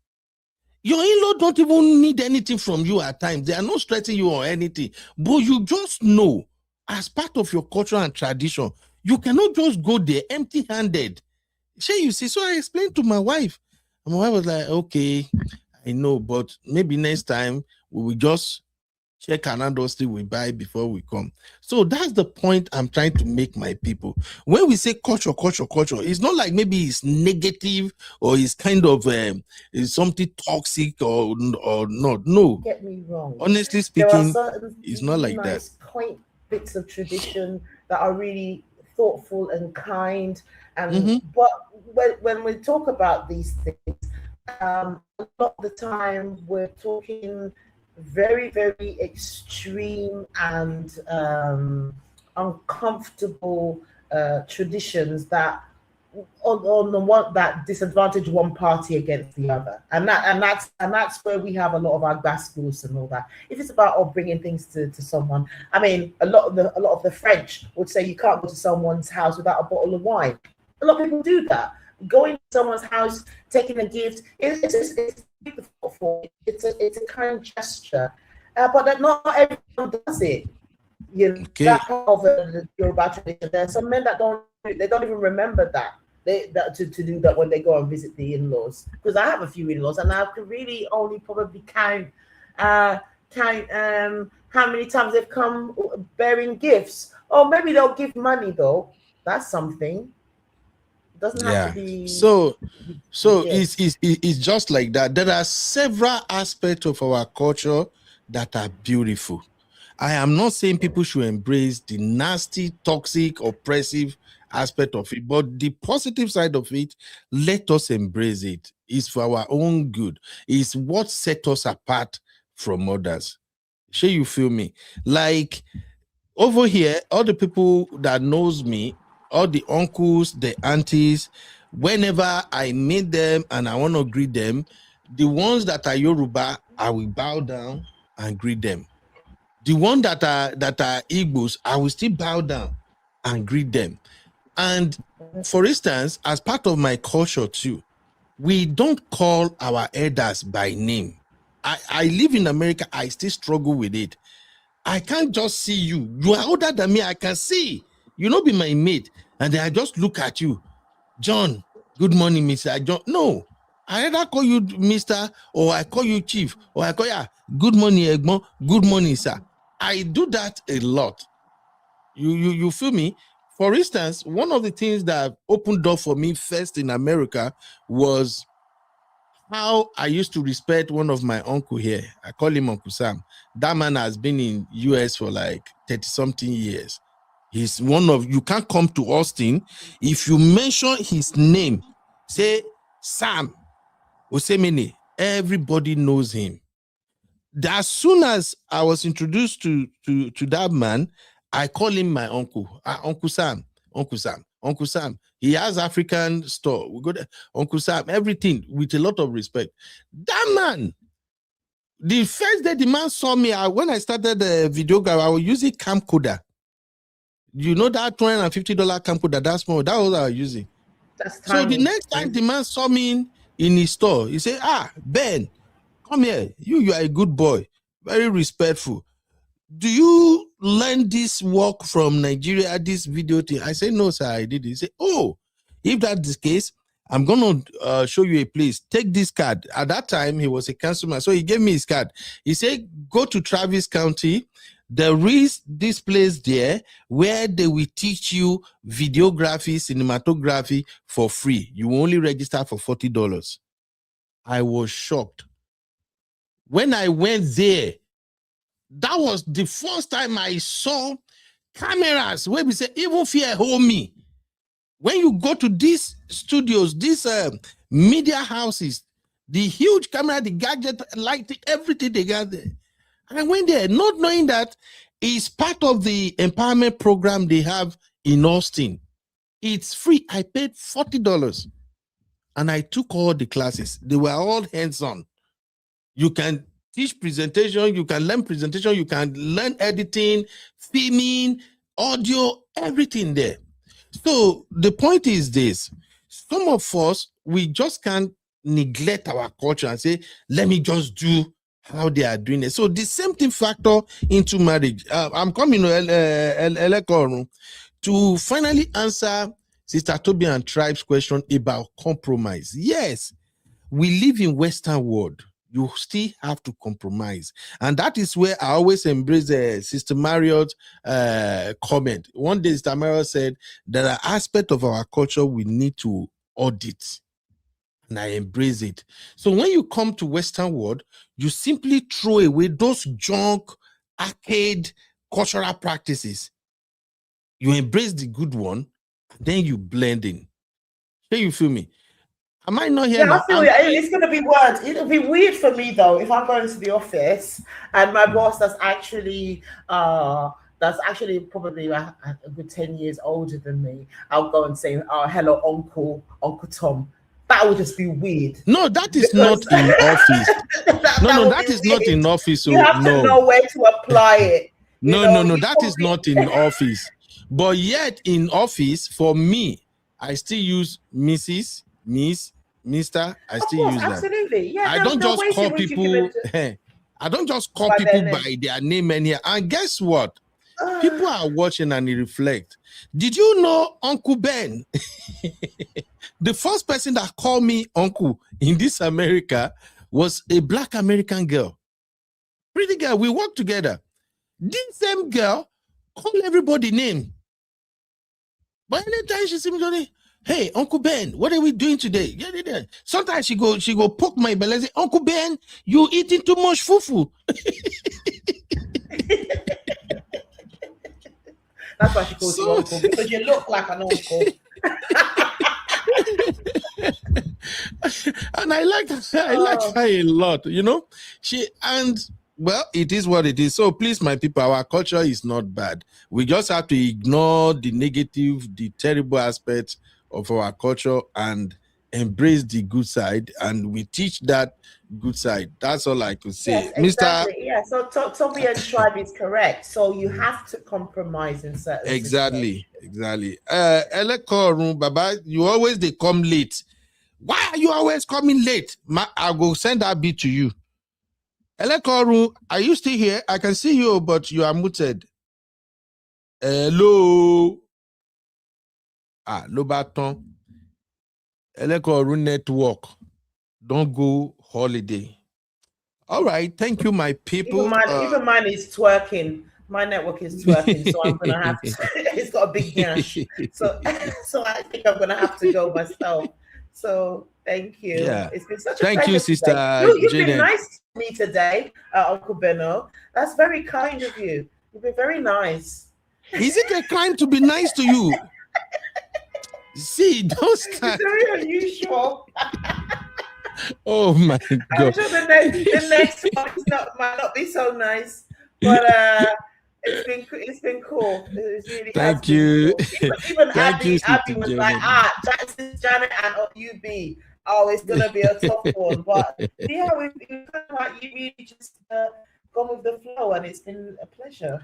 Your in-law don't even need anything from you at times. They are not stressing you or anything. But you just know, as part of your culture and tradition, you cannot just go there empty-handed. You see, so I explained to my wife. And my wife was like, okay, I know, but maybe next time we will just check another thing we buy before we come. So that's the point I'm trying to make, my people. When we say culture, it's not like maybe it's negative or it's kind of it's something toxic or not. No. Get me wrong. Honestly speaking, it's not like that. Quaint bits of tradition that are really thoughtful and kind. And but when we talk about these things, a lot of the time we're talking very, very extreme and uncomfortable traditions that on the one that disadvantage one party against the other, and that's where we have a lot of our gospels and all that. If it's about bringing things to someone, I mean, a lot of the French would say you can't go to someone's house without a bottle of wine. A lot of people do that. Going to someone's house, taking a gift, it's beautiful. It's a kind gesture, but that not everyone does it. You know, that part of the Yoruba tradition. There are some men that don't even remember that. To do that when they go and visit the in-laws, because I have a few in-laws and I can really only probably count how many times they've come bearing gifts. Or maybe they'll give money though. That's something. It doesn't have to be. So it's just like that. There are several aspects of our culture that are beautiful. I am not saying people should embrace the nasty, toxic, oppressive aspect of it, but the positive side of it, let us embrace it. It's for our own good. It's what sets us apart from others. Sure, you feel me? Like over here, all the people that knows me, all the uncles, the aunties, whenever I meet them and I want to greet them, the ones that are Yoruba, I will bow down and greet them. The ones that are Igbos, I will still bow down and greet them. And for instance, as part of my culture too, we don't call our elders by name. I live in America, I still struggle with it. I can't just see you. You are older than me, I can see. You not be my mate. And then I just look at you. John, good morning, Mr. John. No, I either call you Mr. or I call you Chief or I call you good morning, Egmont, good morning, sir. I do that a lot. You feel me? For instance, one of the things that opened door for me first in America was how I used to respect one of my uncle here. I call him Uncle Sam. That man has been in US for like 30-something years. He's one of, you can't come to Austin. If you mention his name, say Sam Osemene, everybody knows him. As soon as I was introduced to that man, I call him my uncle. Uncle Sam, Uncle Sam, Uncle Sam. He has African store. We go there, Uncle Sam, everything with a lot of respect. That man, the first day the man saw me, when I started the videography, I was using camcorder. You know that $250 camcorder, that's small. That was what I was using. So the next time the man saw me in his store, he said, Ben, come here. You are a good boy, very respectful. Do you learn this work from Nigeria, this video thing? I said, no, sir, I did it. He said, oh, if that's the case, I'm going to show you a place. Take this card. At that time, he was a councilman, so he gave me his card. He said, go to Travis County. There is this place there where they will teach you videography, cinematography for free. You only register for $40. I was shocked. When I went there, that was the first time I saw cameras where we say, even fear hold me. When you go to these studios, these media houses, the huge camera, the gadget, lighting, everything they got there. And I went there not knowing that it's part of the empowerment program they have in Austin. It's free. I paid $40 and I took all the classes. They were all hands-on. You can teach presentation, you can learn presentation, you can learn editing, filming, audio, everything there. So the point is this: some of us, we just can't neglect our culture and say, let me just do how they are doing it. So the same thing factor into marriage. I'm coming to finally answer Sister Toby and Tribe's question about compromise. Yes, we live in Western world. You still have to compromise. And that is where I always embrace Sister Marriott's comment. One day, Sister Marriott said, there are aspects of our culture we need to audit. And I embrace it. So when you come to Western world, you simply throw away those junk, arcade, cultural practices. You embrace the good one, then you blend in. Can you feel me? Am I not here? Yeah, I feel it's going to be weird. It'll be weird for me though if I'm going to the office and my boss has actually that's actually probably a good 10 years older than me, I'll go and say, "Oh, hello, Uncle Tom." That would just be weird. No, that is not in office. that is not in office. So you have to know where to apply it. No, that is not in office. But yet in office, for me, I still use Mrs., Miss, Mr. I still use that. Absolutely. Yeah, I don't just call people. I don't just call people by their name anyhow. And guess what? People are watching and they reflect. Did you know Uncle Ben? The first person that called me uncle in this America was a Black American girl. Pretty girl. We worked together. This same girl call everybody name. But anytime she see me going, "Hey, Uncle Ben, what are we doing today?" Sometimes she go poke my belly and say, "Uncle Ben, you eating too much fufu." That's why she calls you uncle, because you look like an uncle. And I like her a lot, you know. Well, it is what it is. So please, my people, our culture is not bad. We just have to ignore the negative, the terrible aspects of our culture and embrace the good side. And we teach that good side. That's all I could say. Yes, exactly. Yeah, so Toby and Tribe is correct. So you have to compromise in certain Exactly. Elekorun, Baba, you always they come late. Why are you always coming late? I will send that beat to you. Elekorun, are you still here? I can see you, but you are muted. Hello. Lobaton. Elekorun network. Don't go holiday. All right. Thank you, my people. Even mine is twerking. My network is twerking, so I'm gonna have to. It's got a big dash, so I think I'm gonna have to go myself. So thank you. Yeah. It's been such a thank pleasure. You, Sister. You've been nice to me today, Uncle Beno. That's very kind of you. You've been very nice. Is it a crime to be nice to you? See, don't start. It's very unusual. Oh my God. I'm sure the next one might not be so nice, but it's been cool. It's really thank you. Cool. Even Abby was like, Janet and UB. Oh, it's gonna be a tough one, but see how you really just gone with the flow, and it's been a pleasure.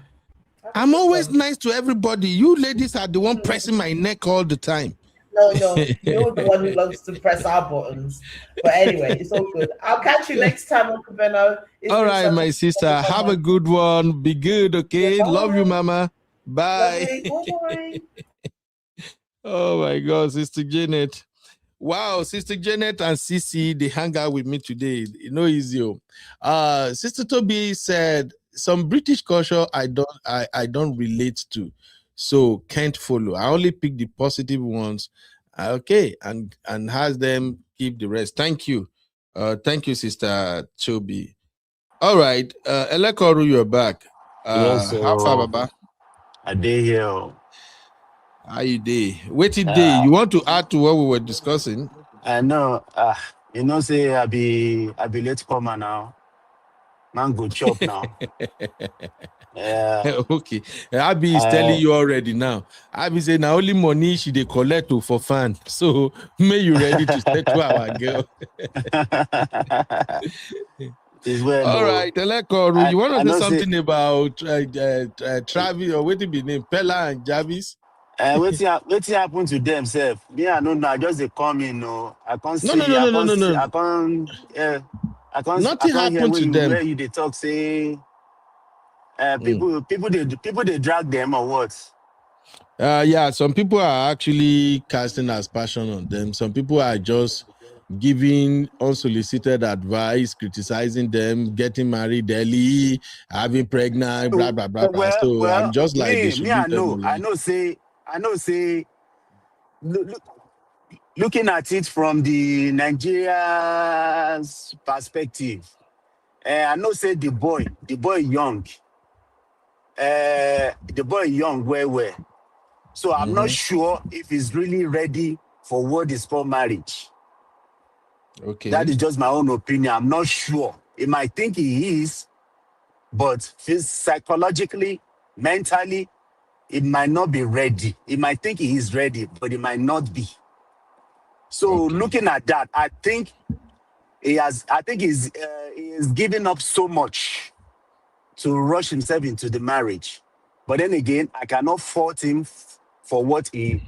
I'm always nice to everybody. You ladies are the one pressing my neck all the time. No, you're the one who loves to press our buttons. But anyway, it's all good. I'll catch you next time, Uncle Beno. All right, my sister. Have a good one. Be good, okay? Yeah, love you, Mama. Bye. Bye. Oh my God, Sister Janet. Wow, Sister Janet and Sissy, they hang out with me today. You know, easy. Sister Toby said some British culture I don't relate to. So can't follow. I only pick the positive ones. Okay, and has them keep the rest. Thank you. Thank you, Sister Chobi. All right. Elekoru, you're back. How far, Baba? A day here. How you day? Waiting day. You want to add to what we were discussing? I know. You know, say I be late comer now. Man, go chop now. Yeah. Okay. Abby is telling you already now. Abby say now only money she dey collect for fun. So may you ready to settle our girl. Well, all right, Elekoru, you want to say something about Travis or what it be named Peller and Javis? What happened to them, Seth? Me, I don't know. I just they come in. No, I can't see. No. I can't. Nothing happened to them. Where you they talk say. People they drag them or what? Yeah, some people are actually casting aspersion on them. Some people are just giving unsolicited advice, criticizing them, getting married early, having pregnant, blah blah blah. So I'm just like I know. Say. Looking at it from the Nigeria's perspective, I know. Say the boy young. The boy young, well. So I'm not sure if he's really ready for what is called marriage. Okay. That is just my own opinion. I'm not sure. He might think he is, but psychologically, Mentally, it might not be ready. He might think he is ready, but it might not be. So looking at that, I think he's giving up so much to rush himself into the marriage. But then again, I cannot fault him for what he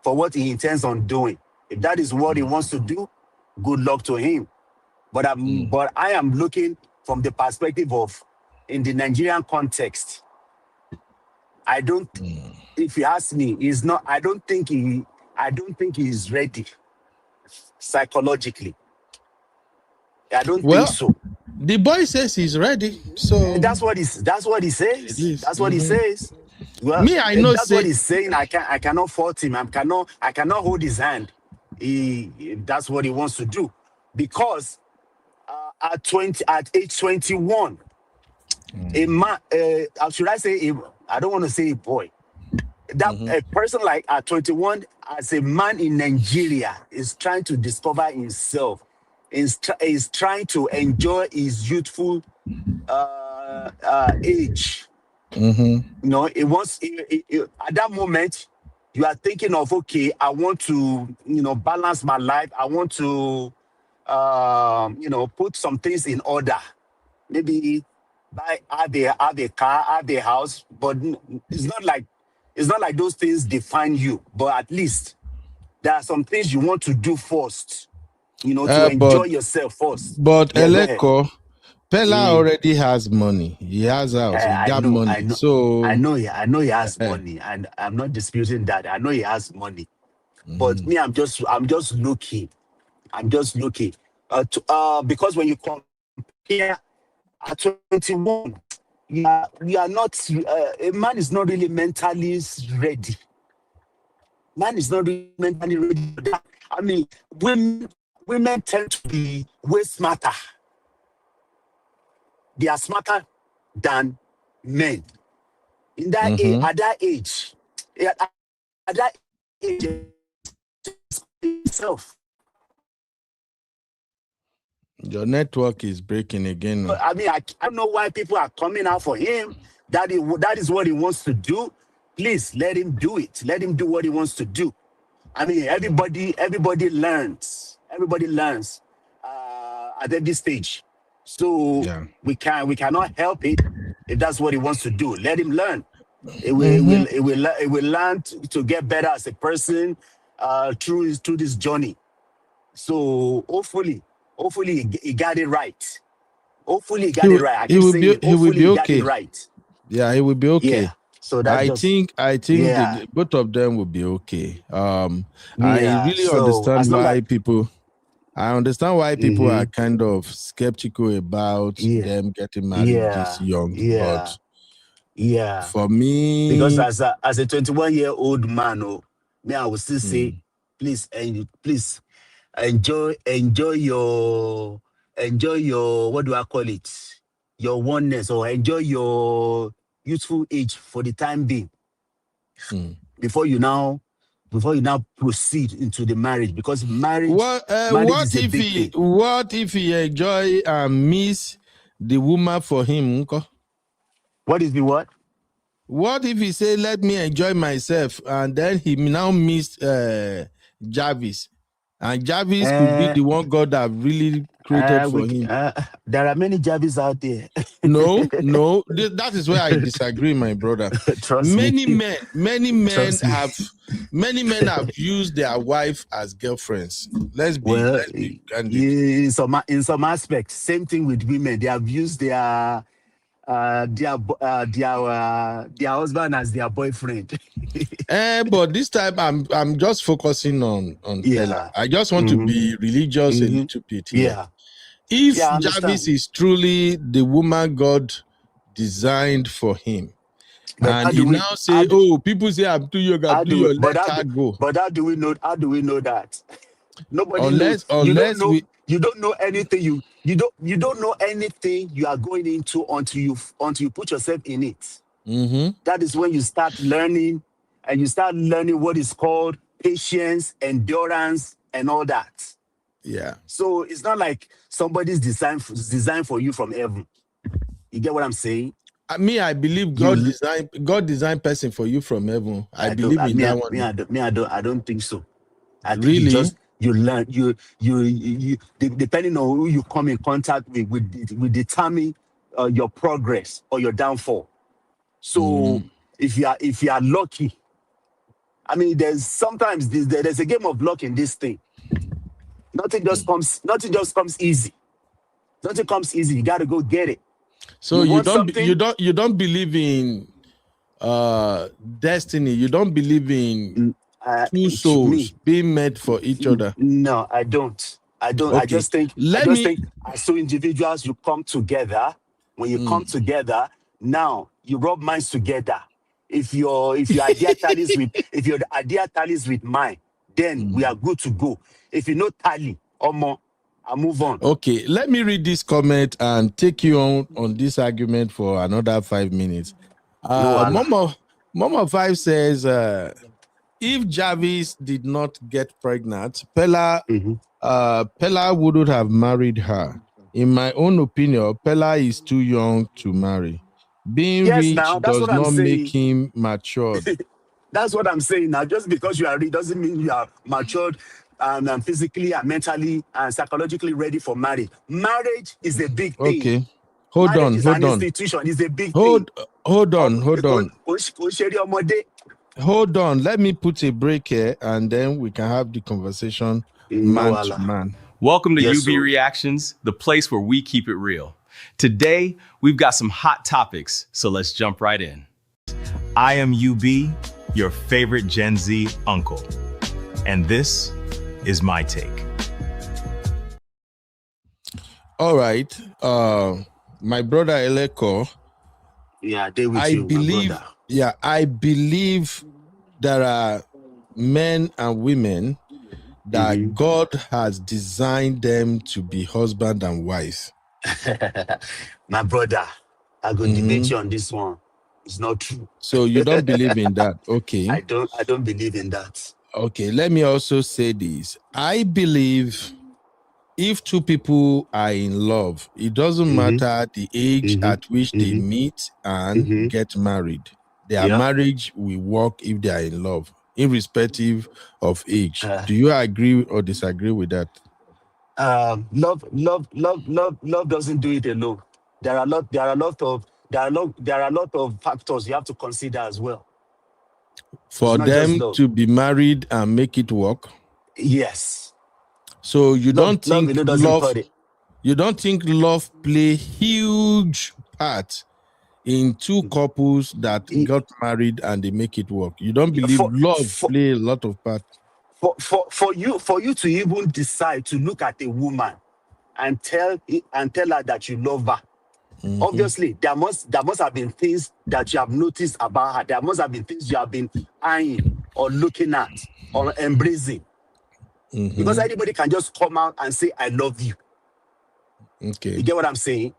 intends on doing. If that is what he wants to do, good luck to him. But I am looking from the perspective of, in the Nigerian context, I don't. If you ask me, he's not. I don't think he's ready psychologically. I don't think so. The boy says he's ready, so that's what he says. That's what he says. Well, me, I know. That's what he's saying. I cannot fault him. I cannot hold his hand. That's what he wants to do, because at age 21, a man. Should I say? I don't want to say a boy. That a person like at 21, as a man in Nigeria, is trying to discover himself. Is trying to enjoy his youthful age. You know, it wants at that moment you are thinking of, okay, I want to, balance my life. I want to, put some things in order. Maybe have a car, have a house, but it's not like those things define you. But at least there are some things you want to do first. To enjoy yourself first. But Eleko, Peller already has money. He has a house. He got money. So I know he has money, and I'm not disputing that. I know he has money. But me, I'm just looking. Because when you compare at 21, you are not. A man is not really mentally ready. Man is not really mentally ready for that. I mean, women tend to be way smarter. They are smarter than men. In that at that age, itself. Your network is breaking again. I mean, I don't know why people are coming out for him. That is what he wants to do. Please let him do it. Let him do what he wants to do. I mean, everybody learns. Everybody learns at every stage. So we cannot help it if that's what he wants to do. Let him learn. It will learn to get better as a person through this journey. So hopefully he got it right. Hopefully he got it right. He will be okay. Right. Yeah, he will be okay. Yeah. So I think both of them will be okay. I really understand why people. I understand why people are kind of skeptical about them getting married this young. But for me, because as a 21-year-old man, I would still say, please enjoy your what do I call it? Your oneness, or enjoy your youthful age for the time being. Before you now proceed into the marriage, because marriage. What if he enjoy and miss the woman for him? What is the what? What if he say, let me enjoy myself, and then he now missed Javis, and Javis could be the one God have really created for him? There are many Javis out there. No, that is where I disagree, my brother. Many men have used their wife as girlfriends. Let's be candid. In some aspects, same thing with women. They have used their husband as their boyfriend. But this time I'm just focusing on Peller. I just want to be religious a little bit here. If Javis is truly the woman God designed for him, and he now say, people say I'm too young, let her go. But how do we know that? Nobody knows. You don't know anything. You don't know anything you are going into until you put yourself in it. That is when you start learning, and you start learning what is called patience, endurance, and all that. Yeah. So it's not like somebody's designed for you from heaven. You get what I'm saying? I believe God designed person for you from heaven. I believe in that one. I don't think so. I think Really? you learn you depending on who you come in contact with will determine your progress or your downfall. So if you are lucky, I mean, there's sometimes there's a game of luck in this thing. Nothing just comes easy. Nothing comes easy. You got to go get it. So you don't believe in destiny. You don't believe in two souls being made for each other. No, I don't. Okay. I just think as two individuals, you come together. When you come together, now you rub minds together. If your idea tallies with mine, then we are good to go. If you know tally or more, I'll move on. Okay, let me read this comment and take you on this argument for another 5 minutes. Mama 5 says, if Javis did not get pregnant, Peller wouldn't have married her. In my own opinion, Peller is too young to marry. Being rich does not make him matured. That's what I'm saying now. Just because you are rich doesn't mean you are matured and physically and mentally and psychologically ready for marriage. Marriage is a big thing. Okay. Hold on. Institution is a big thing. Hold on. Let me put a break here and then we can have the conversation man to man. Welcome to UB Reactions, the place where we keep it real. Today, we've got some hot topics, so let's jump right in. I am UB, your favorite Gen Z uncle, and this is my take. All right, my brother Eleko. Yeah, they with you, my brother. Yeah, I believe there are men and women that God has designed them to be husband and wife. My brother, I go debate you on this one. It's not true. So you don't believe in that? Okay. I don't believe in that. Okay, let me also say this. I believe if two people are in love, it doesn't matter the age at which they meet and get married. Their marriage will work if they are in love, irrespective of age. Do you agree or disagree with that? Love doesn't do it alone. There are a lot of factors you have to consider as well. For them to be married and make it work? Yes. So you don't think love play huge part in two couples that got married and they make it work? You don't believe love play a lot of part? For you to even decide to look at a woman and tell her that you love her, obviously there must have been things that you have noticed about her. There must have been things you have been eyeing or looking at or embracing. Because anybody can just come out and say I love you. Okay, you get what I'm saying?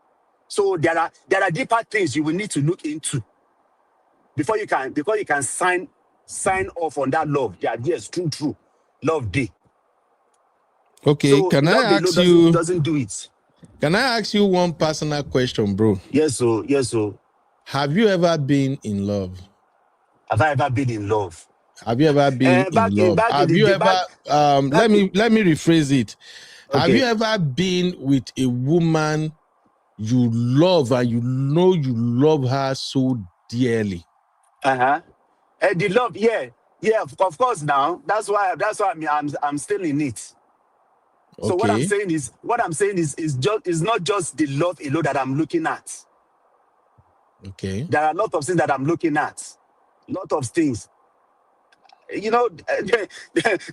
So there are deeper things you will need to look into before you can sign off on that love. Yeah, yes, true. Love day. Okay, so can I ask you? Doesn't do it. Can I ask you one personal question, bro? Yes, so. Have you ever been in love? Have I ever been in love? Have you ever been in love? Have you ever? Let me rephrase it. Okay. Have you ever been with a woman you love and you know you love her so dearly? And the love, yeah, of course. Now that's why I'm still in it. Okay. So what I'm saying is not just the love alone that I'm looking at. Okay. There are a lot of things that I'm looking at. A lot of things. You know,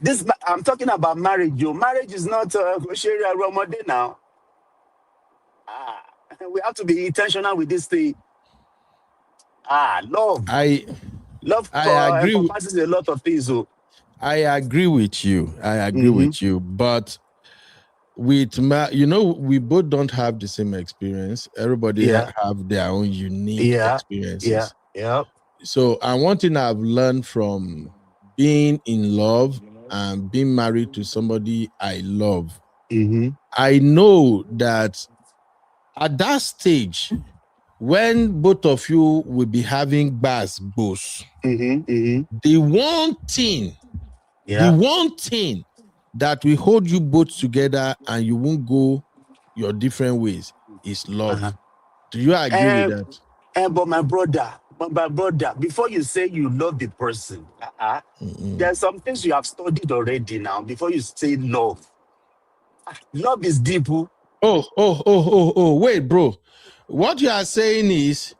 this I'm talking about marriage. Your marriage is not Ramadan now. We have to be intentional with this thing. Love. I agree. Encompasses a lot of things. So. I agree with you. With you, but with we both don't have the same experience. Everybody have their own unique experiences. Yeah. So, one thing I've learned from being in love and being married to somebody I love, I know that at that stage, when both of you will be having bars, both, the one thing that will hold you both together and you won't go your different ways is love. Do you agree with that? But my brother, before you say you love the person, there are some things you have studied already now. Before you say love, love is deep. Wait, bro. What you are saying is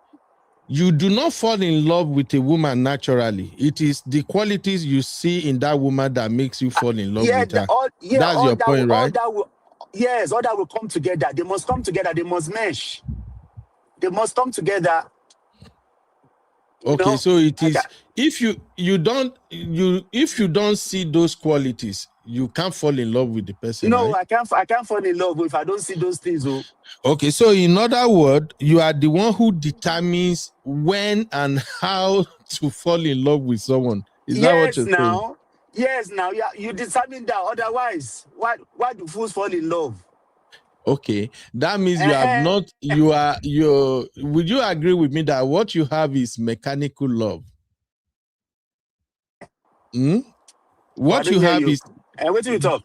you do not fall in love with a woman naturally. It is the qualities you see in that woman that makes you fall in love with her. That's your point, right? All that will come together. They must come together. They must mesh. They must come together. Okay, so it is if you don't see those qualities, you can't fall in love with the person. No, right? I can't fall in love if I don't see those things. Okay, so in other words, you are the one who determines when and how to fall in love with someone. Is that what you're saying? Yes, now you determine that. Otherwise, why do fools fall in love? Okay, that means you have not. Would you agree with me that what you have is mechanical love? What you have is. What do you talk?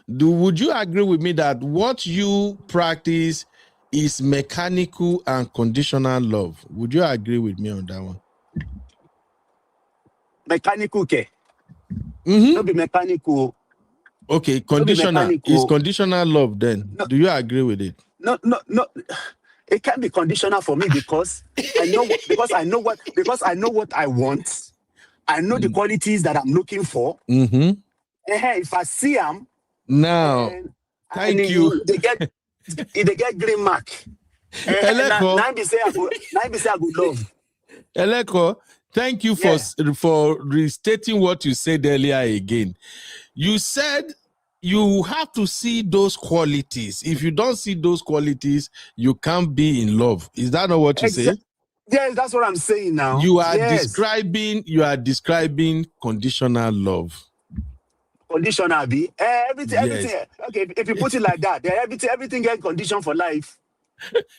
Would you agree with me that what you practice is mechanical and conditional love? Would you agree with me on that one? Mechanical, okay. Not be mechanical. Okay, conditional is conditional love. Then, do you agree with it? No. It can't be conditional for me because I know what I want. I know the qualities that I'm looking for. If I see them, now, thank you. They get green mark. Now be say I go love. Eleko, thank you for restating what you said earlier again. You said you have to see those qualities. If you don't see those qualities, you can't be in love. Is that not what you say? Yes, that's what I'm saying now. You are describing conditional love. Conditional, be everything. Okay, if you put it like that, then everything get condition for life.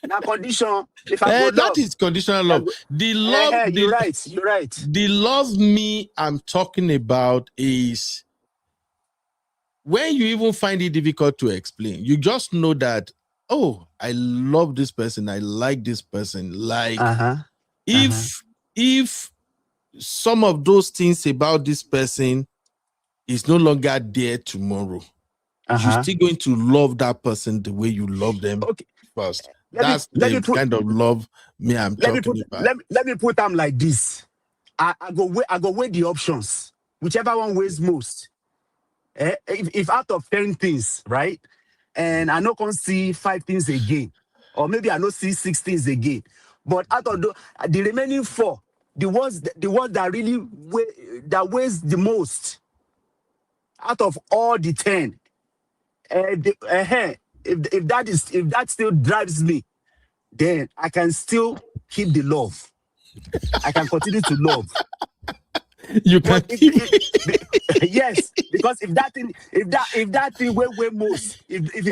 Now condition. If I go love, that is conditional love. The love. You're right. The love me I'm talking about is when you even find it difficult to explain. You just know that, oh, I love this person. I like this person. Like if some of those things about this person is no longer there tomorrow, you're still going to love that person the way you love them first. That's the kind of love I'm talking about. Let me put them like this. I go weigh the options, whichever one weighs most. If out of 10 things, right, and I not gonna see 5 things again, or maybe I not see 6 things again, but out of the remaining 4, the ones that really weighs the most out of all the 10, if that still drives me, then I can still keep the love. I can continue to love. You can yes, because if that thing weigh most, if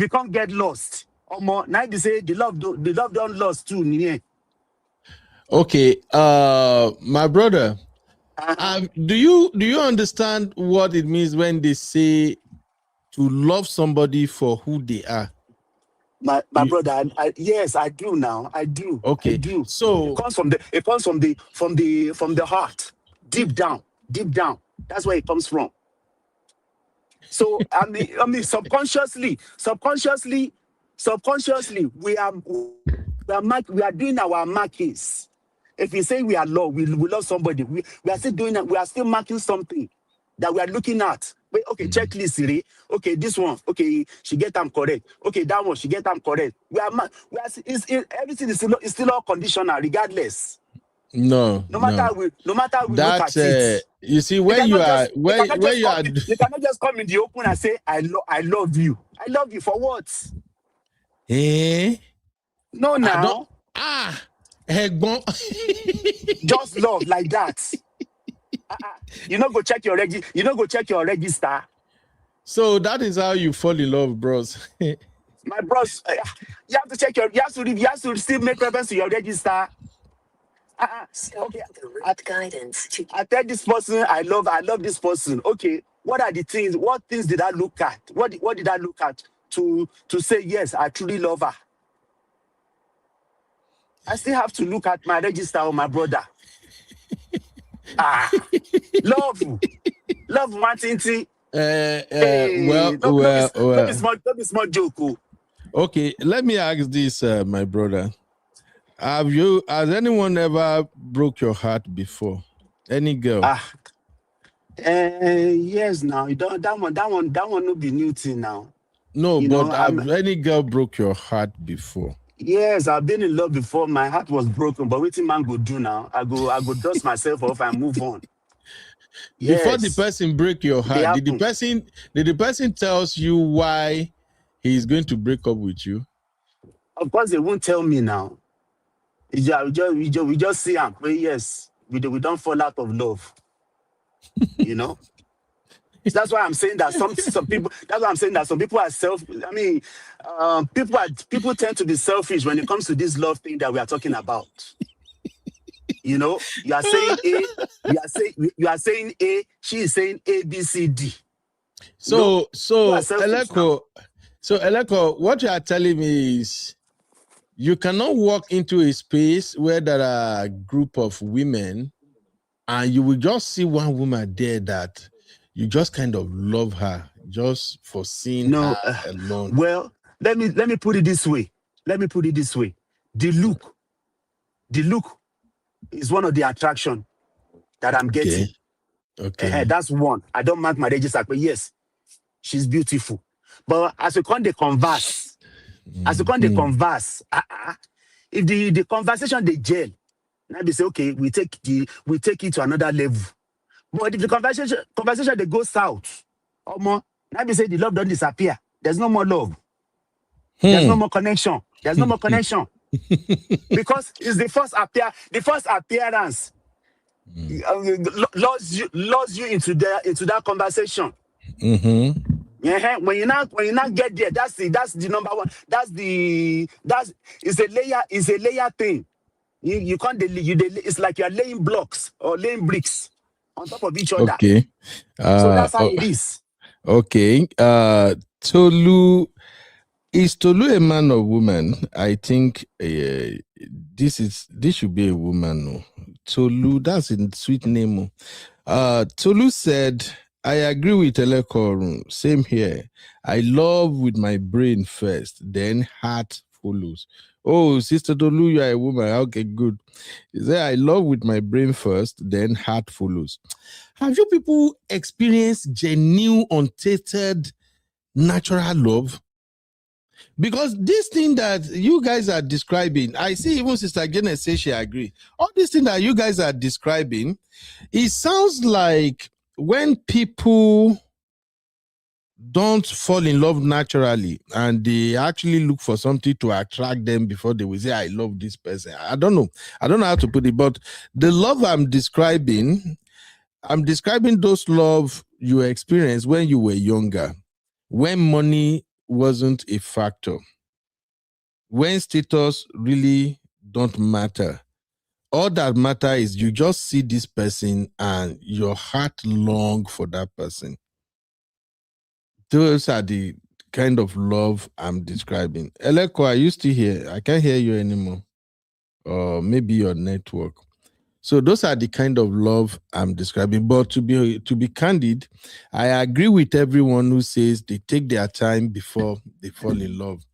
you can't get lost, or more, now they say the love don't lost too. Okay, my brother, do you understand what it means when they say to love somebody for who they are? My brother, yes, I do now. I do. Okay. I do. So it comes from the heart, deep down. That's where it comes from. So I mean, subconsciously, we are doing our markings. If we say we are love, we love somebody, we are still doing that. We are still marking something that we are looking at. Wait, okay, checklist, Siri. Okay, this one. Okay, she get them correct. Okay, that one, she get them correct. Everything is still all conditional, regardless. No matter how we look at it. You see, when you cannot just come in the open and say, I love you. I love you for what? No, now. Just love like that. You not go check your register. So that is how you fall in love, bros. My bros, you have to check your. You have to still make reference to your register. Okay. I tell this person I love this person. Okay, what are the things? What things did I look at? What did I look at to say yes, I truly love her? I still have to look at my register on my brother. Love one thing. Don't be small joke. Okay, let me ask this, my brother. Has anyone ever broke your heart before? Any girl? Yes. Now that one no be new thing now. No, but have any girl broke your heart before? Yes, I've been in love before. My heart was broken, but what man go do now? I go dust myself off and move on. Before the person break your heart, did the person tells you why he's going to break up with you? Of course, they won't tell me now. We just see him. But yes, we don't fall out of love. You know. That's why I'm saying that some people. That's why I'm saying that some people are I mean, people tend to be selfish when it comes to this love thing that we are talking about. You know, you are saying A, you are saying A. She is saying A, B, C, D. So Eleko, what you are telling me is you cannot walk into a space where there are a group of women, and you will just see one woman there that you just kind of love her just for seeing her alone. Well, let me put it this way. The look is one of the attraction that I'm getting. Okay. That's one. I don't mark my register, but yes, she's beautiful. But as we come, they converse. If the conversation they gel, now they say, okay, we take it to another level. But if the conversation they go south, or more, now they say the love don't disappear. There's no more love. There's no more connection. Because it's the first appearance lures you into that conversation. Yeah, when you not get there, that's the number one. It's a layer thing. You can't it's like you're laying blocks or laying bricks on top of each other. Okay. So that's how it is. Okay. Is Tolu a man or woman? I think this should be a woman. No. Tolu, that's a sweet name. Tolu said, I agree with Eleko. Same here. I love with my brain first, then heart follows. Oh, Sister Tolu, you are a woman. Okay, good. He said, I love with my brain first, then heart follows. Have you people experienced genuine, untainted, natural love? Because this thing that you guys are describing, I see even Sister Janet say she agree. All this thing that you guys are describing, it sounds like when people don't fall in love naturally and they actually look for something to attract them before they will say, I love this person. I don't know how to put it, but the love I'm describing those love you experienced when you were younger, when money wasn't a factor, when status really don't matter. All that matter is you just see this person and your heart long for that person. Those are the kind of love I'm describing. Eleko, are you still here? I can't hear you anymore. Or maybe your network. So those are the kind of love I'm describing. But to be candid, I agree with everyone who says they take their time before they fall in love,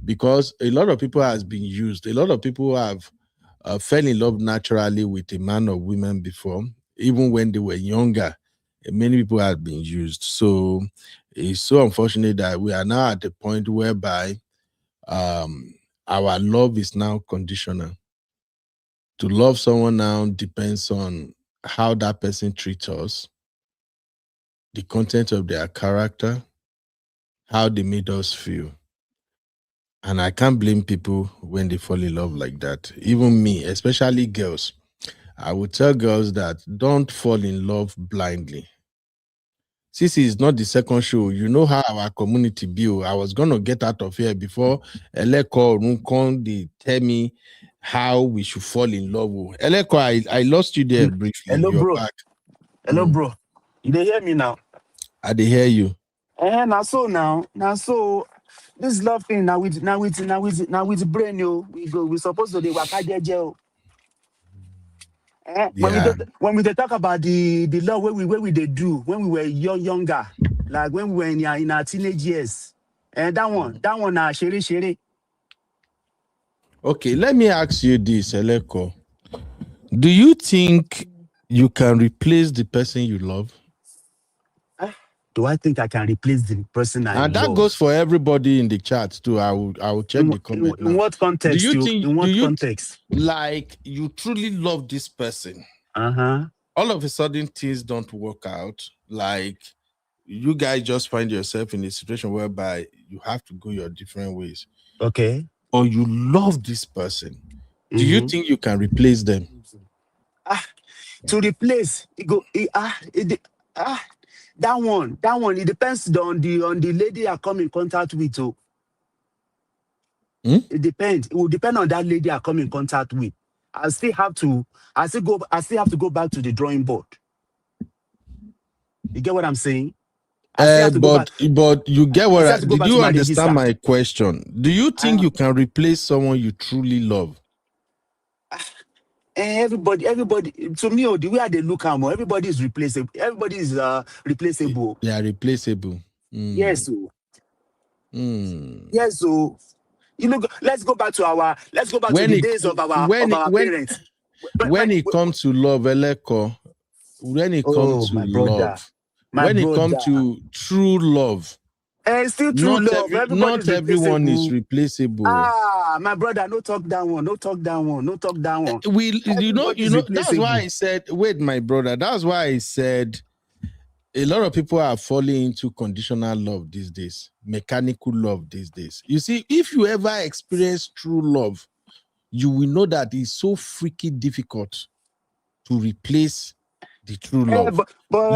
because a lot of people has been used. A lot of people have fell in love naturally with a man or woman before, even when they were younger. Many people have been used. So it's so unfortunate that we are now at the point whereby our love is now conditional. To love someone now depends on how that person treats us, the content of their character, how they made us feel. And I can't blame people when they fall in love like that. Even me, especially girls. I would tell girls that don't fall in love blindly. Sisi is not the second show. You know how our community build. I was gonna get out of here before Eleko Runkon they tell me how we should fall in love. Eleko, I lost you there briefly. Hello, You're bro. back. Hello, bro. You dey hear me now? I dey hear you. Now so this love thing now with brain, yo. We supposed to dey waka jeje. When we talk about the love where we they do when we were younger, like when we were in our teenage years, and that one shere. Okay, let me ask you this, Eleko. Do you think you can replace the person you love? Do I think I can replace the person I love? And that goes for everybody in the chat too. I will check the comment. In what context? Do you think? In what context? Like you truly love this person? All of a sudden things don't work out. Like you guys just find yourself in a situation whereby you have to go your different ways. Okay. Or you love this person. Do you think you can replace them? To replace that one, it depends on the lady I come in contact with. So it depends. It will depend on that lady I come in contact with. I still have to go back to the drawing board. You get what I'm saying? But you get what did you understand my question? Do you think you can replace someone you truly love? Everybody, to me, the way they look at more, everybody is replaceable. Everybody is replaceable. Yeah, replaceable. Yes, so. Yes, so let's go back to the days of our parents. When it comes to love, Eleko, when it comes to love, when it comes to true love, and still true love. Not everyone is replaceable. My brother, no talk that one. That's why I said, wait, my brother. That's why I said a lot of people are falling into conditional love these days, mechanical love these days. You see, if you ever experience true love, you will know that it's so freaking difficult to replace the true love. But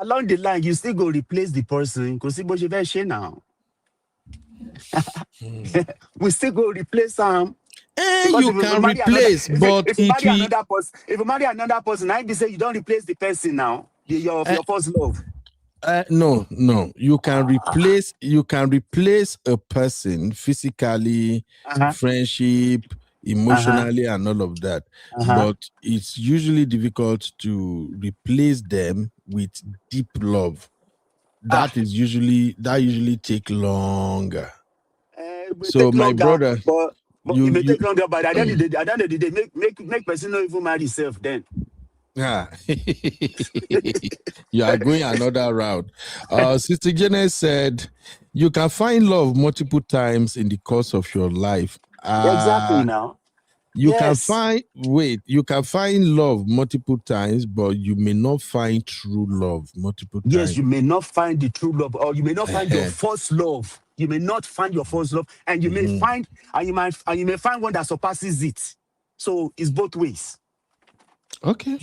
along the line, you still go replace the person. Because now. We still go replace them. You can replace, but if you marry another person, I be say you don't replace the person now. Your first love. No. You can replace. You can replace a person physically, friendship, emotionally, and all of that. But it's usually difficult to replace them with deep love. That usually take longer. So my brother, but you may take longer. But at the end of the day, make person not even marry himself then. Yeah, you are going another route. Sister Janet said, "You can find love multiple times in the course of your life." Exactly. Now, you can find love multiple times, but you may not find true love multiple times. Yes, you may not find the true love, or you may not find your first love. You may not find your first love, and you may find, you may find one that surpasses it. So it's both ways. Okay.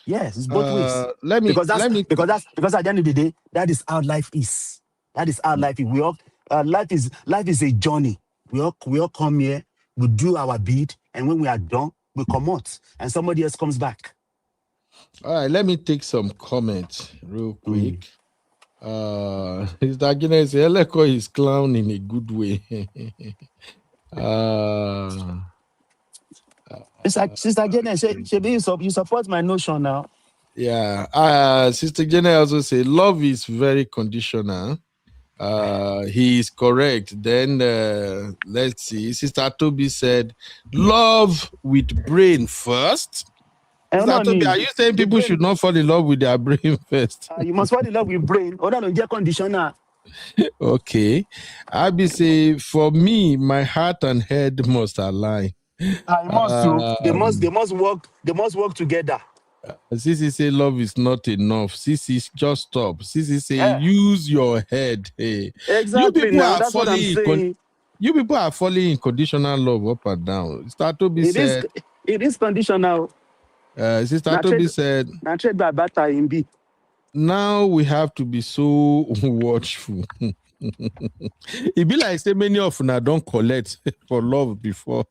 Yes, it's both ways. Because at the end of the day, that is how life is. That is how life is. Life is a journey. We all come here, we do our bid, and when we are done, we come out, and somebody else comes back. All right, let me take some comments real quick. Mr. Guinness, Eleko is clown in a good way. Sister Jenna, you support my notion now. Yeah. Sister Jenna also say love is very conditional. He is correct. Then let's see. Sister Toby said love with brain first. Sister Toby, are you saying people should not fall in love with their brain first? You must fall in love with brain. Or don't get conditional. Okay. Abi say for me, my heart and head must align. They must work together. Sisi say love is not enough. Sisi, just stop. Sisi say use your head. Hey. Exactly. That's what I'm saying. You people are falling in conditional love up and down. Sister Toby said it is conditional. Sister Toby said na trade by barter in B. now we have to be so watchful. It be like so many of them don't collect for love before.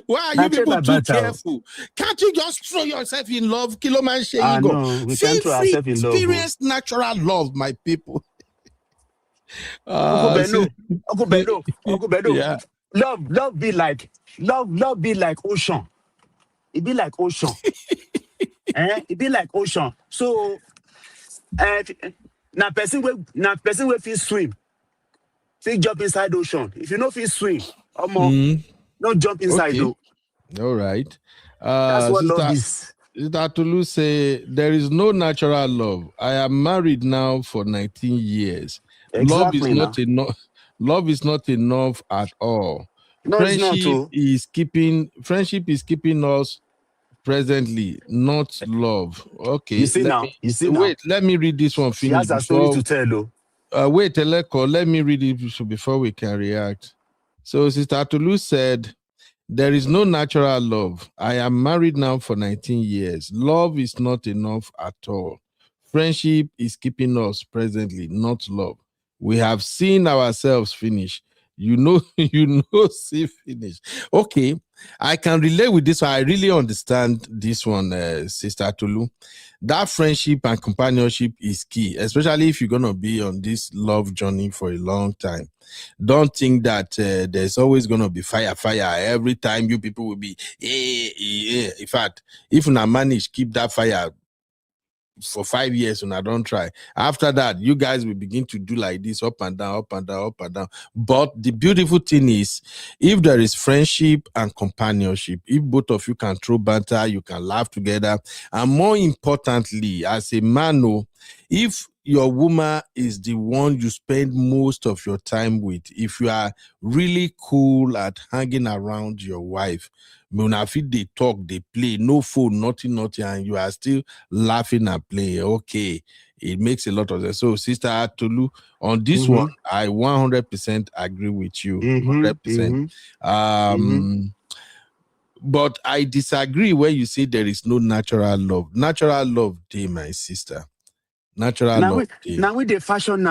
Why are you people too careful? Can't you just throw yourself in love? Kiloman Sheyigo. No, we Feel can't throw free, ourselves in love. experience natural love, my people. Uncle Beno, Yeah. Love be like ocean. It be like ocean. It be like ocean. So now person will feel swim. Feel jump inside ocean. If you know feel swim, don't jump inside though. All right. That's what love is. Sister Tolu say there is no natural love. I am married now for 19 years. Love is not enough. Love is not enough at all. No, Friendship is keeping us presently, not love. Okay. You see now. Wait, let me read this one. She has a story to tell though. Wait, Eleko, let me read it before we can react. So Sister Tolu said, there is no natural love. I am married now for 19 years. Love is not enough at all. Friendship is keeping us presently, not love. We have seen ourselves finish. See finish. Okay, I can relate with this one. I really understand this one, Sister Tolu. That friendship and companionship is key, especially if you're going to be on this love journey for a long time. Don't think that there's always going to be fire. Every time you people will be, In fact, if you manage, keep that fire for 5 years and I don't try. After that, you guys will begin to do like this, up and down. But the beautiful thing is, if there is friendship and companionship, if both of you can throw banter, you can laugh together, and more importantly, as a man, if your woman is the one you spend most of your time with, if you are really cool at hanging around your wife, they talk, they play, no phone, nothing, and you are still laughing and playing. Okay, it makes a lot of sense. So, Sister Tolu, on this one, I 100% agree with you. 100%. But I disagree when you say there is no natural love. Natural love, day, my sister. Natural love. Now with the fashion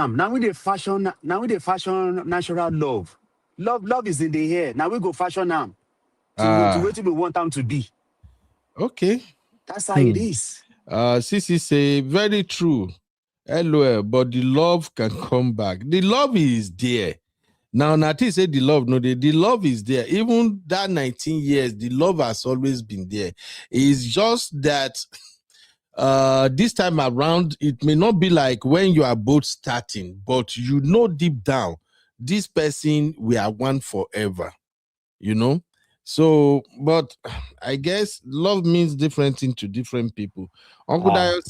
natural love. Love is in the air. Now we go fashion now. To what we want them to be. Okay. That's how it is. Sisi say, very true. LOL, but the love can come back. The love is there. Now, Nati said the love, the love is there. Even that 19 years, the love has always been there. It's just that this time around, it may not be like when you are both starting, but you know deep down, this person, we are one forever. So, but I guess love means different things to different people. Uncle Dayo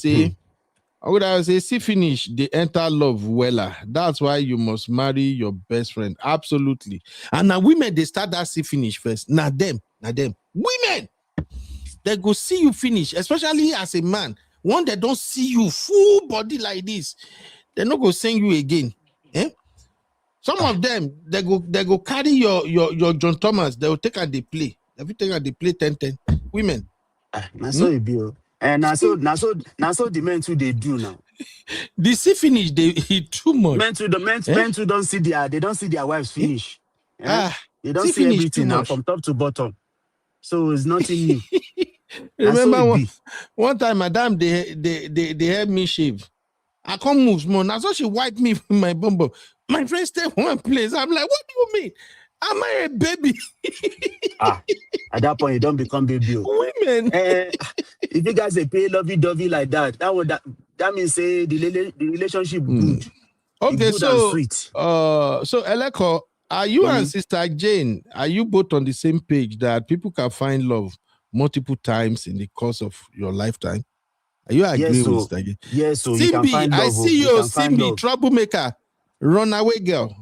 say, see finish, they enter love weller. That's why you must marry your best friend. Absolutely. And now women, they start that see finish first. Now them. Women, they go see you finish, especially as a man. One, they don't see you full body like this, they're not going to sing you again. Some of them, they go carry your John Thomas. They will take and they play. Everything and they play 10-10. Women. That's so it be. And now so the men too they do now. The see finish they eat too much. Men too don't see their wives finish. They don't see everything now from top to bottom. So it's nothing new. Remember one time, madam, they help me shave. I can't move more. Now so she wiped me with my bumble. My friend stay one place. I'm like, what do you mean? Am I a baby? At that point, you don't become baby. Women. If you guys pay lovey-dovey like that means say the relationship good. Okay, good so and sweet. So Eleko, are you and Sister Jane, are you both on the same page that people can find love multiple times in the course of your lifetime? Are you agreeing with Sister Jane? Yes, so Simbi, you can find love. I see you, Simbi, troublemaker, runaway girl.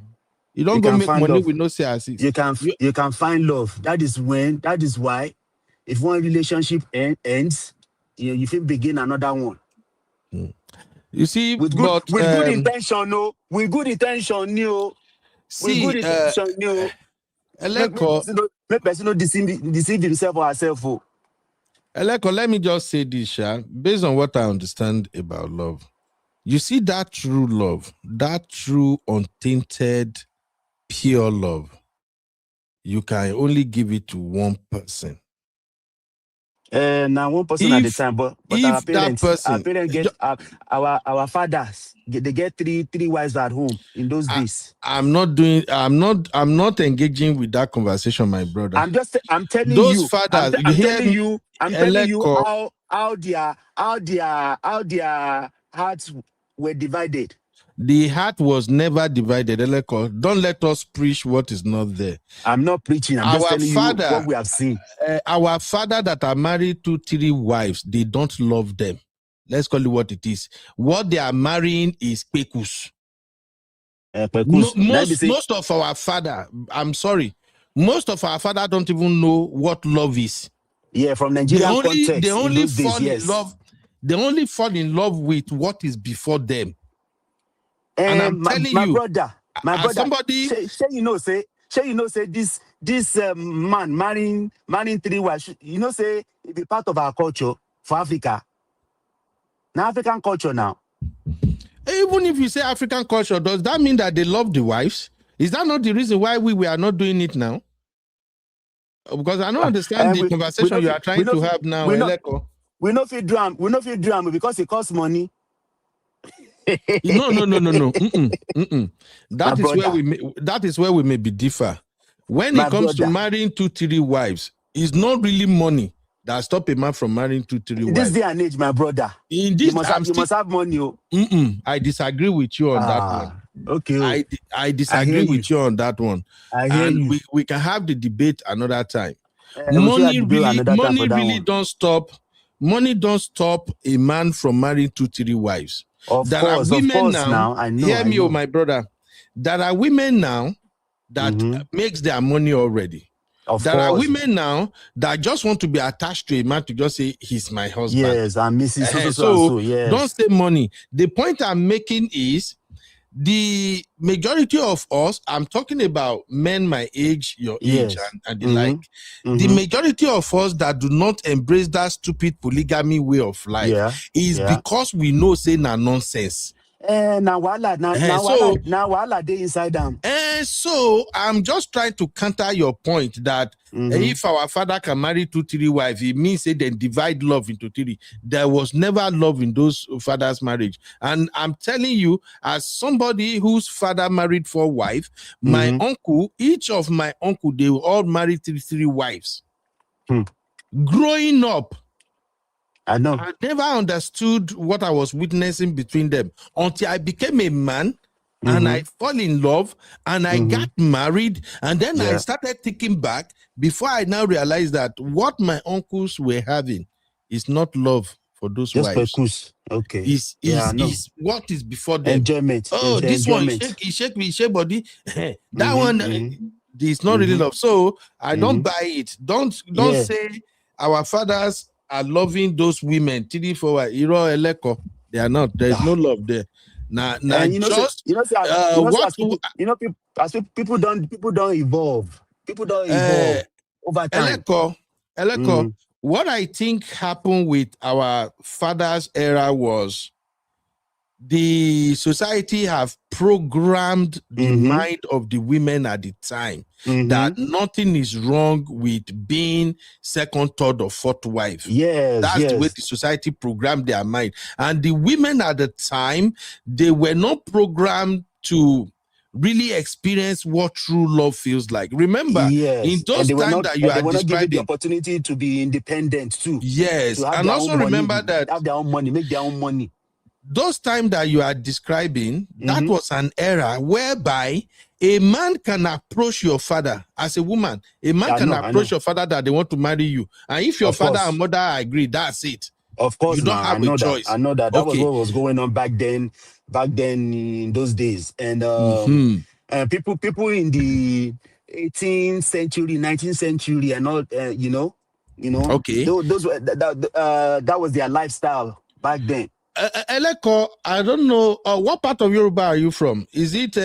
You don't go make money with no CRC. You can find love. That is why, if one relationship ends, you feel begin another one. You see, with good intention, no. With good intention, no. See, with good intention, no. Make person not deceive himself or herself. Eleko, let me just say this, Sha. Based on what I understand about love, you see that true love, that true untainted, pure love, you can only give it to one person. Now one person at a time, but if that person, get our fathers, they get three wives at home in those days. I'm not engaging with that conversation, my brother. I'm telling those you, fathers, I'm telling you how their hearts were divided. The heart was never divided. Eleko, don't let us preach what is not there. I'm not preaching. I'm just telling you what we have seen. Our father that are married to 3 wives, they don't love them. Let's call it what it is. What they are marrying is pekus. Most of our father, I'm sorry, most of our father don't even know what love is. Yeah, from Nigerian context. They only fall days, yes. in love. They only fall in love with what is before them. And I'm telling my you, brother, somebody, say this man marrying 3 wives, say it be part of our culture for Africa. Now African culture now. Even if you say African culture, does that mean that they love the wives? Is that not the reason why we are not doing it now? Because I don't understand the conversation you are trying to have now. We know if you drum because it costs money. No. That is where we may be differ. When it comes to marrying 2, 3 wives, it's not really money that stop a man from marrying 2, 3 wives. In this day and age, my brother, you must have money. I disagree with you on that one. Okay. I disagree with you on that one. We can have the debate another time. Money really don't stop. Money don't stop a man from marrying 2, 3 wives. There are women now. I know. Hear me, my brother. There are women now that makes their money already. There are women now that just want to be attached to a man to just say he's my husband. Yes, I'm Mrs. So yes. Don't say money. The point I'm making is the majority of us, I'm talking about men my age, your age, and the like. The majority of us that do not embrace that stupid polygamy way of life is because we know say na nonsense. Now they inside them. So I'm just trying to counter your point that if our father can marry 2, 3 wives, it means they then divide love into 3. There was never love in those fathers' marriage. And I'm telling you, as somebody whose father married 4 wives, my uncle, each of my uncle, they were all married 3 wives. Growing up, I know. I never understood what I was witnessing between them until I became a man and I fall in love and I got married. And then I started thinking back before I now realized that what my uncles were having is not love for those wives. Okay. Is what is before them. Enjoyment. Oh, this enjoyment. one, he shake body. That one is not really love. So I don't buy it. Don't say our fathers are loving those women. 3, 4, Eleko. They are not. There is no love there. People don't evolve. People don't evolve over time. Eleko, what I think happened with our father's era was the society have programmed the mind of the women at the time that nothing is wrong with being 2nd, 3rd, or 4th wife. That's the way the society programmed their mind. And the women at the time, they were not programmed to really experience what true love feels like. Remember, in those times that you are describing, the opportunity to be independent too. Yes, and also remember that have their own money, make their own money. Those times that you are describing, that was an era whereby a man can approach your father as a woman. A man can approach your father that they want to marry you. And if your father and mother agree, that's it. Of course, you don't have a choice. I know that. That was what was going on back then in those days. And people in the 18th century, 19th century, and all, Okay. Those were that was their lifestyle back then. Eleko, I don't know what part of Yoruba are you from? Is it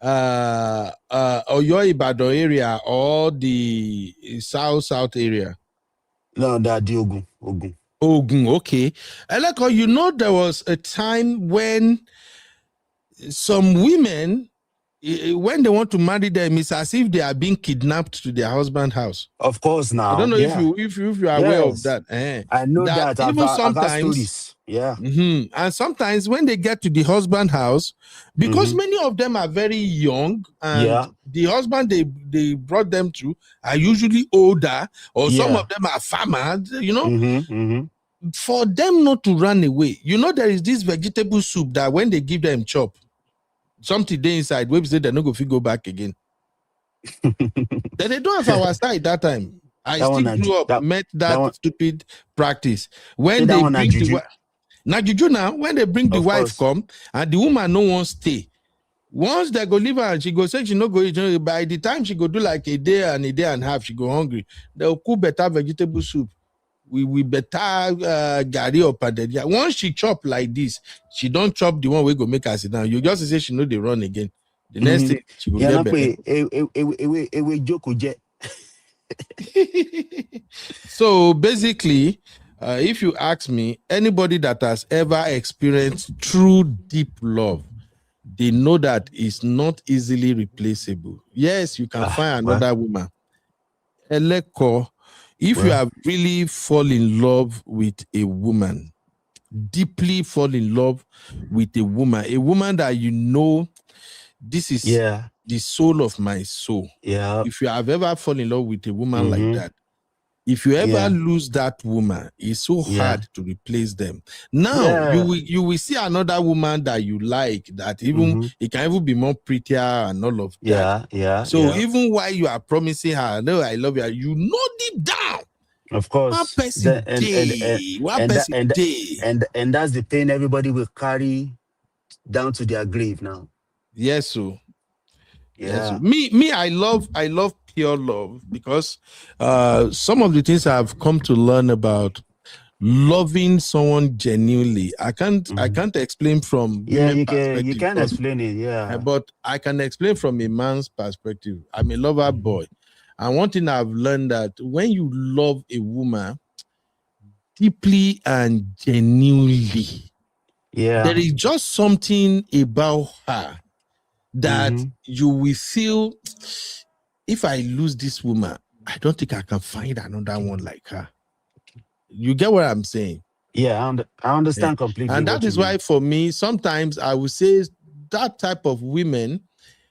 Oyo Ibadan area or the south area? No, that the Ogun. Ogun, okay. Eleko, you know there was a time when some women, when they want to marry them, it's as if they are being kidnapped to their husband's house. Of course, now. I don't know if you are aware of that. I know that. Even I've sometimes, had stories. Yeah. And sometimes when they get to the husband's house, because many of them are very young, and the husband they brought them to are usually older, or some of them are farmers, you know. For them not to run away, you know, there is this vegetable soup that when they give them chop, something they inside, we say they're not going to go back again. Then they don't have our side that time. I still grew up, met that stupid practice. When they bring the now juju now, when they bring the wife come and the woman no one stay. Once they go leave her and she go say she no go, by the time she go do like a day and a half, she go hungry. They'll cook better vegetable soup. We better gari up and then once she chop like this, she don't chop the one we go make her sit down. You just say she know they run again. The next thing she will get better. So basically, if you ask me, anybody that has ever experienced true deep love, they know that it's not easily replaceable. Yes, you can find another woman. Eleko, if you have really fall in love with a woman, deeply fall in love with a woman that you know this is the soul of my soul. Yeah. If you have ever fallen in love with a woman like that, if you ever lose that woman, it's so hard to replace them. Now you will see another woman that you like, that even it can even be more prettier and all of that. So even while you are promising her, no, I love you, you know deep down. Of course. One person and that's the pain everybody will carry down to their grave now. Yes, so me, I love pure love, because some of the things I've come to learn about loving someone genuinely, I can't explain from you can explain it, but I can explain from a man's perspective. I'm a lover boy, and one thing I've learned, that when you love a woman deeply and genuinely, there is just something about her that you will feel, if I lose this woman, I don't think I can find another one like her. You get what I'm saying? Yeah, I understand completely. And that is why, for me, sometimes I would say that type of women,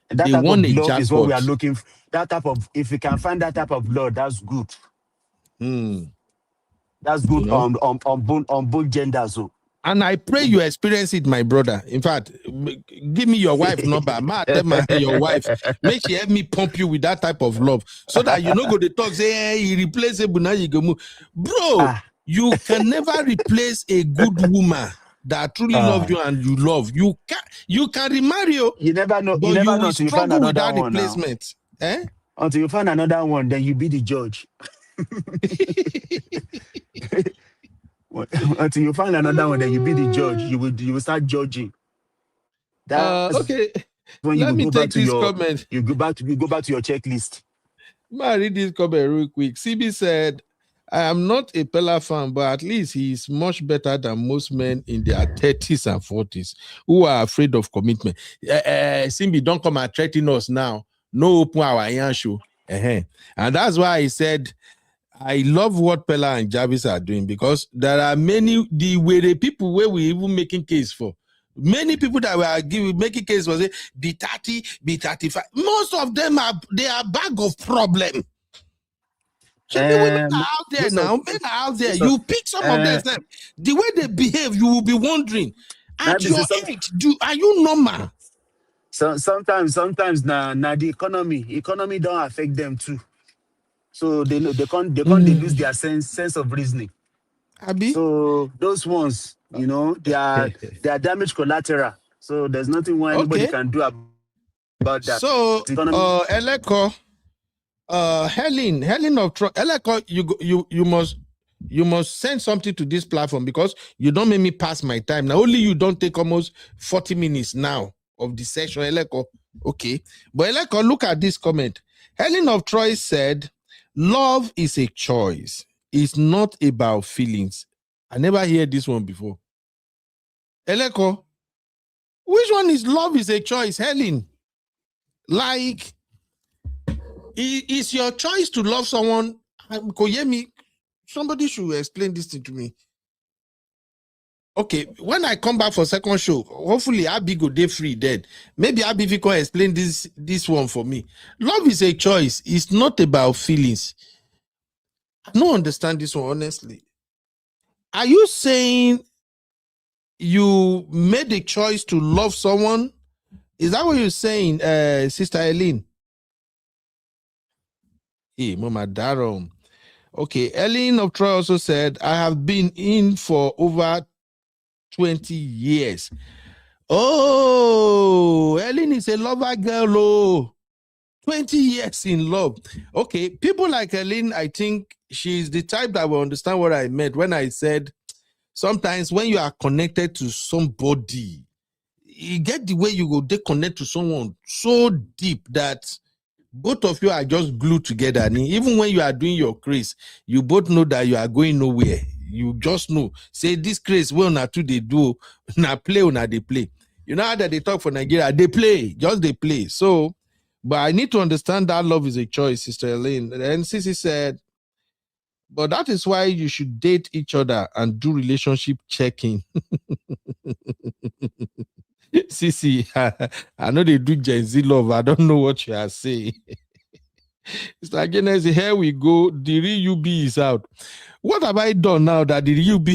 that they type want of a love jackpot. is what we are looking for. That type of, if we can find that type of love, that's good. That's good, you know? on both genders. So. And I pray you experience it, my brother. In fact, give me your wife number. Your wife, make she help me pump you with that type of love, so that you know go the talk say, hey, irreplaceable, now you go move. Bro, you can never replace a good woman that truly love you and you love. You can remarry you. You never know. But you never will know struggle with that replacement. Until you find another one, then you be the judge. Until you find another one, then you be the judge. You will start judging. Okay. When Let you me go take back to this your comment. You go back to your checklist. May I read this comment real quick? CB said, I am not a Peller fan, but at least he is much better than most men in their 30s and 40s who are afraid of commitment. Simbi, don't come and threaten us now. No open our iron show. And that's why I said, I love what Peller and Javis are doing, because there are many, the people where we even making case for. Many people that were making case for, say, be 30, be 35. Most of them are bag of problem. Women are out there now. Men are out there. You pick some of them. The way they behave, you will be wondering, at your age, are you normal? So sometimes now the economy don't affect them too. So they can't lose their sense of reasoning. Abi? So those ones, you know, they are damage collateral. So there's nothing anybody can do about that. So Eleko, Helen of Troy, Eleko, you must send something to this platform, because you don't make me pass my time. Now only you don't take almost 40 minutes now of the session, Eleko. Okay. But Eleko, look at this comment. Helen of Troy said, love is a choice. is not about feelings. I never heard this one before. Eleko, which one is love is a choice, Helen? Like, is your choice to love someone? Koyemi, somebody should explain this thing to me. Okay, when I come back for second show, hopefully Abi go day free then. Maybe Abi can explain this one for me. Love is a choice. It's not about feelings. I don't understand this one, honestly. Are you saying you made a choice to love someone? Is that what you're saying, Sister Eileen? Hey, Mama Darom. Okay, Eileen of Troy also said, I have been in for over 20 years. Oh, Eileen is a lover girl. Oh, 20 years in love. Okay, people like Eileen, I think she's the type that will understand what I meant when I said sometimes when you are connected to somebody, you get the way you go, they connect to someone so deep that both of you are just glued together. And even when you are doing your craze, you both know that you are going nowhere. You just know. Say this craze, well, na two they do, na play or na they play. You know how that they talk for Nigeria, they play, just they play. So, but I need to understand that love is a choice, Sister Elaine. And Sissy said, but that is why you should date each other and do relationship checking. Sissy, I know they do Gen Z love. I don't know what you are saying. It's like, here we go. The real UB is out. What have I done now that the UB?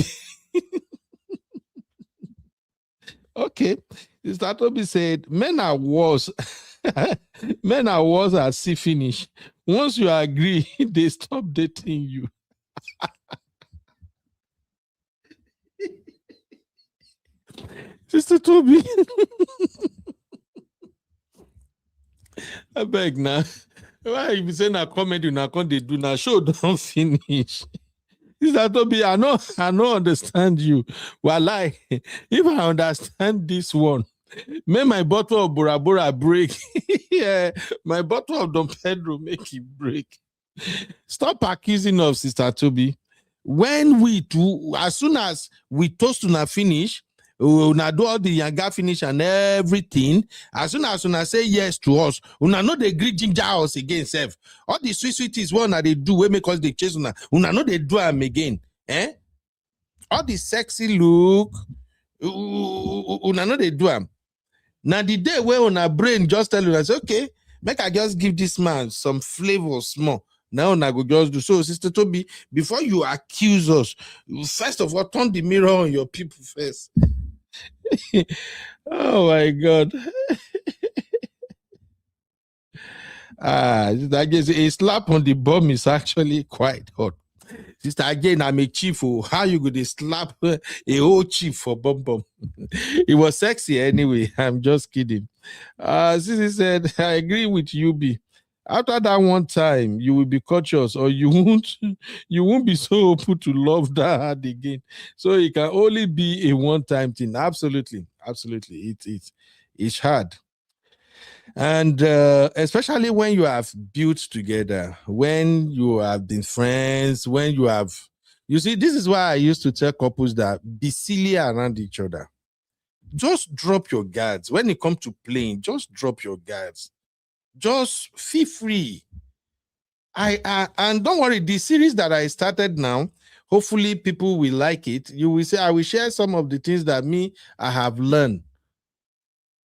Okay. Sister Toby said, men are wars. Men are wars at sea finish. Once you agree, they stop dating you. Sister Toby. I beg now. Why you be saying a comment you not they do now? Show don't finish. Sister Toby, I know understand you. Well, if I understand this one, may my bottle of Bora Bora break. Yeah, my bottle of Dom Pedro make it break. Stop accusing of Sister Toby. When we do, as soon as we toast una finish, una do all the yanga finish and everything. As soon as una say yes to us, una know they greet ginger us again, self. All the sweet is one that they do, we make us they chase una know they do them again. All the sexy look, una know they do them. Now the day where una brain just tell you, say, okay, make I just give this man some flavor small. Now I go just do so. Sister Toby, before you accuse us, first of all, turn the mirror on your people first. Oh my God. I guess a slap on the bum is actually quite hot. Sister, again, I'm a chief. How you gonna slap a whole chief for bum? It was sexy anyway. I'm just kidding. Sissy said, I agree with you, B. After that one time, you will be cautious, or you won't be so open to love that hard again. So it can only be a one-time thing. Absolutely. It's hard. And especially when you have built together, when you have been friends, when you see, this is why I used to tell couples that be silly around each other. Just drop your guards. When it comes to playing, just drop your guards. Just feel free. And don't worry, the series that I started now, hopefully people will like it. You will say, I will share some of the things that I have learned.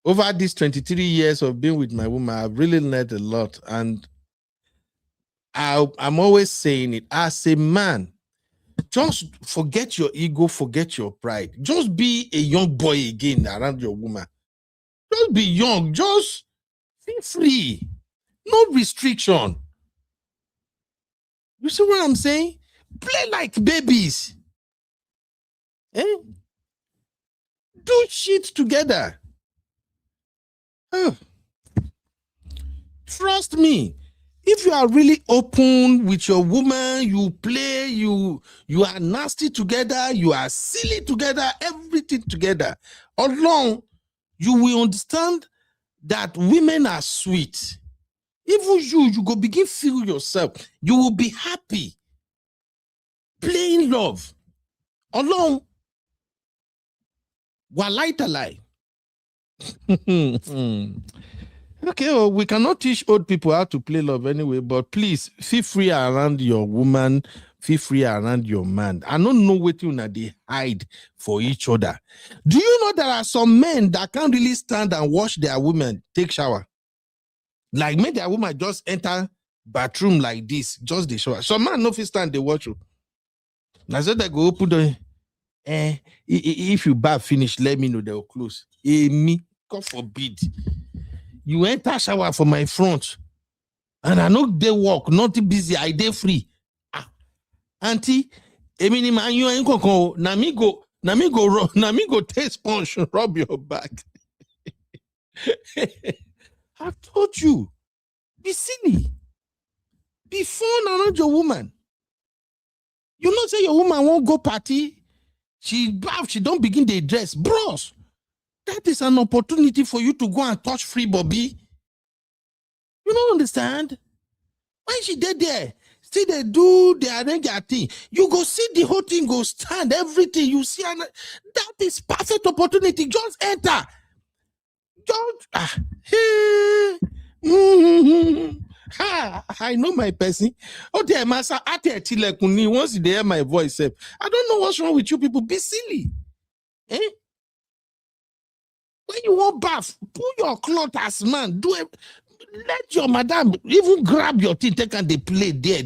Over these 23 years of being with my woman, I've really learned a lot. And I'm always saying it, as a man, just forget your ego, forget your pride. Just be a young boy again around your woman. Just be young. Just feel free. No restriction. You see what I'm saying? Play like babies. Do shit together. Trust me. If you are really open with your woman, you play, you are nasty together, you are silly together, everything together, along, you will understand that women are sweet. Even you go begin feel yourself. You will be happy. playing love. Alone. Walaitalai. Okay, well, we cannot teach old people how to play love anyway, but please feel free around your woman, feel free around your man. I don't know what they hide for each other. Do you know there are some men that can't really stand and watch their women take shower? Like, make their woman just enter bathroom like this, just the shower. Some man no fit stand, they watch you. Now so they go open the if you bath finish, let me know they'll close. Me, God forbid. You enter shower for my front, and I know they work, not busy, I dey free. Auntie, Emini man, you ain't go. Na me go take sponge and rub your back. I told you, be silly. Be fun around your woman. You know, say your woman won't go party. She don't begin the dress. Bros, that is an opportunity for you to go and touch free Bobby. You don't understand? When she did there, see they arrange their thing. You go see the whole thing go stand, everything. You see, and that is perfect opportunity. Just enter. I know my person. Oh, dear, master, once they hear my voice, I don't know what's wrong with you people. Be silly. Eh? When you want bath, pull your cloth as man. Do it. Let your madam even grab your thing, take and they play there.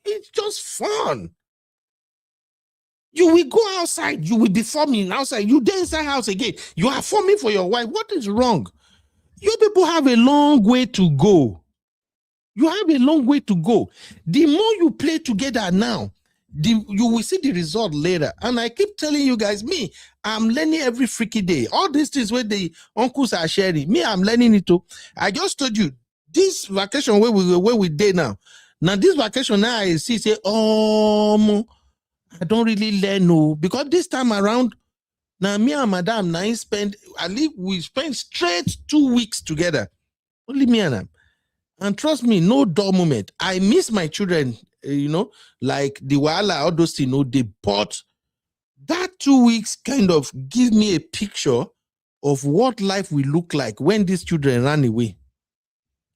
It's just fun. You will go outside, you will be forming outside. You dey inside house again. You are forming for your wife. What is wrong? You people have a long way to go. You have a long way to go. The more you play together now, you will see the result later. And I keep telling you guys, I'm learning every freaky day. All these things where the uncles are sharing, I'm learning it too. I just told you, this vacation where we did now. Now this vacation now I see say, I don't really learn no, because this time around, now me and madam now we spend straight 2 weeks together. Only me and them. And trust me, no dull moment. I miss my children, like the Wala, all those things, they bought. That 2 weeks kind of give me a picture of what life will look like when these children run away.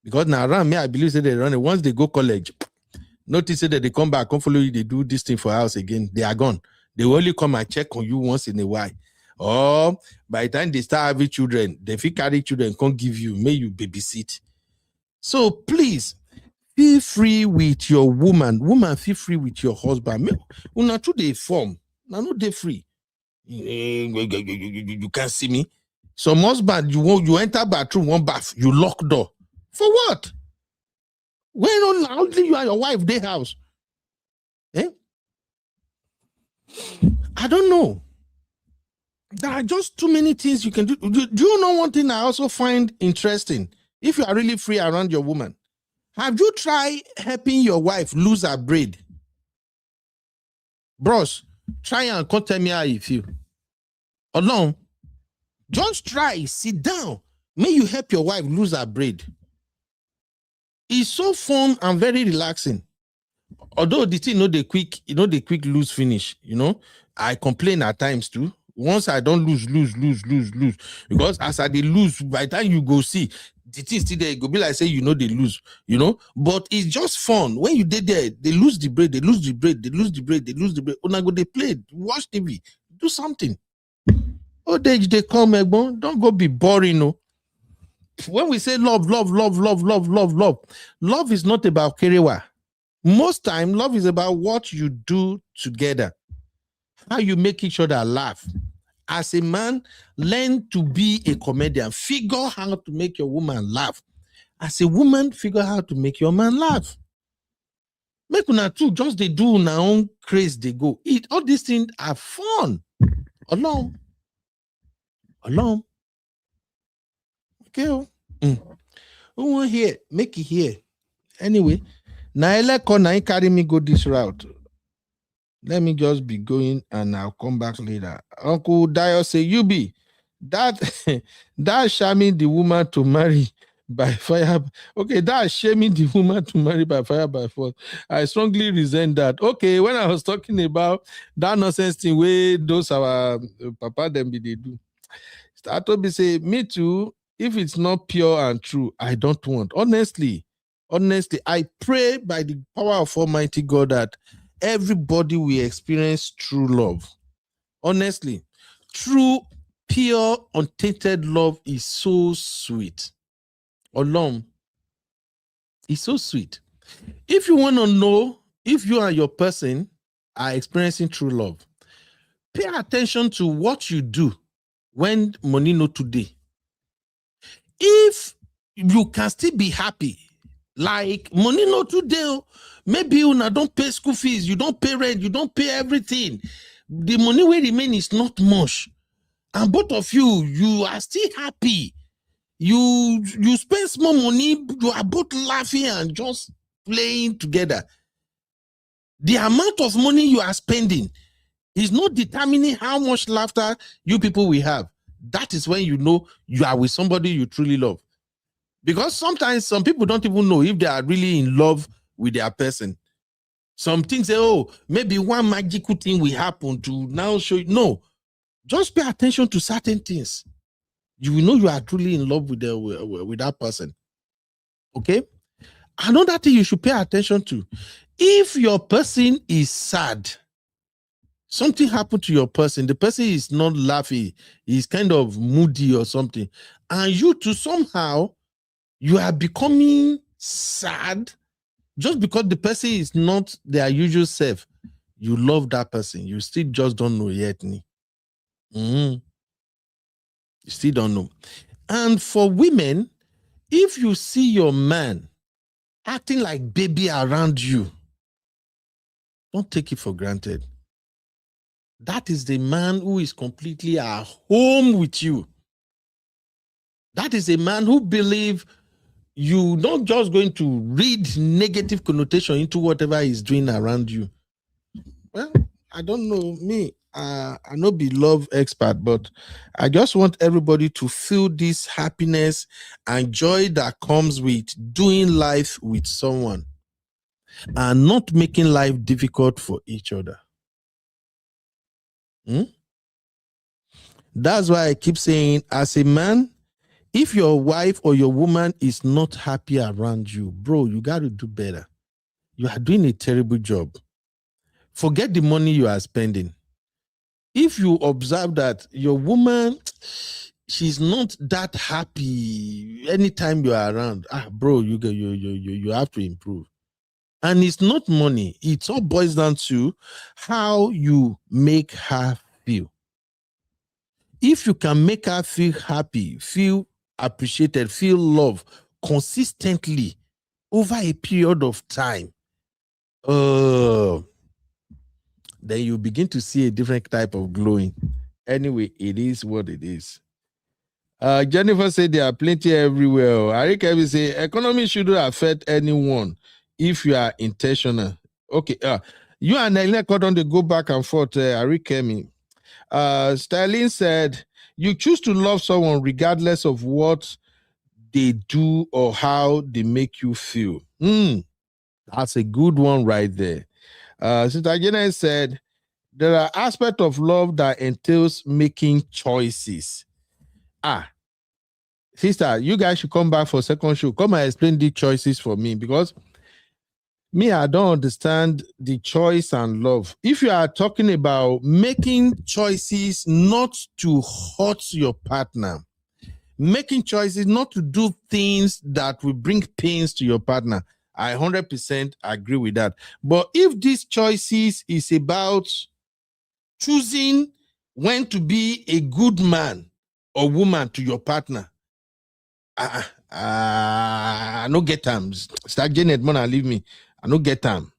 Because now around me, I believe that they run away. Once they go college, notice that they come back, come follow you, they do this thing for house again. They are gone. They will only come and check on you once in a while. Or by the time they start having children, they feel carry children, can't give you, may you babysit. So please, feel free with your woman. Woman, feel free with your husband. Una too they form. Now no they free. You can't see me. Some husband, you enter bathroom, one bath, you lock door. For what? When only you and your wife they house. Eh? I don't know. There are just too many things you can do. Do you know one thing I also find interesting? If you are really free around your woman, have you tried helping your wife lose her braid? Bros, try and come tell me how you feel. Alone, just try, sit down. May you help your wife lose her braid. It's so fun and very relaxing. Although the thing, the quick lose finish. I complain at times too. Once I don't lose. Because as I lose, by the time you go see, the thing still there, it go be like say, they lose, But it's just fun. When you did there, they lose the braid. Una go, they play, watch TV, do something. Oh, they come, don't go be boring, no. When we say love is not about kerewa. Most time, love is about what you do together. How you make each other laugh. As a man, learn to be a comedian. Figure how to make your woman laugh. As a woman, figure how to make your man laugh. Make una too, just they do una own craze, they go. All these things are fun. Alone. Okay. Who want here? Make it here. Anyway, now carry me go this route. Let me just be going and I'll come back later. Uncle Dio say, you be that Shami the woman to marry by fire. Okay, that's shaming the woman to marry by fire by force. I strongly resent that. Okay, when I was talking about that nonsense thing where those our papa them be they do. Start to be say, me too, if it's not pure and true, I don't want. Honestly, I pray by the power of Almighty God that everybody will experience true love. Honestly, true, pure, untainted love is so sweet. Olom, it's so sweet. If you want to know if you and your person are experiencing true love, pay attention to what you do when money no today. If you can still be happy, like money no today, maybe you don't pay school fees, you don't pay rent, you don't pay everything. The money will remain is not much. And both of you are still happy. You spend small money, you are both laughing and just playing together. The amount of money you are spending is not determining how much laughter you people will have. That is when you know you are with somebody you truly love. Because sometimes some people don't even know if they are really in love with their person. Some things say, oh, maybe one magical thing will happen to now show you. No, just pay attention to certain things. You will know you are truly in love with that person. Okay? Another thing you should pay attention to, if your person is sad, something happened to your person, the person is not laughing, he's kind of moody or something, and you too somehow, you are becoming sad just because the person is not their usual self. You love that person. You still just don't know yet. You still don't know. And for women, if you see your man acting like baby around you, don't take it for granted. That is the man who is completely at home with you. That is a man who believes you're not just going to read negative connotation into whatever he's doing around you. Well, I don't know. Me, I no be love expert, but I just want everybody to feel this happiness and joy that comes with doing life with someone and not making life difficult for each other. That's why I keep saying, as a man, if your wife or your woman is not happy around you, bro, you got to do better. You are doing a terrible job. Forget the money you are spending. If you observe that your woman, she's not that happy anytime you are around, bro, you have to improve. And it's not money. It all boils down to how you make her feel. If you can make her feel happy, feel appreciated, feel love consistently over a period of time, then you begin to see a different type of glowing. Anyway, it is what it is. Jennifer said there are plenty everywhere. Arika will say economy shouldn't affect anyone if you are intentional. Okay, you and Elena on the go back and forth. Arika, Sterling said you choose to love someone regardless of what they do or how they make you feel. That's a good one right there. Sister Jenna said there are aspects of love that entails making choices. Sister, you guys should come back for a second show. Come and explain the choices for me, because me, I don't understand the choice and love. If you are talking about making choices not to hurt your partner, making choices not to do things that will bring pains to your partner, I 100% agree with that. But if these choices is about choosing when to be a good man or woman to your partner, I no get them. Start Janet, man, leave me. I no get them.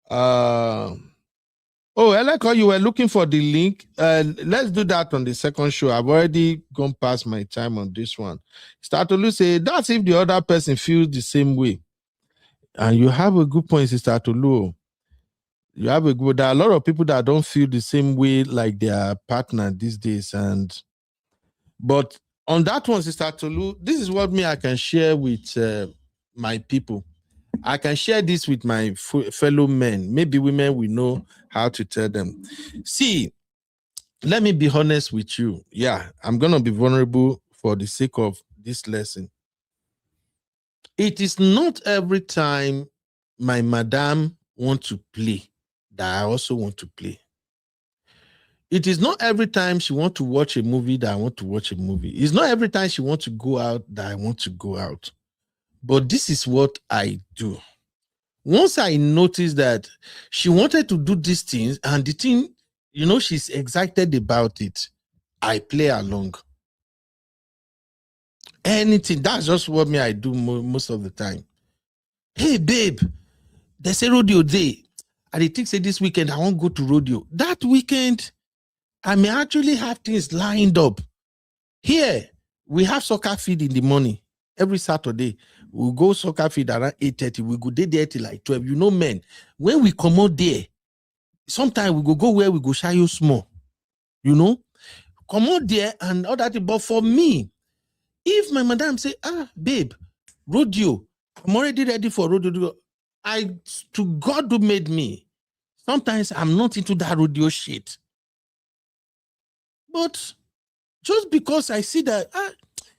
I like how you were looking for the link. Let's do that on the second show. I've already gone past my time on this one. Sister Tolu say that's if the other person feels the same way. And you have a good point, Sister Tolu. You have a good. There are a lot of people that don't feel the same way like their partner these days, but On that one, Sister Tolu, this is what I can share with my people. I can share this with my fellow men. Maybe women will know how to tell them. See, let me be honest with you. Yeah, I'm going to be vulnerable for the sake of this lesson. It is not every time my madam wants to play that I also want to play. It is not every time she wants to watch a movie that I want to watch a movie. It's not every time she wants to go out that I want to go out. But this is what I do. Once I noticed that she wanted to do these things and the thing, she's excited about it, I play along. Anything, that's just what I do most of the time. Hey, babe, there's a rodeo day. I think say this weekend I won't go to rodeo. That weekend, I may actually have things lined up. Here, we have soccer feed in the morning. Every Saturday, we'll go soccer feed around 8:30. We go there till like 12. Men, when we come out there, sometimes we go where we go shy you small. Come out there and all that. But for me, if my madam say, babe, rodeo, I'm already ready for rodeo. To God who made me, sometimes I'm not into that rodeo shit. But just because I see that,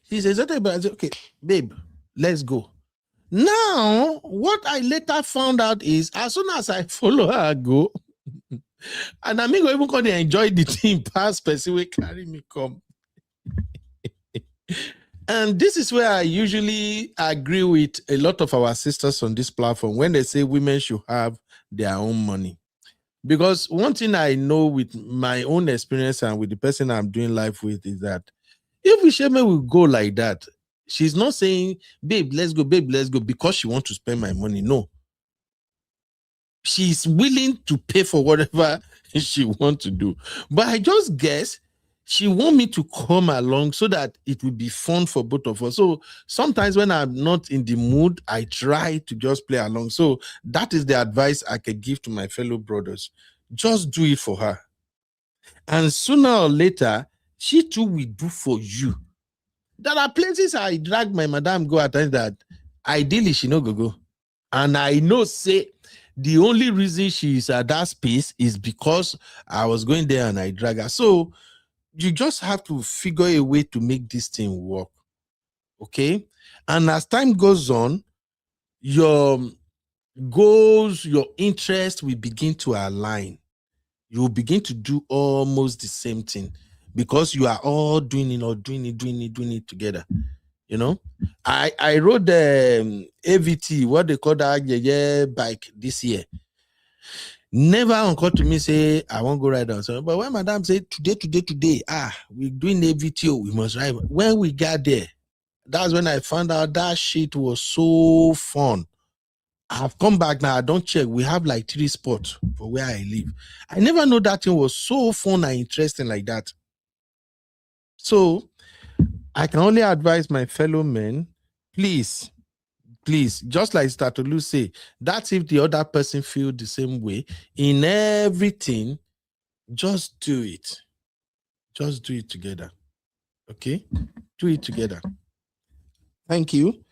she says, I say, okay, babe, let's go. Now, what I later found out is, as soon as I follow her, I go, and I'm even going to enjoy the thing past person will carry me come. And this is where I usually agree with a lot of our sisters on this platform when they say women should have their own money. Because one thing I know with my own experience and with the person I'm doing life with is that if Isheme will go like that, she's not saying, babe, let's go, because she wants to spend my money. No. She's willing to pay for whatever she wants to do. But I just guess she wants me to come along so that it will be fun for both of us. So sometimes when I'm not in the mood, I try to just play along. So that is the advice I can give to my fellow brothers. Just do it for her. And sooner or later, she too will do for you. There are places I drag my madam go at times that ideally she no go. And I know say the only reason she is at that space is because I was going there and I drag her. So you just have to figure a way to make this thing work. Okay? And as time goes on, your goals, your interests will begin to align. You will begin to do almost the same thing because you are all doing it together. I rode the AVT, what they call that bike this year. Never occurred to me say I won't go ride on. So, but when madam said today, we're doing AVT, we must ride. When we got there, that's when I found out that shit was so fun. I've come back now. I don't check. We have like 3 spots for where I live. I never know that thing was so fun and interesting like that. So I can only advise my fellow men, please, just like Statolu say, that's if the other person feel the same way in everything, just do it. Just do it together. Okay? Do it together. Thank you.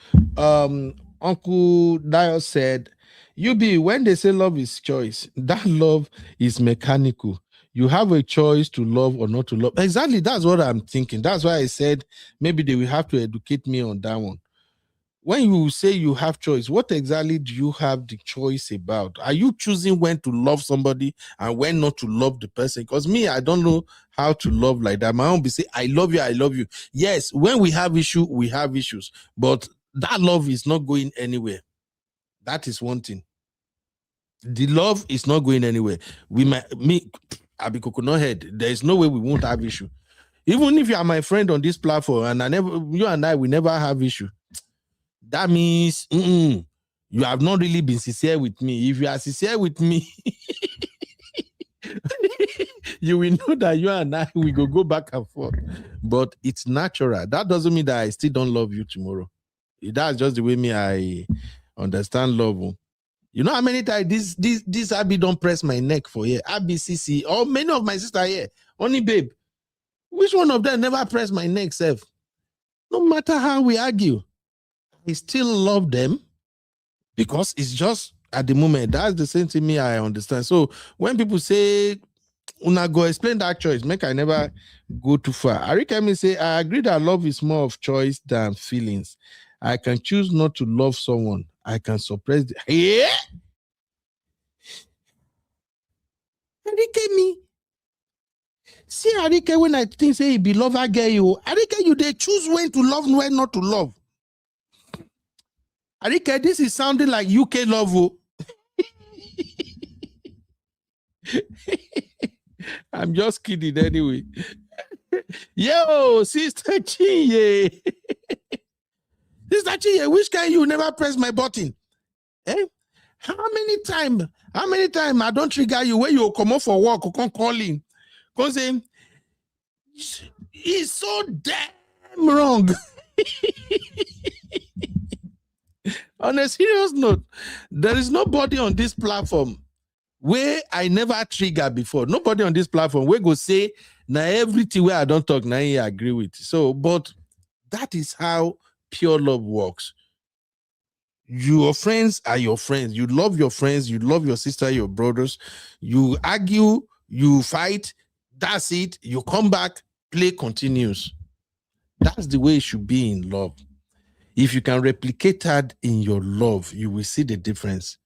Uncle Dio said, when they say love is choice, that love is mechanical. You have a choice to love or not to love. Exactly, that's what I'm thinking. That's why I said maybe they will have to educate me on that one. When you say you have choice, what exactly do you have the choice about? Are you choosing when to love somebody and when not to love the person? Because me, I don't know how to love like that. My own be say, I love you. Yes, when we have issues, we have issues. But that love is not going anywhere. That is one thing. The love is not going anywhere. I be coconut head. There is no way we won't have issue. Even if you are my friend on this platform and you and I will never have issue. That means you have not really been sincere with me. If you are sincere with me, you will know that you and I we go back and forth. But it's natural. That doesn't mean that I still don't love you tomorrow. That's just the way I understand love. You know how many times this Abby don't press my neck for here? Abby, CC, or many of my sisters here. Only babe. Which one of them never pressed my neck, self? No matter how we argue, I still love them because it's just at the moment. That's the same thing me, I understand. So when people say, Una go explain that choice, make I never go too far. Arikemi say, I agree that love is more of choice than feelings. I can choose not to love someone. I can suppress the... Yeah? Arikemi. See, Arike, when I think say he be lover girl, you Arike, you they choose when to love and when not to love. Arike, this is sounding like UK love. Oh. I'm just kidding anyway. Yo, Sister Chinye. Sister Chinye, which can you never press my button? Eh? How many times I don't trigger you when you come up for work or come calling? Because it's so damn wrong. On a serious note, there is nobody on this platform where I never trigger before. Nobody on this platform where go say, now everything where I don't talk, now I agree with. So, but that is how pure love works. Your friends are your friends. You love your friends. You love your sister, your brothers. You argue, you fight. That's it. You come back, play continues. That's the way it should be in love. If you can replicate that in your love, you will see the difference.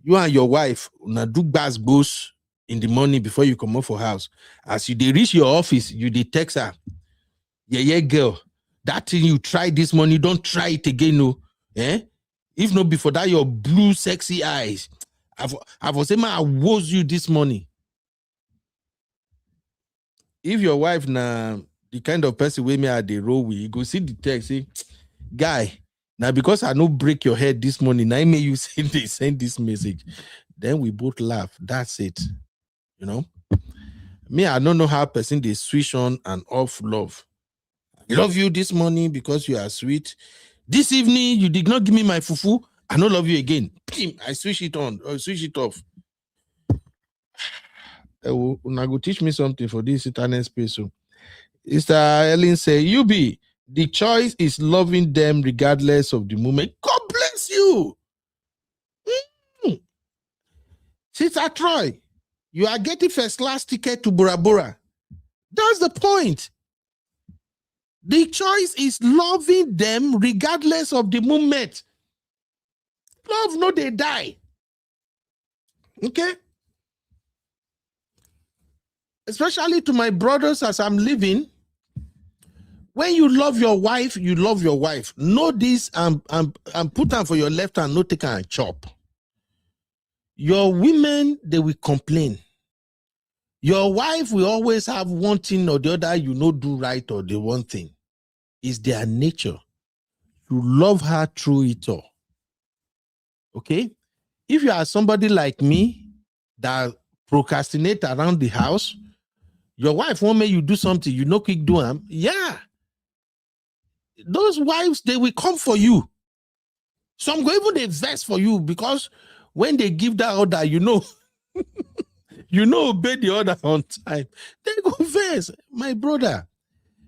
You and your wife now do boss in the morning before you come out for house. As you reach your office, you text her. Yeah, girl. That thing you tried this morning, don't try it again, no. Eh? If not before that, your blue sexy eyes. I was saying, I was you this morning. If your wife now the kind of person with me at the row, we go see the text, say, guy, now because I no break your head this morning, I may you send this message. Then we both laugh. That's it. You know? Me, I don't know how person they switch on and off love. I love you this morning because you are sweet. This evening, you did not give me my fufu. I don't love you again. I switch it on or switch it off. Una go teach me something for this internet space. So, Mr. Ellen say, you be the choice is loving them regardless of the moment. God bless you. Sister Troy, you are getting first class ticket to Bora Bora. That's the point. The choice is loving them regardless of the moment. Love, no, they die. Okay? Especially to my brothers as I'm living. When you love your wife, you love your wife. Know this and put her for your left hand, no take her and chop. Your women, they will complain. Your wife will always have one thing or the other you know do right or the one thing. It's their nature. You love her through it all. Okay? If you are somebody like me that procrastinate around the house, your wife won't make you do something, you know quick do them. Yeah. Those wives, they will come for you. Some go even invest for you because when they give that order, you know, obey the order on time. They go verse. My brother,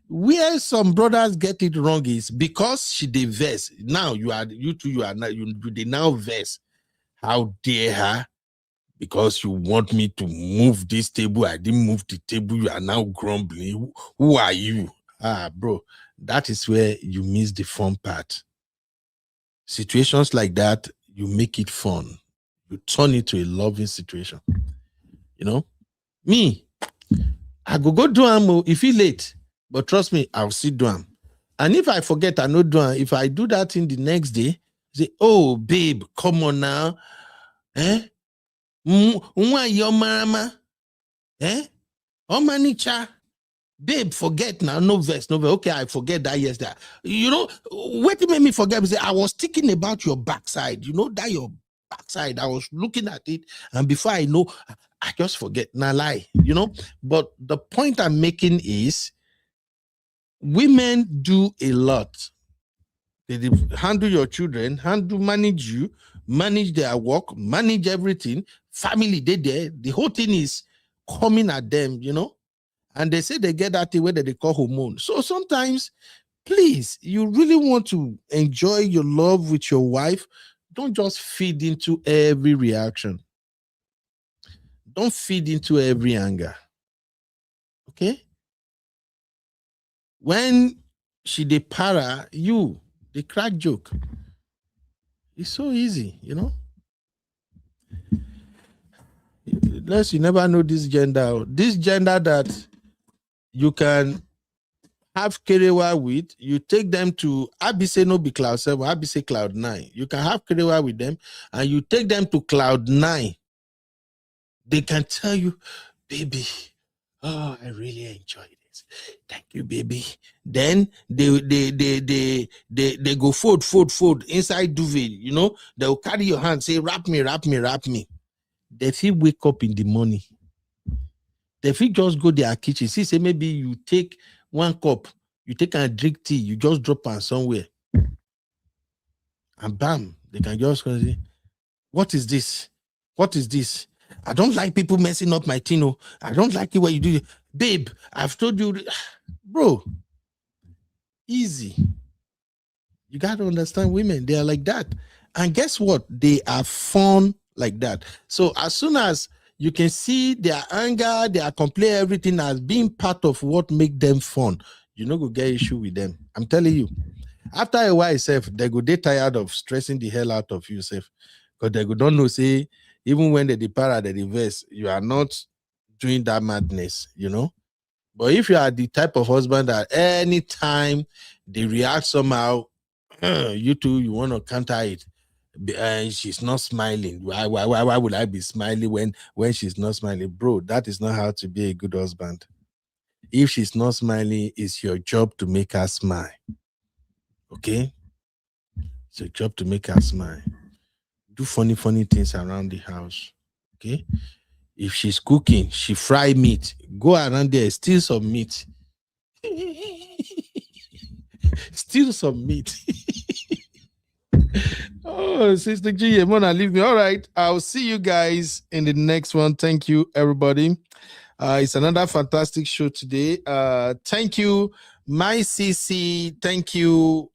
where some brothers get it wrong is because she did verse. Now you did now verse. How dare her? Because you want me to move this table, I didn't move the table. You are now grumbling. Who are you? Bro, that is where you miss the fun part. Situations like that, you make it fun. You turn it to a loving situation. You know, me, I go do am if he late, but trust me, I'll still do am. And if I forget, I no do am. If I do that thing the next day, say, oh babe, come on now, your mama, Omanicha, babe, forget now, no verse. Okay, I forget that yesterday. You know, what made me forget? I was thinking about your backside. You know that your backside. I was looking at it, and before I know, I just forget. Now lie, you know. But the point I'm making is, women do a lot. They handle your children, manage you, manage their work, manage everything. Family, they there. The whole thing is coming at them, you know. And they say they get that thing where they call hormone. So sometimes please, you really want to enjoy your love with your wife, don't just feed into every reaction. Don't feed into every anger. Okay? When she dey para, you the crack joke. It's so easy, you know. Unless you never know this gender that you can have kerewa with, you take them to Abise no be cloud 7, Abise cloud 9. You can have kerewa with them and you take them to cloud 9. They can tell you, baby, oh, I really enjoy this. Thank you, baby. Then they go fold inside duvet, you know. They'll carry your hand, say, wrap me. They feel wake up in the morning. They feel just go their kitchen. See, say maybe you take 1 cup, you take and drink tea, you just drop on somewhere. And bam, they can just say, what is this? What is this? I don't like people messing up my tino. I don't like it when you do it. Babe, I've told you. Bro, easy. You got to understand women. They are like that. And guess what? They are fun like that. So as soon as you can see their anger, their complaint, everything as being part of what make them fun, you know, go get issue with them. I'm telling you. After a while, they go get tired of stressing the hell out of you, because they go don't know, say, even when they depart the reverse, you are not doing that madness, you know. But if you are the type of husband that anytime they react somehow, you too, you want to counter it. And she's not smiling. Why would I be smiling when she's not smiling? Bro, that is not how to be a good husband. If she's not smiling, it's your job to make her smile. Okay? It's your job to make her smile. Do funny things around the house. Okay? If she's cooking, she fry meat. Go around there, steal some meat. Steal some meat. Oh, Sister G, you wanna leave me? All right. I'll see you guys in the next one. Thank you, everybody. It's another fantastic show today. Thank you, my CC. Thank you,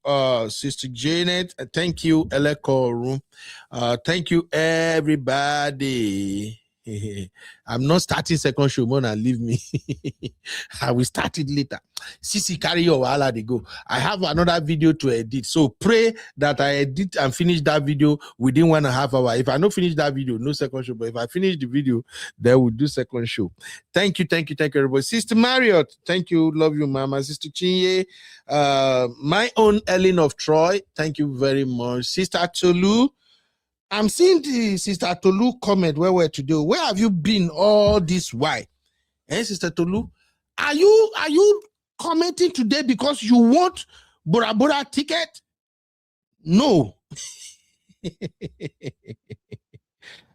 Sister Janet. Thank you, Eleko Room. Thank you, everybody. I'm not starting second show, Mona, leave me. I will start it later. CC, carry your wahala, they go. I have another video to edit. So pray that I edit and finish that video within 1.5 hours. If I don't finish that video, no second show. But if I finish the video, then we'll do second show. Thank you, everybody. Sister Marriott, thank you. Love you, Mama. Sister Chinye, my own Ellen of Troy, thank you very much. Sister Tolu, I'm seeing the Sister Tolu comment where we're today. Where have you been all this while? Sister Tolu, are you commenting today because you want Bora Bora ticket? No.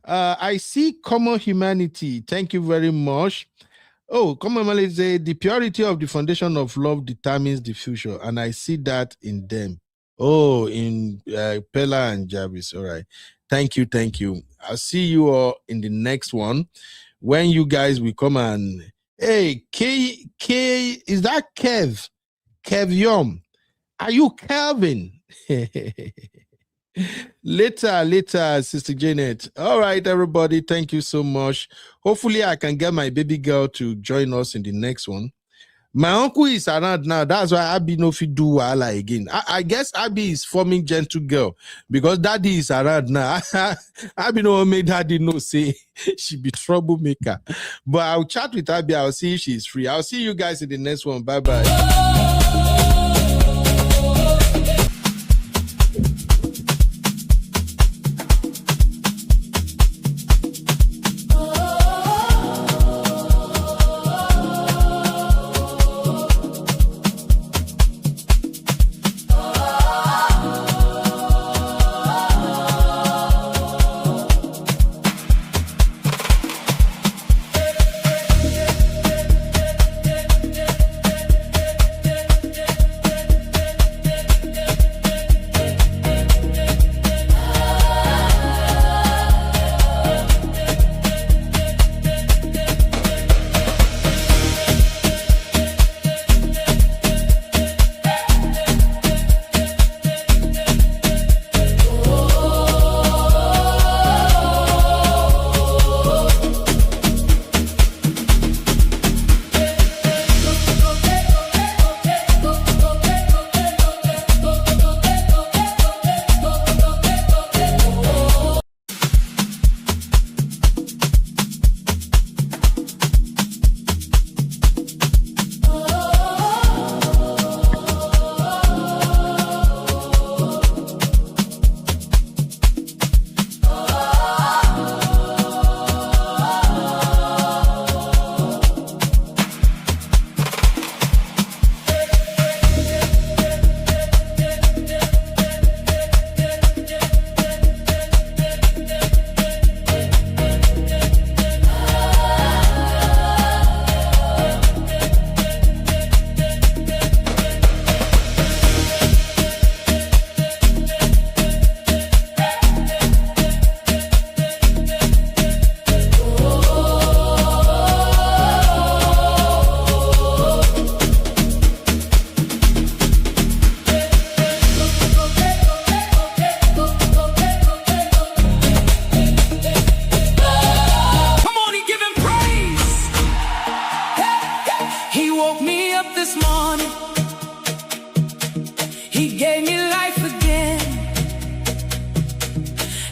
I see Common Humanity. Thank you very much. Oh, Common Humanity say the purity of the foundation of love determines the future, and I see that in them. Oh, in Peller and Javis. All right. Thank you. I'll see you all in the next one when you guys will come and hey, K, is that Kev? Kev Yom. Are you Kelvin? Later, Sister Janet. All right, everybody. Thank you so much. Hopefully, I can get my baby girl to join us in the next one. My uncle is around now. That's why Abby no fit do wahala again. I guess Abby is forming gentle girl because daddy is around now. Abby no make daddy know say she be troublemaker. But I'll chat with Abby. I'll see if she's free. I'll see you guys in the next one. Bye-bye.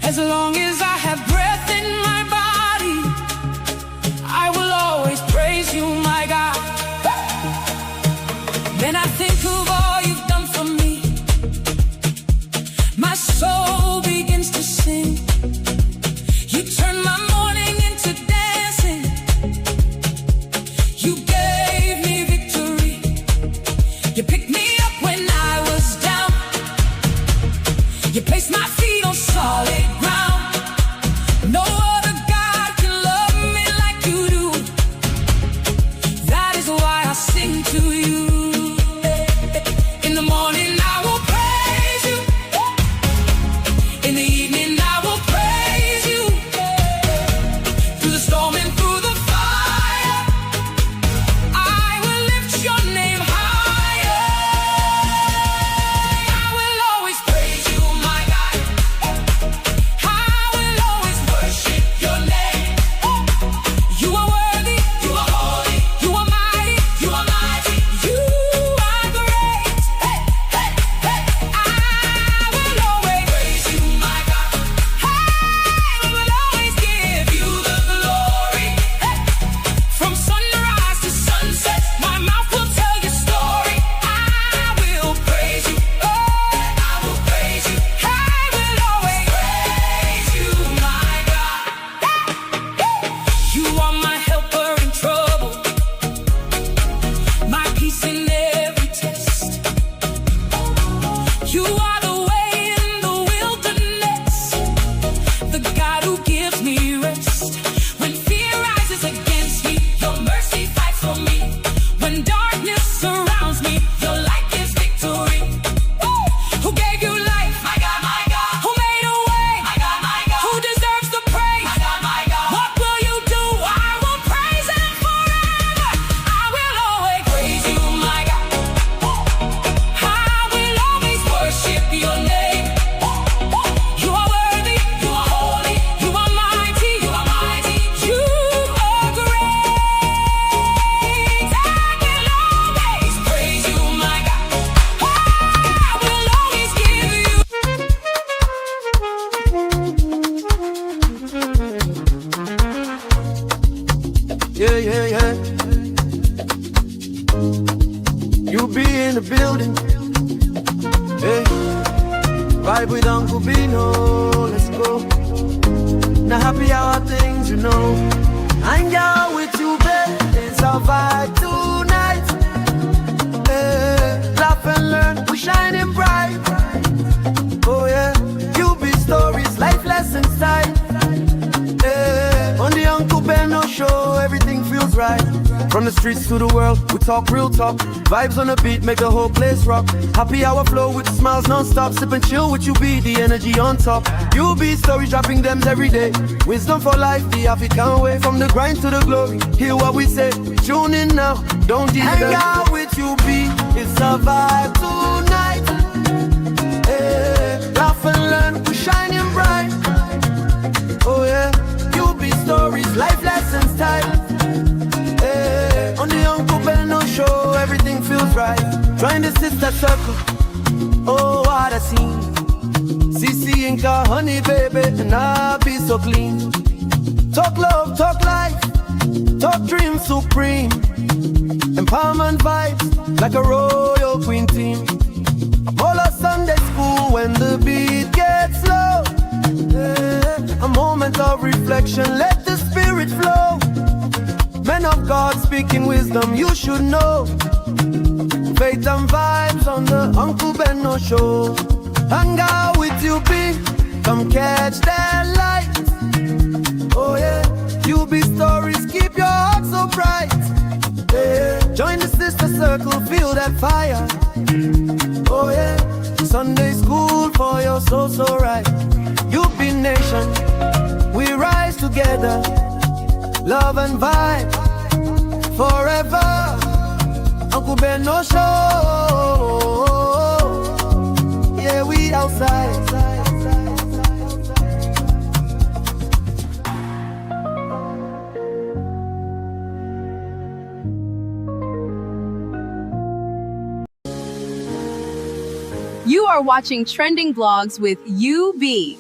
As long as I have breath in my body, I will always praise you, my God. Then I think of all you've done for me. My soul begins to sing. You turn my morning into dancing. You gave me victory. You picked me up when I was down. You placed my feet on solid ground. No other God can love me like you do. That is why I sing to you. In the morning I will praise you. In the evening I will praise you. Through the storm and through the fire, I will lift your name higher. I will always praise you, my God. I will always worship your name. You are worthy, you are holy, you are mighty, you are mighty, you are great. Hey, hey, hey. I will always praise you, my God. I will always give you the glory. Hey. From sunrise to sunset, my mouth will tell your story. I will praise you. Oh, I will praise you. I will always praise you, my God. You are my helper in trouble, my peace in every test. You are the way in the wilderness, the God who gives me rest. When fear rises against me, your mercy fights for me. When darkness surrounds me, your light gives victory. Who gave you life? My God, my God. Who made a way? My God, my God. Who deserves the praise? My God, my God. What will you do? I will praise him forever. I will always praise you, my God. I will always worship your name. You are worthy, you are holy, you are mighty, you are mighty, you are great. I will always praise you, my God. I will always give you. Yeah, yeah, yeah. You be in the building. Hey, vibe with Uncle Beno. Let's go. Now happy hour things, you know. Hang out with you, babe. It's our vibe tonight. Hey, laugh and learn. We shining bright. Oh yeah. You be stories, life lessons time. Yeah. On the Uncle Beno show, everything feels right. From the streets to the world, we talk real talk. Vibes on the beat, make the whole place rock. Happy hour flow with smiles non-stop. Sip and chill with you, be the energy on top. You be stories, dropping them every day. Wisdom for life, the African way. From the grind to the glory, hear what we say. Tune in now, don't delay. Hang out with you, be it's a vibe tonight. Hey, laugh and learn, we shining bright. Oh yeah, you be stories, life lessons type. Hey, on the Uncle Beno show, everything feels right. Join the sister circle. Oh, what a scene. CC Inca, honey baby, and I be so clean. Talk love, talk life, talk dream supreme. Empowerment vibes like a royal queen team. All of Sunday school when the beat gets low. A moment of reflection, let the spirit flow. Men of God speaking wisdom, you should know. Faith and vibes on the Uncle Beno show. Hang out with you, be come catch that light. Oh yeah, you be stories, keep your heart so bright. Yeah. Join the sister circle, feel that fire. Oh yeah, Sunday school for your soul so right. You be nation, we rise together. Love and vibe forever. Uncle Beno show. Yeah, we outside. You are watching Trending Vlogs with UB.